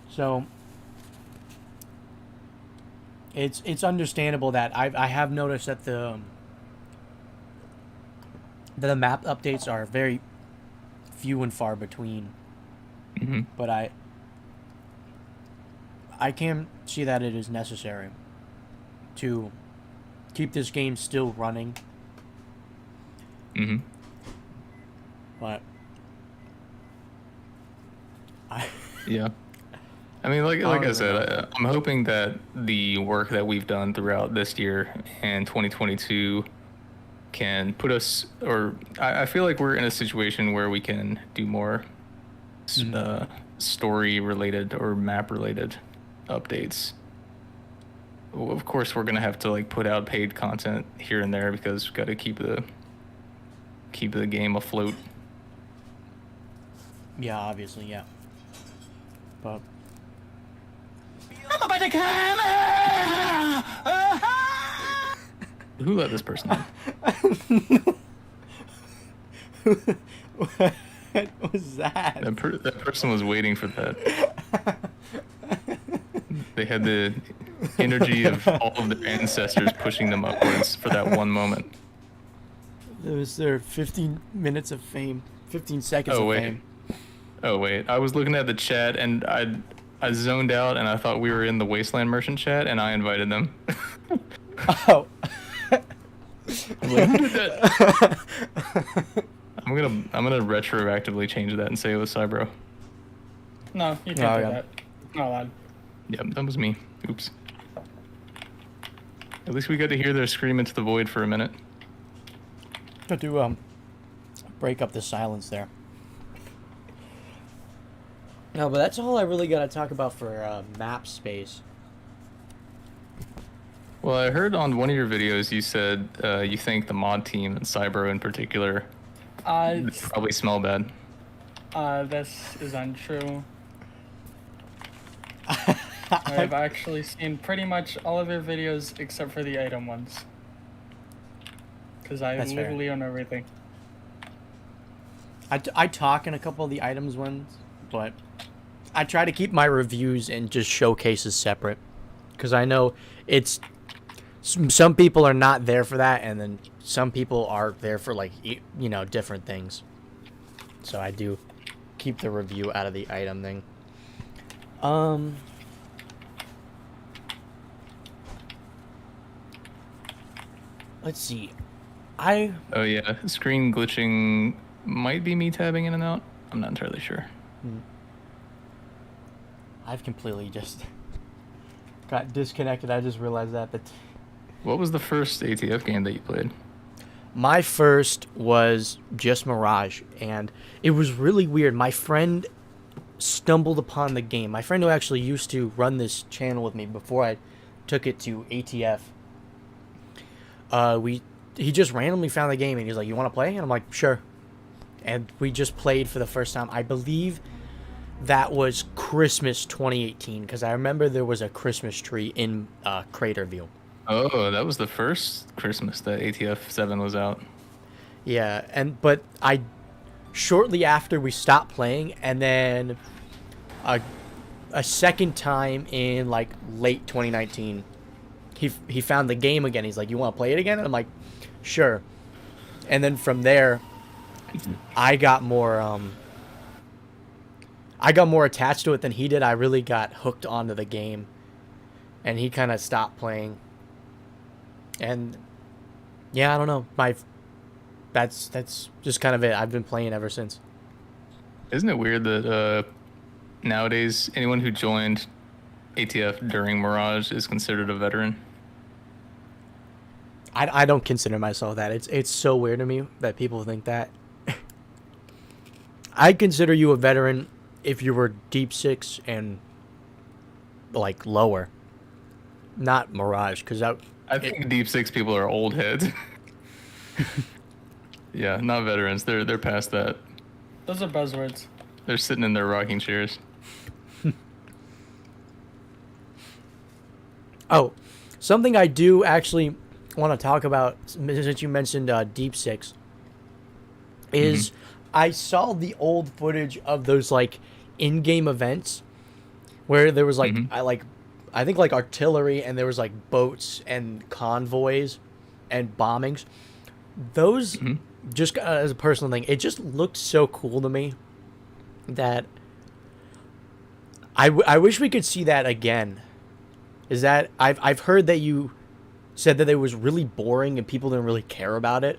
So it's understandable that I have noticed that the map updates are very few and far between. Mm-hmm. But I can see that it is necessary to keep this game still running. Mm-hmm. But yeah. I mean, like I said, I'm hoping that the work that we've done throughout this year and 2022 can put us, or I feel like we're in a situation where we can do more story-related or map-related updates. Well, of course, we're gonna have to like put out paid content here and there because we've got to keep the game afloat. yeah, obviously, yeah. But Who let this person in? what was that? That person was waiting for that. They had the energy of all of their ancestors pushing them upwards for that one moment. It was their 15 minutes of fame, 15 seconds of fame. Oh wait, I was looking at the chat and I zoned out and I thought we were in the Wasteland Merchant chat and I invited them. Oh. I'm like, who did that? I'm gonna retroactively change that and say it was Cybro. No, you can't do yeah. that. Not allowed. Yep, that was me. Oops. At least we got to hear their scream into the void for a minute. Got to break up the silence there. No, but that's all I really got to talk about for map space. Well, I heard on one of your videos you said you think the mod team and Cybro in particular probably smell bad. This is untrue. I've actually seen pretty much all of your videos except for the item ones. Because I That's literally own everything. I talk in a couple of the items ones, but I try to keep my reviews and just showcases separate. Because I know it's... Some people are not there for that, and then some people are there for, like, you know, different things. So I do keep the review out of the item thing. Let's see. Oh yeah, screen glitching might be me tabbing in and out. I'm not entirely sure. I've completely just got disconnected. I just realized that. What was the first ATF game that you played? My first was just Mirage, and it was really weird. My friend stumbled upon the game. My friend who actually used to run this channel with me before I took it to ATF. He just randomly found the game, and he's like, "You want to play?" And I'm like, "Sure." And we just played for the first time. I believe that was Christmas 2018, because I remember there was a Christmas tree in Craterview. Oh, that was the first Christmas that ATF 7 was out. Yeah, but shortly after we stopped playing, and then a second time in like late 2019, he found the game again. He's like, "You want to play it again?" And I'm like, "Sure." And then from there, I got more attached to it than he did. I really got hooked onto the game, and he kind of stopped playing. And yeah, I don't know. That's just kind of it. I've been playing ever since. Isn't it weird that nowadays anyone who joined ATF during Mirage is considered a veteran? I don't consider myself that. It's so weird to me that people think that. I consider you a veteran if you were Deep 6 and like lower, not Mirage, because I think Deep 6 people are old heads. Yeah, not veterans. They're past that. Those are buzzwords. They're sitting in their rocking chairs. Oh, something I do actually want to talk about, since you mentioned Deep 6, is I saw the old footage of those like in-game events where there was like I think like artillery, and there was like boats and convoys and bombings. Those just as a personal thing, it just looked so cool to me that I wish we could see that again. Is that I've heard that you said that it was really boring and people didn't really care about it.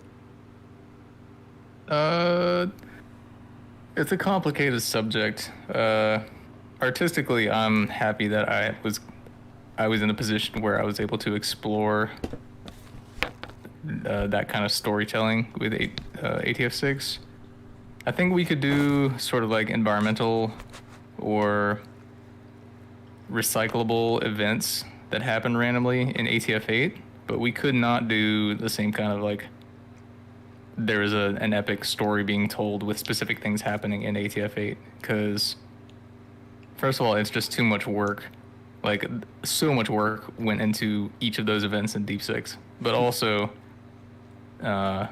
It's a complicated subject. Artistically, I'm happy that I was in a position where I was able to explore that kind of storytelling with ATF 6. I think we could do sort of like environmental or recyclable events that happen randomly in ATF 8, but we could not do the same kind of like there is an epic story being told with specific things happening in ATF 8, because first of all, it's just too much work. Like, so much work went into each of those events in Deep 6. But also, yeah,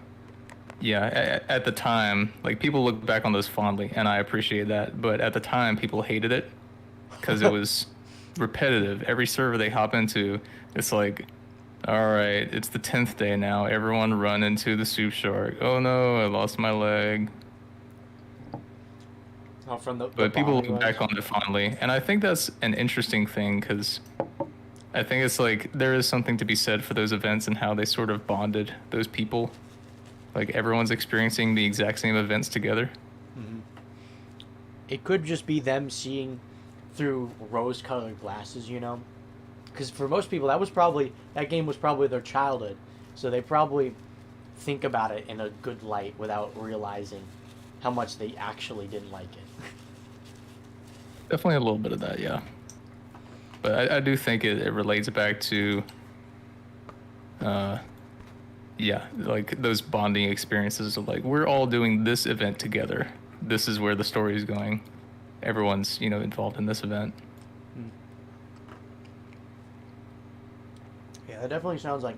at the time, like, people look back on those fondly, and I appreciate that. But at the time, people hated it because it was repetitive. Every server they hop into, it's like, all right, it's the 10th day now. Everyone run into the soup shark. Oh no, I lost my leg. Oh, from the But people look back on it fondly, and I think that's an interesting thing, because I think it's like there is something to be said for those events and how they sort of bonded those people. Like, everyone's experiencing the exact same events together. it could just be them seeing through rose-colored glasses, you know? Because for most people, that game was probably their childhood, so they probably think about it in a good light without realizing how much they actually didn't like it. Definitely a little bit of that, yeah. But I do think it relates back to, yeah, like those bonding experiences of like, we're all doing this event together. This is where the story is going. Everyone's, involved in this event. Yeah, that definitely sounds like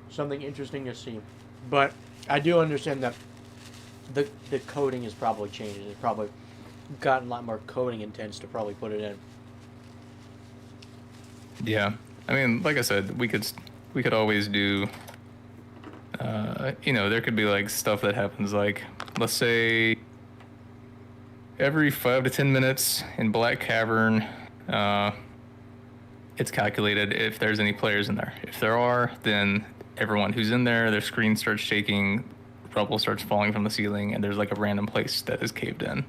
something interesting to see. But I do understand that the coding has probably changed. It's probably gotten a lot more coding intense to probably put it in. Yeah, I mean, like I said, we could always do. There could be like stuff that happens, like let's say every 5 to 10 minutes in Black Cavern. It's calculated if there's any players in there. If there are, then everyone who's in there, their screen starts shaking, rubble starts falling from the ceiling, and there's like a random place that is caved in.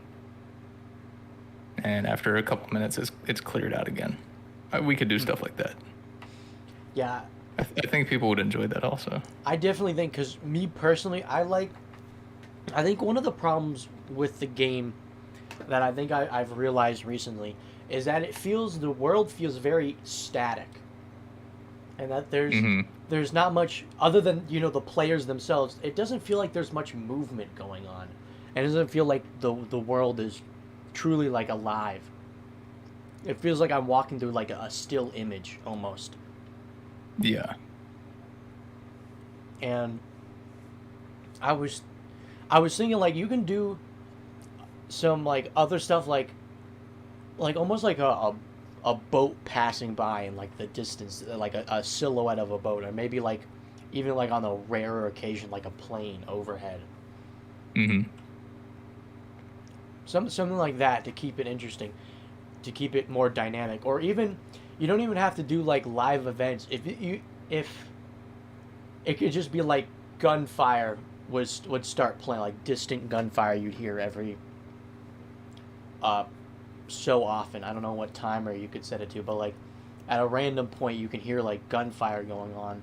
And after a couple minutes, it's cleared out again. We could do stuff like that. Yeah. I think people would enjoy that also. I definitely think, because me personally, I think one of the problems with the game that I think I've realized recently is that the world feels very static. And that there's not much, other than, the players themselves, it doesn't feel like there's much movement going on. And it doesn't feel like the world is truly, like, alive. It feels like I'm walking through, like, a still image, almost. Yeah. And I was thinking, like, you can do some, like, other stuff, like almost like a boat passing by in, like, the distance, like a silhouette of a boat, or maybe, like, even, like, on a rarer occasion, like a plane overhead. Mm-hmm. Something like that to keep it interesting, to keep it more dynamic, or even, you don't even have to do, like, live events. If it could just be, like, gunfire would start playing, like, distant gunfire you'd hear every so often. I don't know what timer you could set it to, but, like, at a random point you can hear, like, gunfire going on.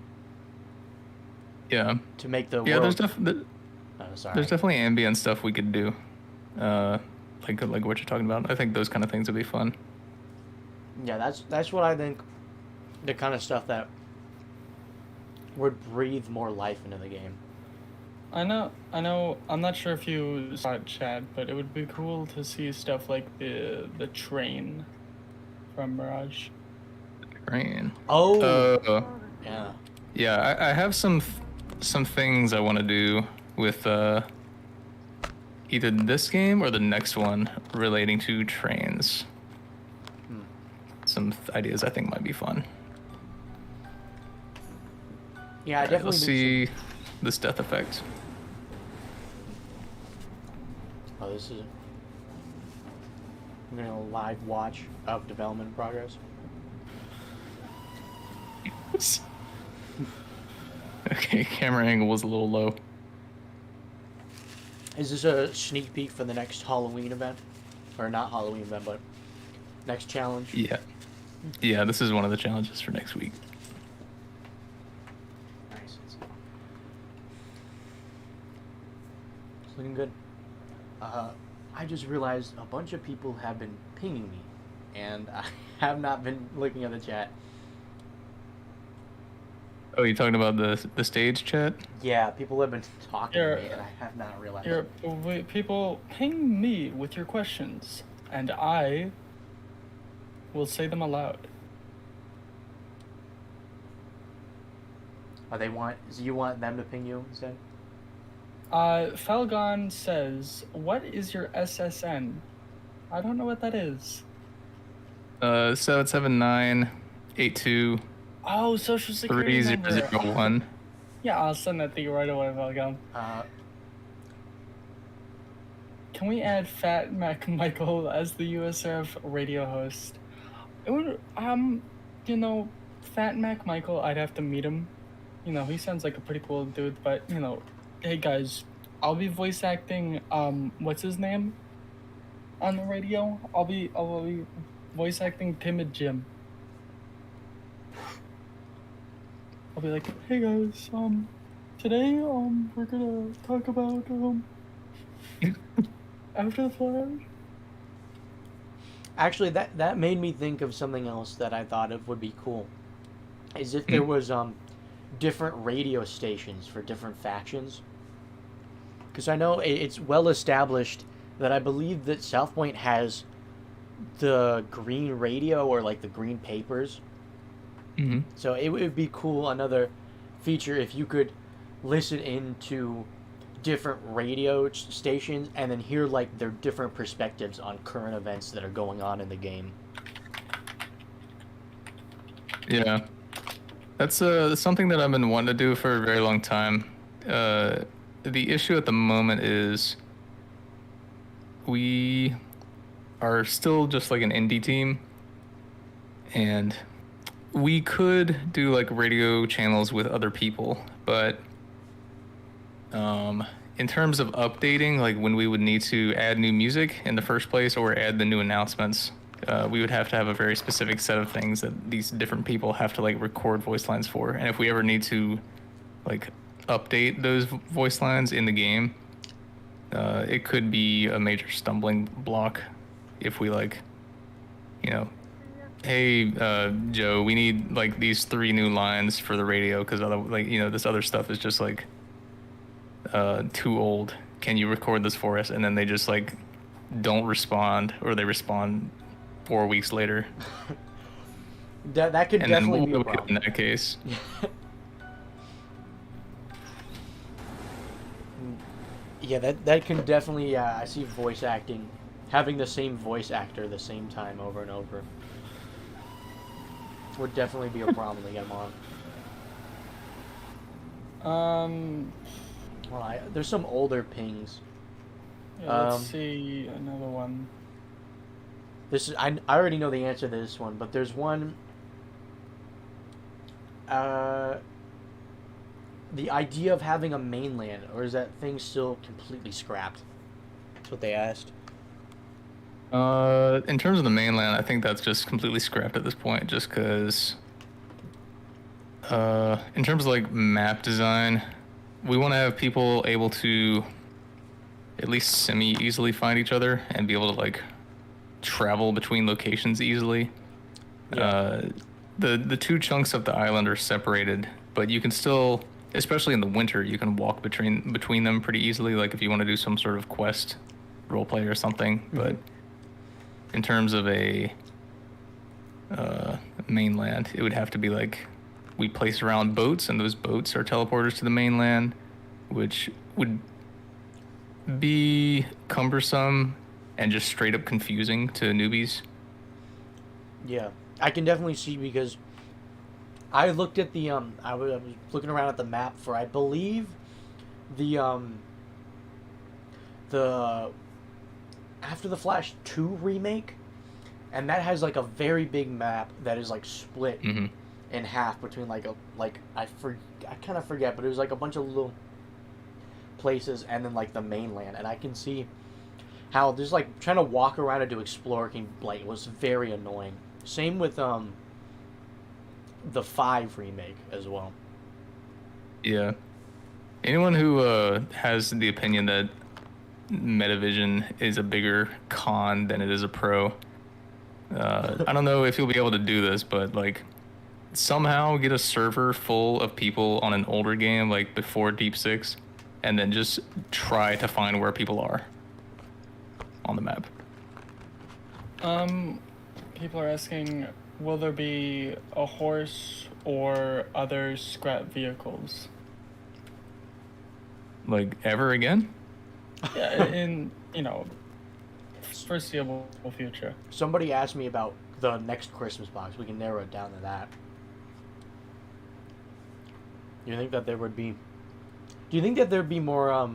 Yeah. To make the yeah, world... there's definitely ambient stuff we could do, like what you're talking about. I think those kind of things would be fun. Yeah, that's what I think. The kind of stuff that would breathe more life into the game. I know. I'm not sure if you saw it, Chad, but it would be cool to see stuff like the train from Barrage. Train. Oh. Yeah. Yeah, I have some things I want to do with either this game or the next one relating to trains. Some ideas I think might be fun. Yeah, I definitely. Let's see this death effect. Oh, this is. I'm gonna live watch of development progress. Okay, camera angle was a little low. Is this a sneak peek for the next Halloween event? Or not Halloween event, but next challenge? Yeah. Yeah, this is one of the challenges for next week. Nice. It's looking good. I just realized a bunch of people have been pinging me, and I have not been looking at the chat. Oh, you talking about the stage chat? Yeah, people have been talking to me, and I have not realized. People ping me with your questions, and I will say them aloud. Do you want them to ping you instead? Falgon says, "What is your SSN?" I don't know what that is. 77982. Oh, social security number. 3001. Yeah, I'll send that to you right away, Falgon. Can we add Fat Mac Michael as the USRF radio host? It would, Fat Mac Michael, I'd have to meet him. He sounds like a pretty cool dude, but, hey guys, I'll be voice acting, what's his name? on the radio. I'll be voice acting timid Jim. I'll be like, hey guys, today we're gonna talk about After the Flash. Actually, that made me think of something else that I thought of would be cool. Is if there was different radio stations for different factions. Because I know it's well established that I believe that South Point has the green radio or like the green papers. Mm-hmm. So it would be cool, another feature, if you could listen into different radio stations and then hear like their different perspectives on current events that are going on in the game. Yeah. That's something that I've been wanting to do for a very long time. The issue at the moment is we are still just like an indie team, and we could do like radio channels with other people, but in terms of updating, like when we would need to add new music in the first place or add the new announcements, we would have to have a very specific set of things that these different people have to like record voice lines for. And if we ever need to like update those voice lines in the game, it could be a major stumbling block if we like, you know, hey, Joe, we need like these 3 new lines for the radio because like, you know, this other stuff is just like too old. Can you record this for us? And then they just like don't respond, or they respond 4 weeks later. That could and definitely then be a what do we do problem. in that case? Yeah, that can definitely, I see voice acting, having the same voice actor the same time over and over would definitely be a problem to get them on. Well, there's some older pings. Yeah, let's see another one. This is I already know the answer to this one, but there's one. The idea of having a mainland, or is that thing still completely scrapped? That's what they asked. In terms of the mainland, I think that's just completely scrapped at this point, just because in terms of like map design, we want to have people able to at least semi-easily find each other and be able to like travel between locations easily. Yeah. The 2 chunks of the island are separated, but you can still, especially in the winter, you can walk between them pretty easily, like if you want to do some sort of quest roleplay or something. Mm-hmm. But in terms of a mainland, it would have to be like we place around boats, and those boats are teleporters to the mainland, which would be cumbersome and just straight up confusing to newbies. Yeah, I can definitely see, because I looked at the I was looking around at the map for, I believe, the After the Flash 2 remake, and that has like a very big map that is like split in half between I kind of forget, but it was like a bunch of little places and then like the mainland, and I can see how there's like trying to walk around and to explore it was very annoying. Same with the 5 remake as well. Yeah. Anyone who has the opinion that Metavision is a bigger con than it is a pro, I don't know if you'll be able to do this, but like somehow get a server full of people on an older game like before Deep 6, and then just try to find where people are on the map. People are asking, will there be a horse or other scrap vehicles? Like ever again? Yeah, in, foreseeable future. Somebody asked me about the next Christmas box. We can narrow it down to that. Do you think that there'd be more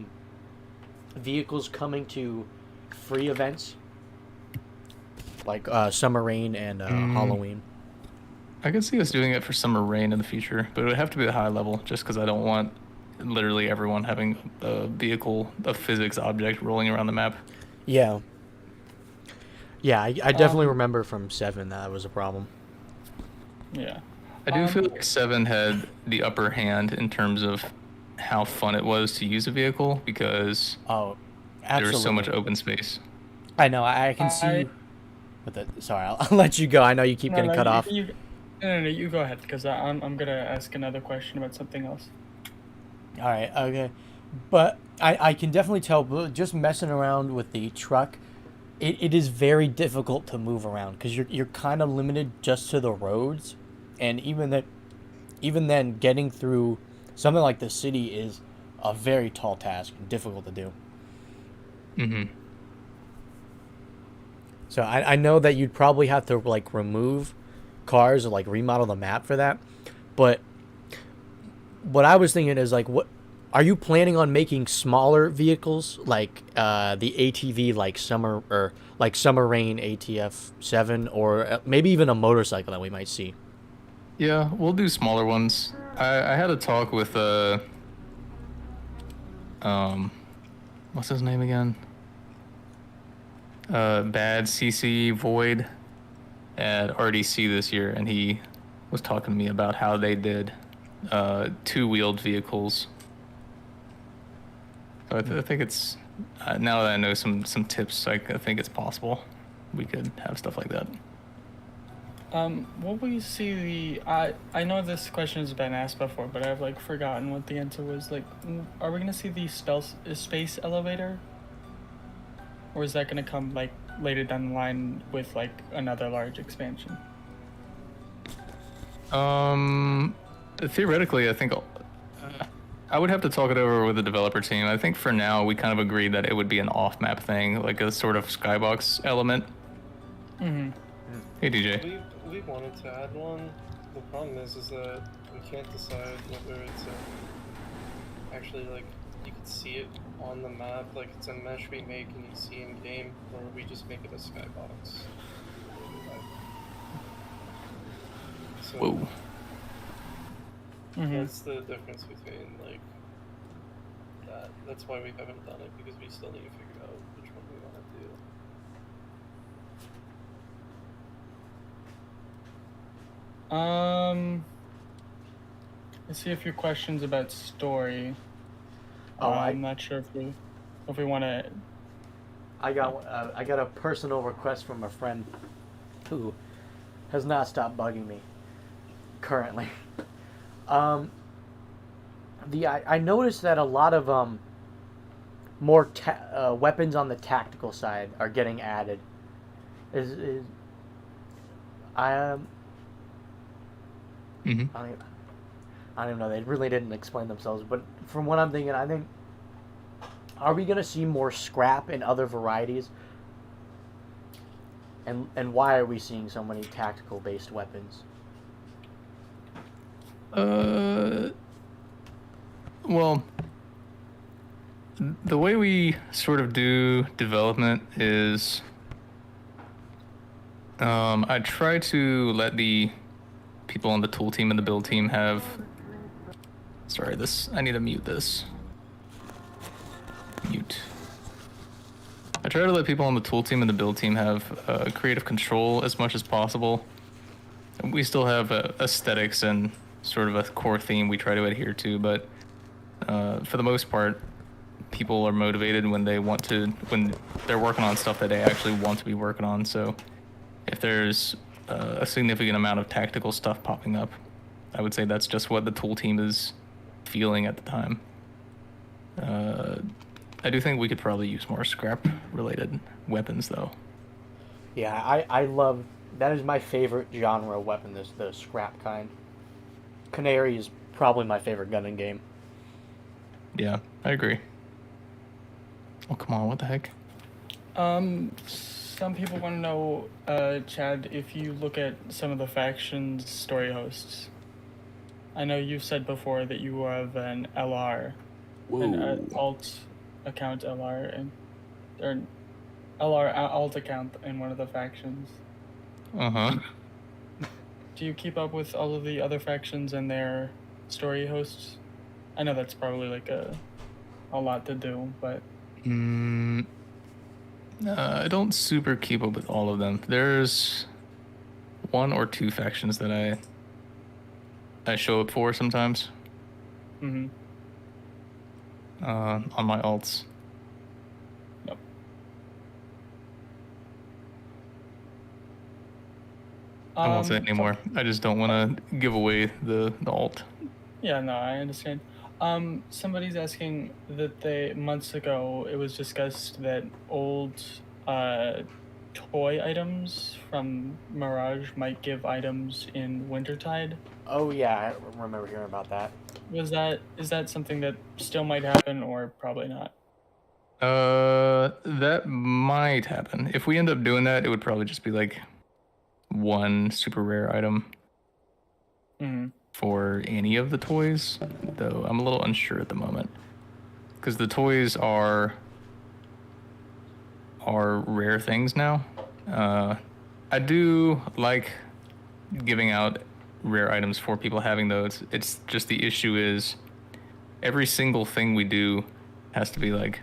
vehicles coming to free events? Like Summer Rain and Halloween. I could see us doing it for Summer Rain in the future, but it would have to be a high level, just because I don't want literally everyone having a vehicle, a physics object rolling around the map. Yeah. Yeah, I definitely remember from 7 that was a problem. Yeah. I do feel like 7 had the upper hand in terms of how fun it was to use a vehicle because Oh, there absolutely. was so much open space. I know. I can see. Sorry, I'll let you go. I know you keep getting cut off. No, you go ahead because I'm gonna ask another question about something else. All right. Okay. But I can definitely tell. Just messing around with the truck, it is very difficult to move around because you're kind of limited just to the roads, and even then, getting through something like the city is a very tall task and difficult to do. Mm-hmm. So I know that you'd probably have to like remove cars or like remodel the map for that, but what I was thinking is like, what are you planning on making smaller vehicles like the ATV like Summer Rain ATF 7 or maybe even a motorcycle that we might see? Yeah, we'll do smaller ones. I had a talk with what's his name again? Bad CC Void at RDC this year, and he was talking to me about how they did 2-wheeled vehicles. So I think it's now that I know some tips, I think it's possible we could have stuff like that. What will you see I know this question has been asked before, but I've like forgotten what the answer was. Like, are we gonna see the space elevator, or is that gonna come like later down the line with like another large expansion? Theoretically, I think I would have to talk it over with the developer team. I think for now we kind of agreed that it would be an off-map thing, like a sort of skybox element. Mm-hmm. Hey DJ. We wanted to add one. The problem is that we can't decide whether it's actually like you can see it on the map, like it's a mesh we make and you see in game, or we just make it a skybox. So Whoa. that's the difference between like that. That's why we haven't done it, because we still need to figure out which one we want to do. Let's see if your question's about story. I'm not sure if we want to. I got a personal request from a friend who has not stopped bugging me currently. I noticed that a lot of more weapons on the tactical side are getting added. Mm-hmm. I don't even know. They really didn't explain themselves, but from what I'm thinking, I think, are we gonna see more scrap in other varieties? And why are we seeing so many tactical based weapons? Well, the way we sort of do development is I try to let the people on the tool team and the build team have... Sorry, I need to mute this. Mute. I try to let people on the tool team and the build team have creative control as much as possible. We still have aesthetics and sort of a core theme we try to adhere to, but for the most part, people are motivated when they're working on stuff that they actually want to be working on. So if there's a significant amount of tactical stuff popping up, I would say that's just what the tool team is feeling at the time. I do think we could probably use more scrap related weapons though. Yeah, I love, that is my favorite genre of weapon, the scrap kind. Canary is probably my favorite gun in game. Yeah, I agree. Oh, come on, what the heck? Some people want to know, Chad, if you look at some of the factions' story hosts. I know you've said before that you have an LR, an alt account LR, or LR alt account in one of the factions. Uh-huh. Do you keep up with all of the other factions and their story hosts? I know that's probably like a lot to do, but... I don't super keep up with all of them. There's 1 or 2 factions that I show up for sometimes. Mm-hmm. On my alts. Yep. I won't say anymore. I just don't want to give away the alt. Yeah, no, I understand. Somebody's asking that months ago it was discussed that old toy items from Mirage might give items in Wintertide. Oh yeah, I remember hearing about that. Is that something that still might happen or probably not? That might happen. If we end up doing that, it would probably just be like 1 super rare item for any of the toys, though I'm a little unsure at the moment. Because the toys are rare things now. I do like giving out rare items for people having those. It's just the issue is every single thing we do has to be like,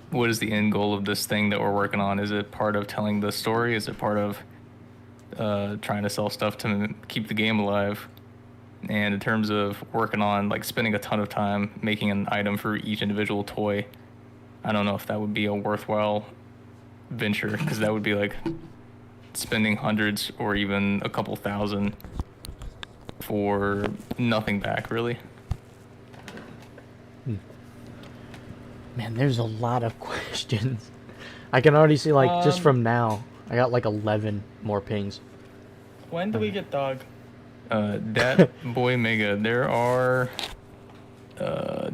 what is the end goal of this thing that we're working on? Is it part of telling the story? Is it part of trying to sell stuff to keep the game alive? And in terms of working on like spending a ton of time making an item for each individual toy, I don't know if that would be a worthwhile venture, because that would be like spending hundreds or even a couple thousand for nothing back, really. Man, there's a lot of questions. I can already see, like, just from now, I got like 11 more pings. When do we get dog? Dat Boy Mega, there are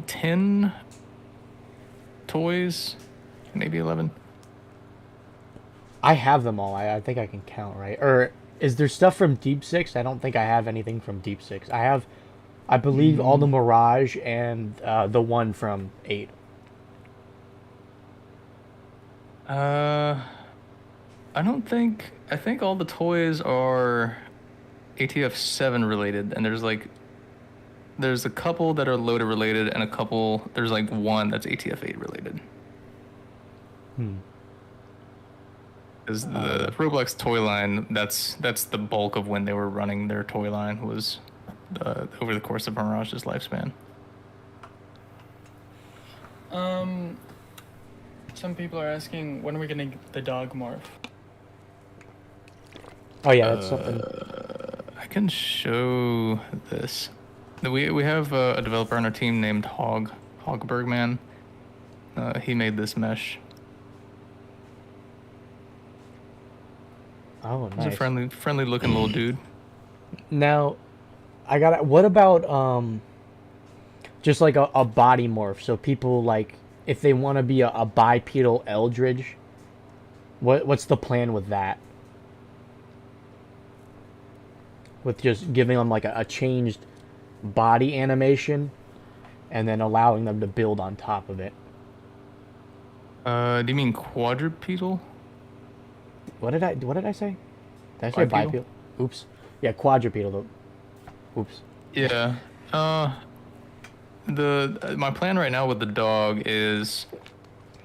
10 toys, maybe 11. I have them all. I think I can count, right? Or is there stuff from Deep Six? I don't think I have anything from Deep Six. I have, I believe, all the Mirage and the one from 8. I don't think. I think all the toys are ATF 7 related, and there's a couple that are loader related, and there's like one that's ATF 8 related. Because the Roblox toy line, that's the bulk of when they were running their toy line was over the course of Mirage's lifespan. Some people are asking, when are we gonna get the dog morph? Oh yeah, that's something. I can show this. We have a developer on our team named Hogbergman. He made this mesh. Oh, nice. He's a friendly looking little dude. Now, what about just like a body morph? So people, like, if they want to be a bipedal Eldridge, what's the plan with that? With just giving them like a changed body animation, and then allowing them to build on top of it. Do you mean quadrupedal? What did I say? Did I say Bipedal? bipedal? Oops. Yeah, quadrupedal though. Oops. Yeah. My plan right now with the dog is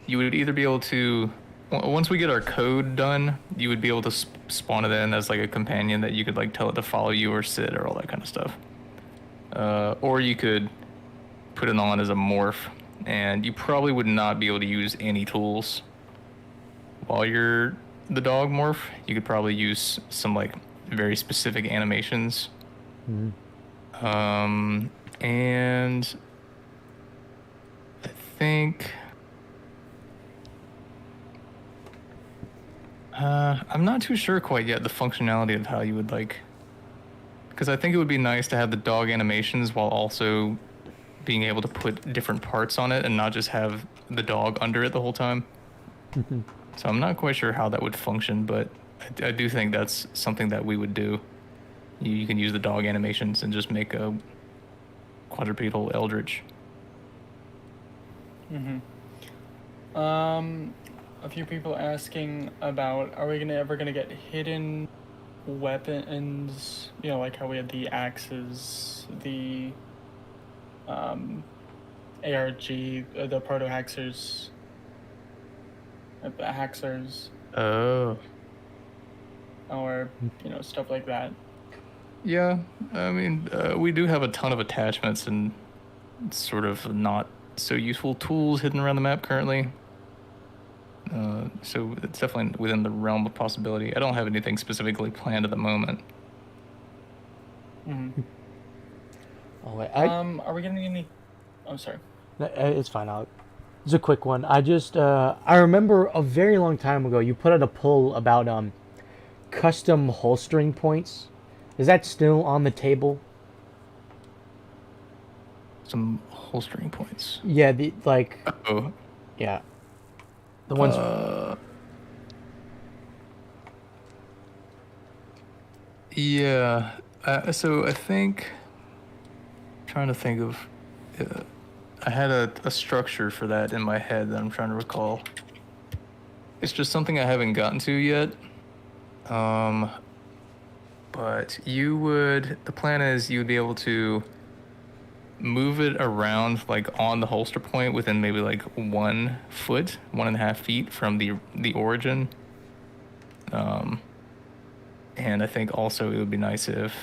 you would either be able to, once we get our code done, you would be able to spawn it in as like a companion that you could like tell it to follow you or sit or all that kind of stuff. Or you could put it on as a morph, and you probably would not be able to use any tools while you're the dog morph. You could probably use some like very specific animations. And I think I'm not too sure quite yet the functionality of how you would like, because I think it would be nice to have the dog animations while also being able to put different parts on it and not just have the dog under it the whole time. So I'm not quite sure how that would function, but I do think that's something that we would do. You can use the dog animations and just make a quadrupedal Eldritch. A few people asking about, are we ever gonna get hidden weapons? You know, like how we had the axes, the ARG, the proto-haxers. the haxers, Oh. or stuff like that. Yeah, I mean, we do have a ton of attachments and sort of not so useful tools hidden around the map currently. So it's definitely within the realm of possibility. I don't have anything specifically planned at the moment. Mm-hmm. Oh wait, Are we getting any? I'm sorry. it's fine. It's a quick one. I remember a very long time ago you put out a poll about custom holstering points. Is that still on the table? Some holstering points. Yeah, Oh. yeah, the ones. Yeah. So I think, trying to think of, I had a structure for that in my head that I'm trying to recall. It's just something I haven't gotten to yet. But the plan is you would be able to move it around like on the holster point within maybe like 1 foot, 1.5 feet from the origin. And I think also it would be nice if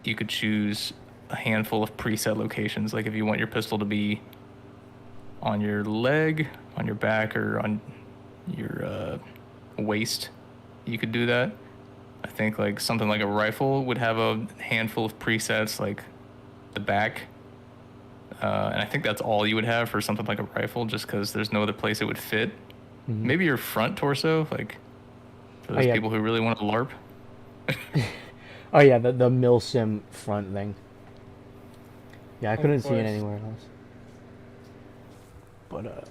you could choose a handful of preset locations. Like if you want your pistol to be on your leg, on your back, or on your waist, you could do that. I think like something like a rifle would have a handful of presets, like the back. And I think that's all you would have for something like a rifle, just because there's no other place it would fit. Mhm. Maybe your front torso, like for those yeah. people who really want to LARP. Oh yeah, the milsim front thing. Yeah, I couldn't see it course. anywhere else. But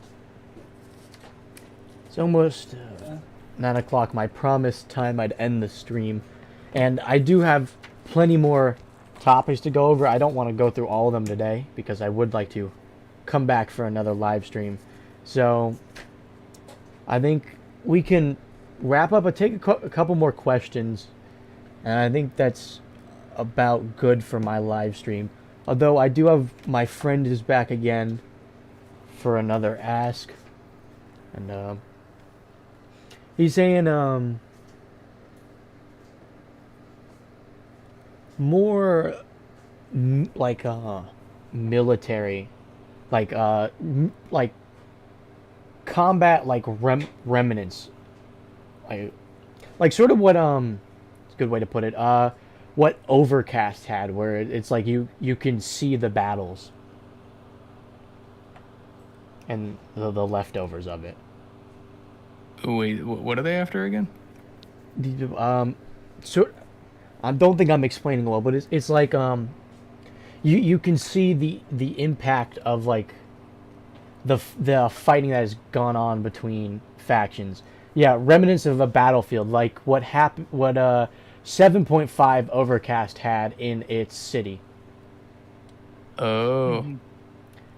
it's almost 9 o'clock. My promised time I'd end the stream, and I do have plenty more topics to go over. I don't want to go through all of them today because I would like to come back for another live stream. So I think we can wrap up and take a couple more questions, and I think that's about good for my live stream. Although I do have my friend is back again for another ask, and he's saying more like military, like like combat, like remnants, like sort of what it's a good way to put it, what Overcast had, where it's like you can see the battles and the leftovers of it. Wait, what are they after again? So I don't think I'm explaining well, but it's like you can see the impact of like the fighting that has gone on between factions. Yeah, remnants of a battlefield, like what happened, what 7.5 Overcast had in its city. Oh. Mm-hmm.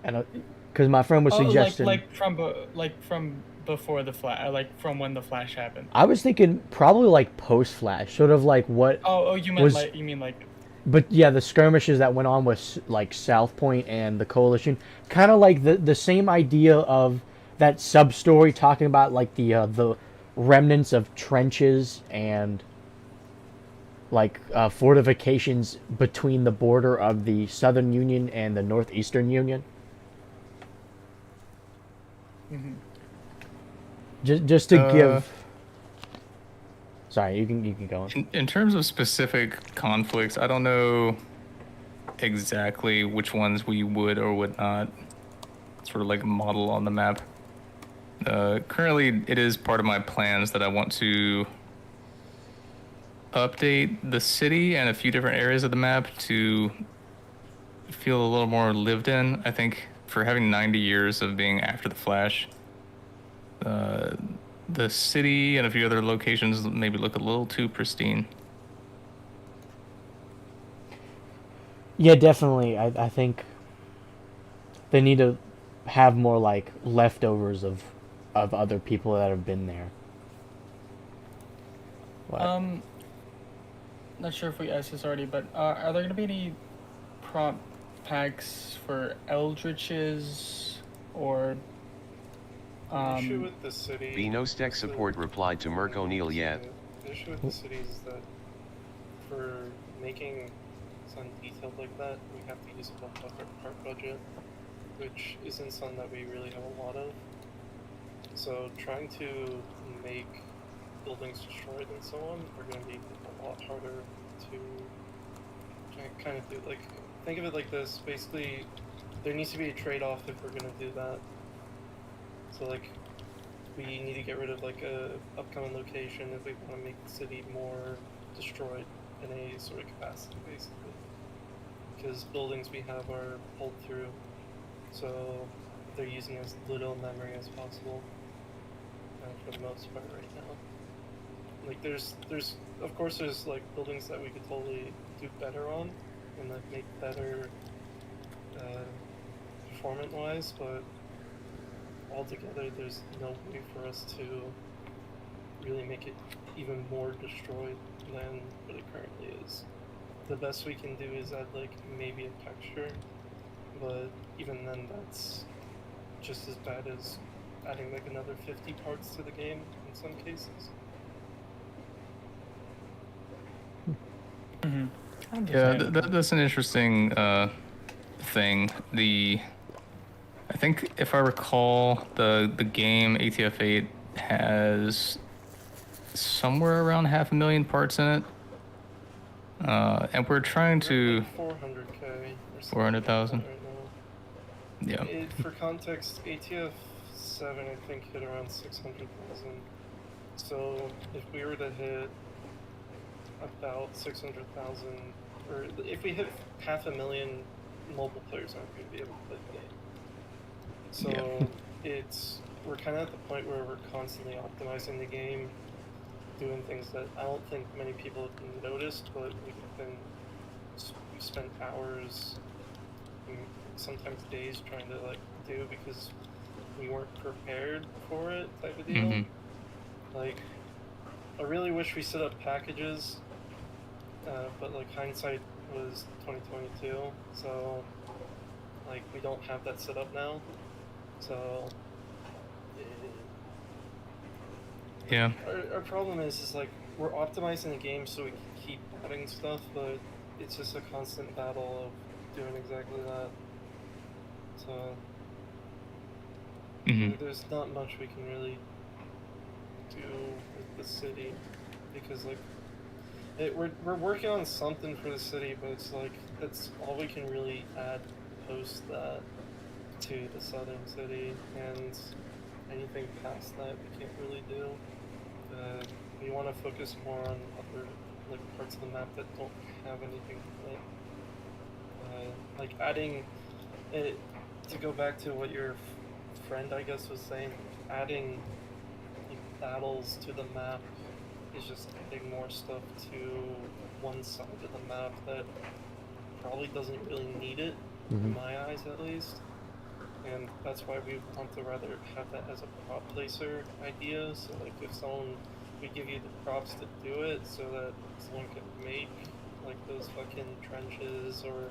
And because my friend was suggesting, like from before the flash, like from when the flash happened. I was thinking probably like post Flash, sort of like what. Oh, you mean like. But yeah, the skirmishes that went on with like South Point and the Coalition, kind of like the same idea of that sub story talking about like the remnants of trenches and like fortifications between the border of the Southern Union and the Northeastern Union. Mm-hmm. Just to give. Sorry, you can go on. In terms of specific conflicts, I don't know exactly which ones we would or would not sort of like model on the map. Currently, it is part of my plans that I want to update the city and a few different areas of the map to feel a little more lived in. I think for having 90 years of being after the Flash, the city and a few other locations maybe look a little too pristine. Yeah, definitely. I think they need to have more like leftovers of other people that have been there. What? Not sure if we asked this already, but are there gonna be any prop packs for Eldridges or The issue with the city. Be no tech support replied to Merc O'Neill yet. The issue with the city is that for making something detailed like that, we have to use a bulk part budget, which isn't something that we really have a lot of. So trying to make buildings destroyed and so on are going to be a lot harder to kind of do. Like, think of it like this. Basically, there needs to be a trade-off if we're going to do that. So like, we need to get rid of like a upcoming location if we want to make the city more destroyed in a sort of capacity, basically. Because buildings we have are pulled through, so they're using as little memory as possible for the most part right now. Like there's of course there's like buildings that we could totally do better on and like make better performance wise, but altogether there's no way for us to really make it even more destroyed than what it currently is. The best we can do is add like maybe a texture, but even then that's just as bad as adding like another 50 parts to the game in some cases. Yeah, that's an interesting thing. I think if I recall, the game ATF8 has somewhere around 500,000 parts in it, and we're trying to like 400k or 400,000. right now. Yeah. For context, ATF7 I think hit around 600,000. So if we were to hit about 600,000, or if we hit 500,000, mobile players aren't going to be able to play the game. So we're kind of at the point where we're constantly optimizing the game, doing things that I don't think many people have noticed, but we spent hours, and sometimes days trying to like do because we weren't prepared for it type of deal. Mhm. Like, I really wish we set up packages, but like hindsight was 2022, so like we don't have that set up now. So Yeah. our problem is like we're optimizing the game so we can keep adding stuff, but it's just a constant battle of doing exactly that. So there's not much we can really do with the city because like we're working on something for the city, but it's like that's all we can really add post that to the southern city, and anything past that we can't really do. We want to focus more on other like parts of the map that don't have anything in it. Like adding it, to go back to what your friend I guess was saying, adding like, battles to the map is just adding more stuff to one side of the map that probably doesn't really need it, in my eyes at least. And that's why we want to rather have that as a prop placer idea. So like if we give you the props to do it so that someone can make like those fucking trenches or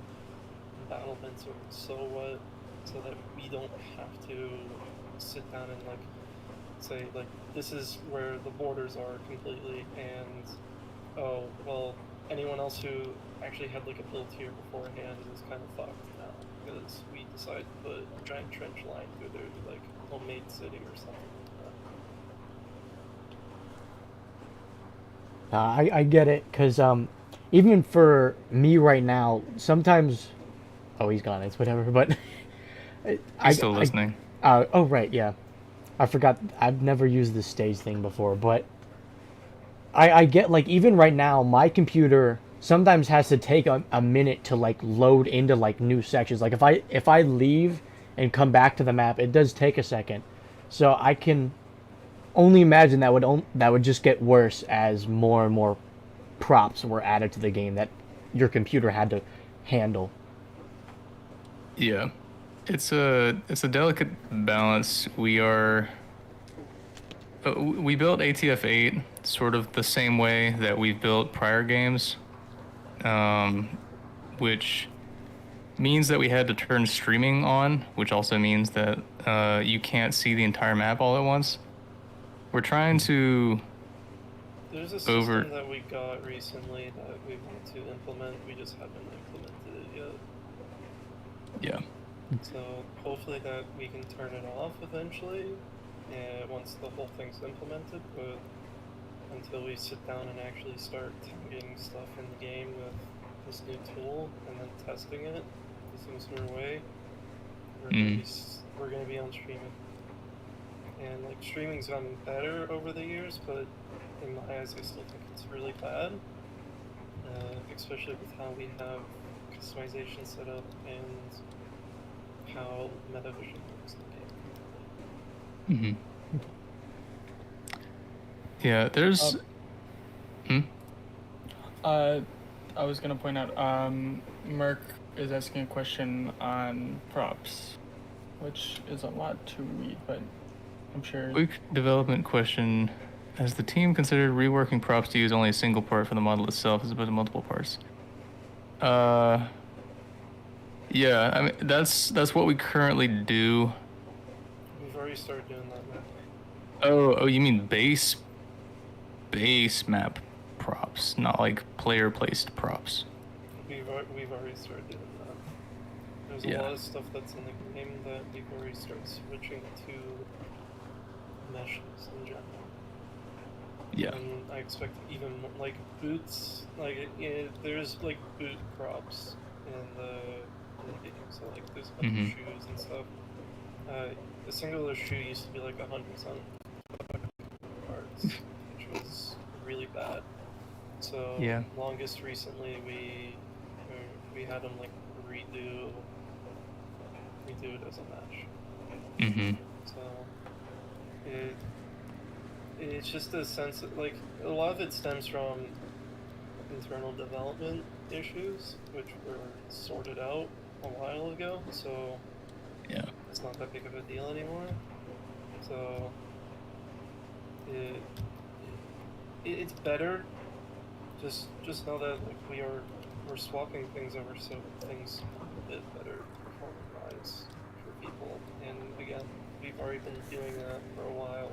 battlements or so what, so that we don't have to sit down and like say like this is where the borders are completely, and oh well, anyone else who actually had like a build here beforehand is kind of fucked now because we decided to put a giant trench line through their like homemade city or something like that. I get it, because even for me right now, sometimes... Oh, he's gone, it's whatever, but... I'm still listening. Oh, right, yeah. I forgot, I've never used this stage thing before, but... I get, like, even right now, my computer sometimes has to take a minute to, like, load into, like, new sections. Like, if I leave and come back to the map, it does take a second. So I can only imagine that would just get worse as more and more props were added to the game that your computer had to handle. Yeah, it's a delicate balance. We built ATF8 sort of the same way that we've built prior games, which means that we had to turn streaming on, which also means that you can't see the entire map all at once. We're trying to There's a system that we got recently that we want to implement. We just haven't implemented it yet. Yeah. So hopefully that we can turn it off eventually, once the whole thing's implemented. But until we sit down and actually start tagging stuff in the game with this new tool and then testing it in some sort of way, we're gonna be on streaming. And like streaming's gotten better over the years, but in my eyes, I still think it's really bad, especially with how we have customization set up and how metavision works in the game. Yeah, there's. I was gonna point out, Merc is asking a question on props, which is a lot to read, but I'm sure. Quick development question. Has the team considered reworking props to use only a single part for the model itself as opposed to multiple parts? Yeah, I mean that's what we currently do. We've already started doing that now. Oh, you mean base map props, not like player placed props. We've already started doing that. There's a lot of stuff that's in the game that we've already started switching to meshes in general. Yeah. And I expect even more, like boots, like there's like boot props in the game, so like there's a bunch of shoes and stuff. A singular shoe used to be like 100-some parts, which was really bad. So longest recently we had them like redo it as a mesh. So it's just a sense of, like, a lot of it stems from internal development issues, which were sorted out a while ago, so it's not that big of a deal anymore. So it's better. Just know that like we're swapping things over so things are a bit better performance-wise for people. And again, we've already been doing that for a while.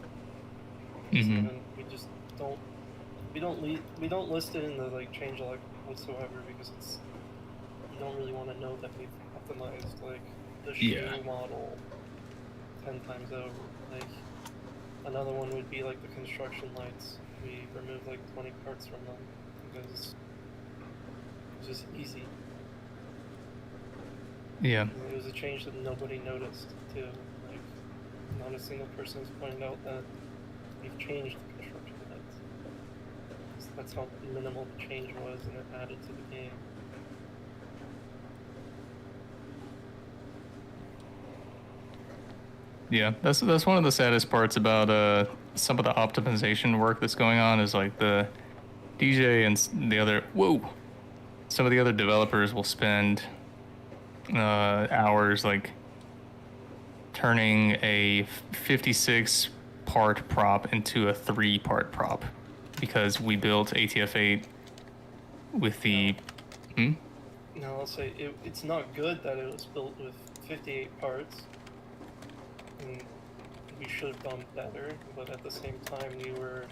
We just don't list it in the like changelog whatsoever because you don't really want to know that we've optimized like the shoe model 10 times over. Like another one would be like the construction lights. We removed like 20 parts from them because it's just easy. Yeah. And it was a change that nobody noticed too. Like not a single person has pointed out that we've changed the construction lights. That's how minimal the change was, and it added to the game. Yeah, that's one of the saddest parts about some of the optimization work that's going on is like the DJ and the other some of the other developers will spend hours like turning a 56 part prop into a 3-part prop because we built ATF8 with the No, I'll say it's not good that it was built with 58 parts. And we should have done better, but at the same time we were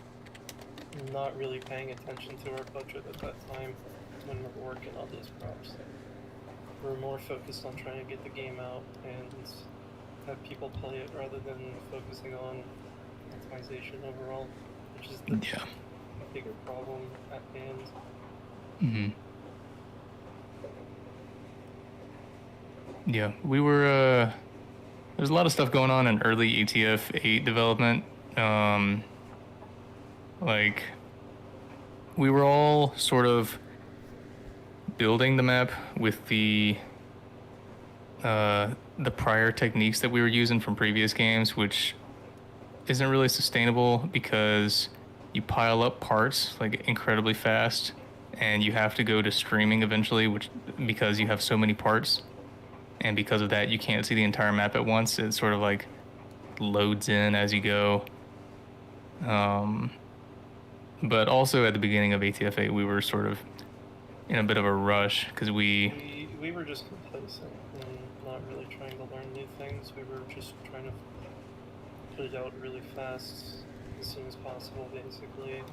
not really paying attention to our budget at that time when we were working on these props. We were more focused on trying to get the game out and have people play it rather than focusing on optimization overall, which is the bigger problem at hand. Yeah, we were there's a lot of stuff going on in early ATF8 development. Like, we were all sort of building the map with the prior techniques that we were using from previous games, which isn't really sustainable because you pile up parts like incredibly fast, and you have to go to streaming eventually, because you have so many parts. And because of that, you can't see the entire map at once. It sort of like loads in as you go. But also at the beginning of ATF8, we were sort of in a bit of a rush because we we were just complacent and not really trying to learn new things. We were just trying to put it out really fast, as soon as possible, basically.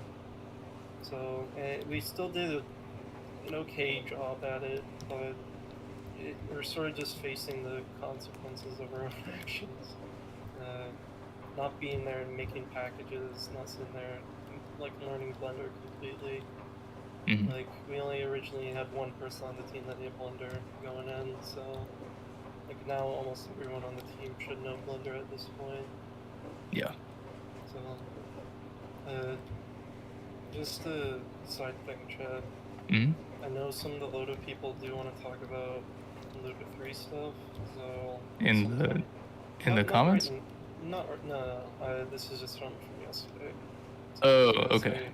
So, and we still did an okay job at it, but we're sort of just facing the consequences of our own actions. Not being there and making packages, not sitting there, like, learning Blender completely. Mhm. Like, we only originally had one person on the team that knew Blender going in, so, like, now almost everyone on the team should know Blender at this point. Yeah. So, just a side thing, Chad. Hmm. I know some of the Loda people do want to talk about Loda 3 stuff, so... In sometime- the not comments? right no, this is just from yesterday. Oh, I would okay. say,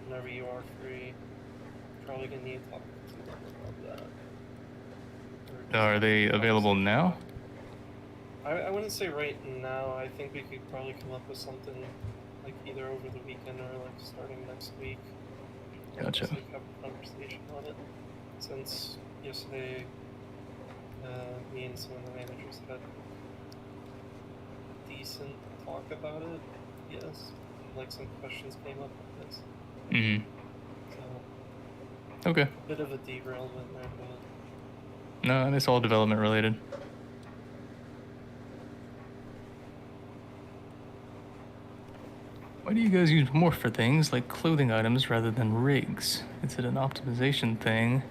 whenever you are free, probably gonna need to talk to them about that. Or just Are they have a available conversation. now? I wouldn't say right now. I think we could probably come up with something, like, either over the weekend or, like, starting next week. And Gotcha. just, like, have a conversation on it. Since yesterday, me and some of the managers had a decent talk about it, yes. Like, some questions came up with this. Hmm. So, Okay. a bit of a derailment there, but... No, and it's all development related. Why do you guys use morph for things like clothing items rather than rigs? Is it an optimization thing?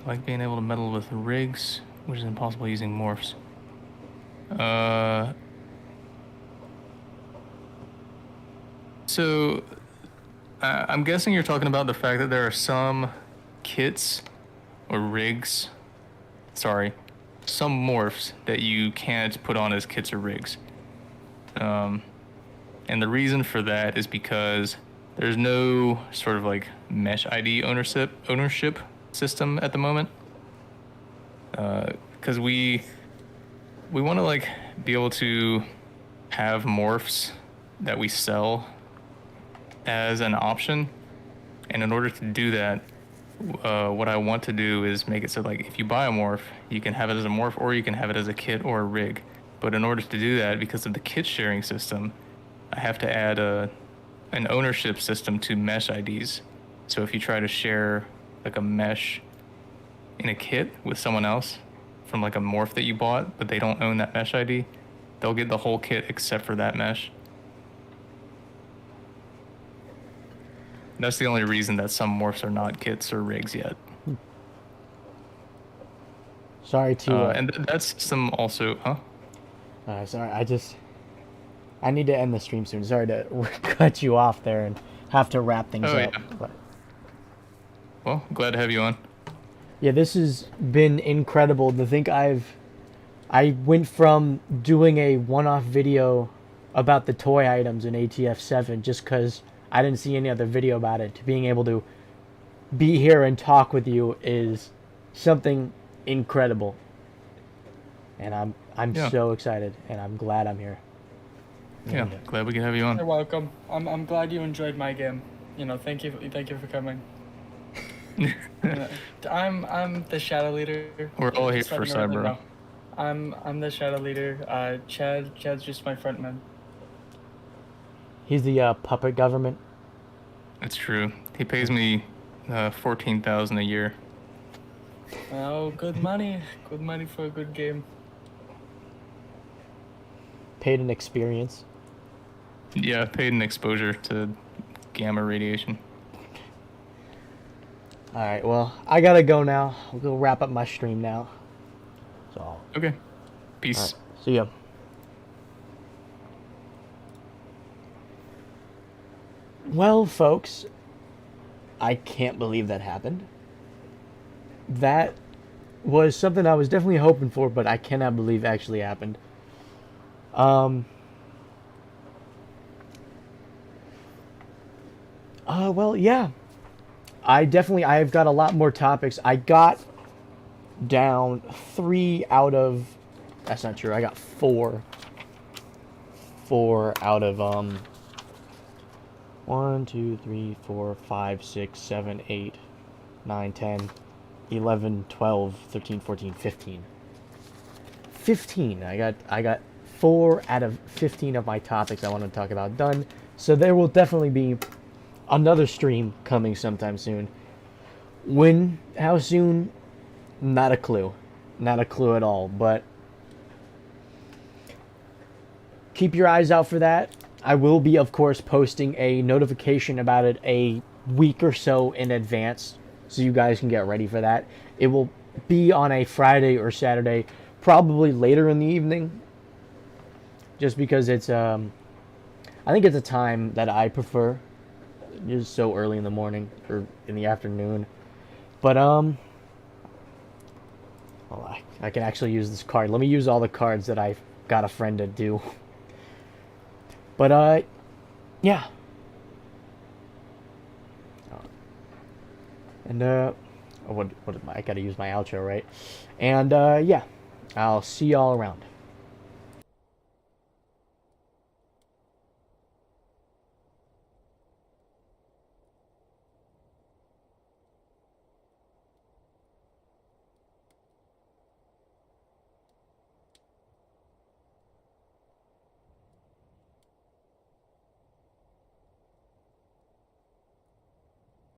I like being able to meddle with rigs, which is impossible using morphs. So, I'm guessing you're talking about the fact that there are some kits or rigs, sorry, some morphs that you can't put on as kits or rigs. And the reason for that is because there's no sort of like mesh ID ownership system at the moment. Because we want to like be able to have morphs that we sell as an option, and in order to do that, what I want to do is make it so like if you buy a morph, you can have it as a morph or you can have it as a kit or a rig. But in order to do that, because of the kit sharing system, I have to add an ownership system to mesh IDs. So if you try to share like a mesh in a kit with someone else from like a morph that you bought, but they don't own that mesh ID, they'll get the whole kit except for that mesh. That's the only reason that some morphs are not kits or rigs yet. Sorry to. And that's some also, huh? Sorry, I need to end the stream soon. Sorry to cut you off there and have to wrap things Oh, up. yeah. But Well, glad to have you on. yeah, this has been incredible to think I went from doing a one-off video about the toy items in ATF7 just because I didn't see any other video about it to being able to be here and talk with you is something incredible. And I'm Yeah. so excited and I'm glad I'm here. Yeah, glad we can have you on. You're welcome. I'm glad you enjoyed my game. You know, thank you for coming. I'm the shadow leader. We're all here Just for letting everyone Cyber. know. I'm the shadow leader. Chad's just my front man. He's the puppet government. It's true. He pays me $14,000 a year. Oh, good money. Good money for a good game. Paid in experience. Yeah, paid an exposure to gamma radiation. Alright, well, I gotta go now. I'll go wrap up my stream now. So, Okay. Peace. alright, see ya. Well, folks, I can't believe that happened. That was something I was definitely hoping for, but I cannot believe actually happened. Well, yeah. I've got a lot more topics. I got down 3 out of, that's not true, I got 4 out of, 1, 2, 3, 4, 5, 6, 7, 8, 9, 10, 11, 12, 13, 14, 15. 15. I got 4 out of 15 of my topics I want to talk about done. So there will definitely be another stream coming sometime soon. When, how soon, not a clue. Not a clue at all, but keep your eyes out for that. I will be, of course, posting a notification about it a week or so in advance, so you guys can get ready for that. It will be on a Friday or Saturday, probably later in the evening, just because it's, I think it's a time that I prefer, just so early in the morning, or in the afternoon. But, well, I can actually use this card. Let me use all the cards that I've got a friend to do. But, yeah. And, what am I gotta use my outro, right? And, yeah. I'll see y'all around.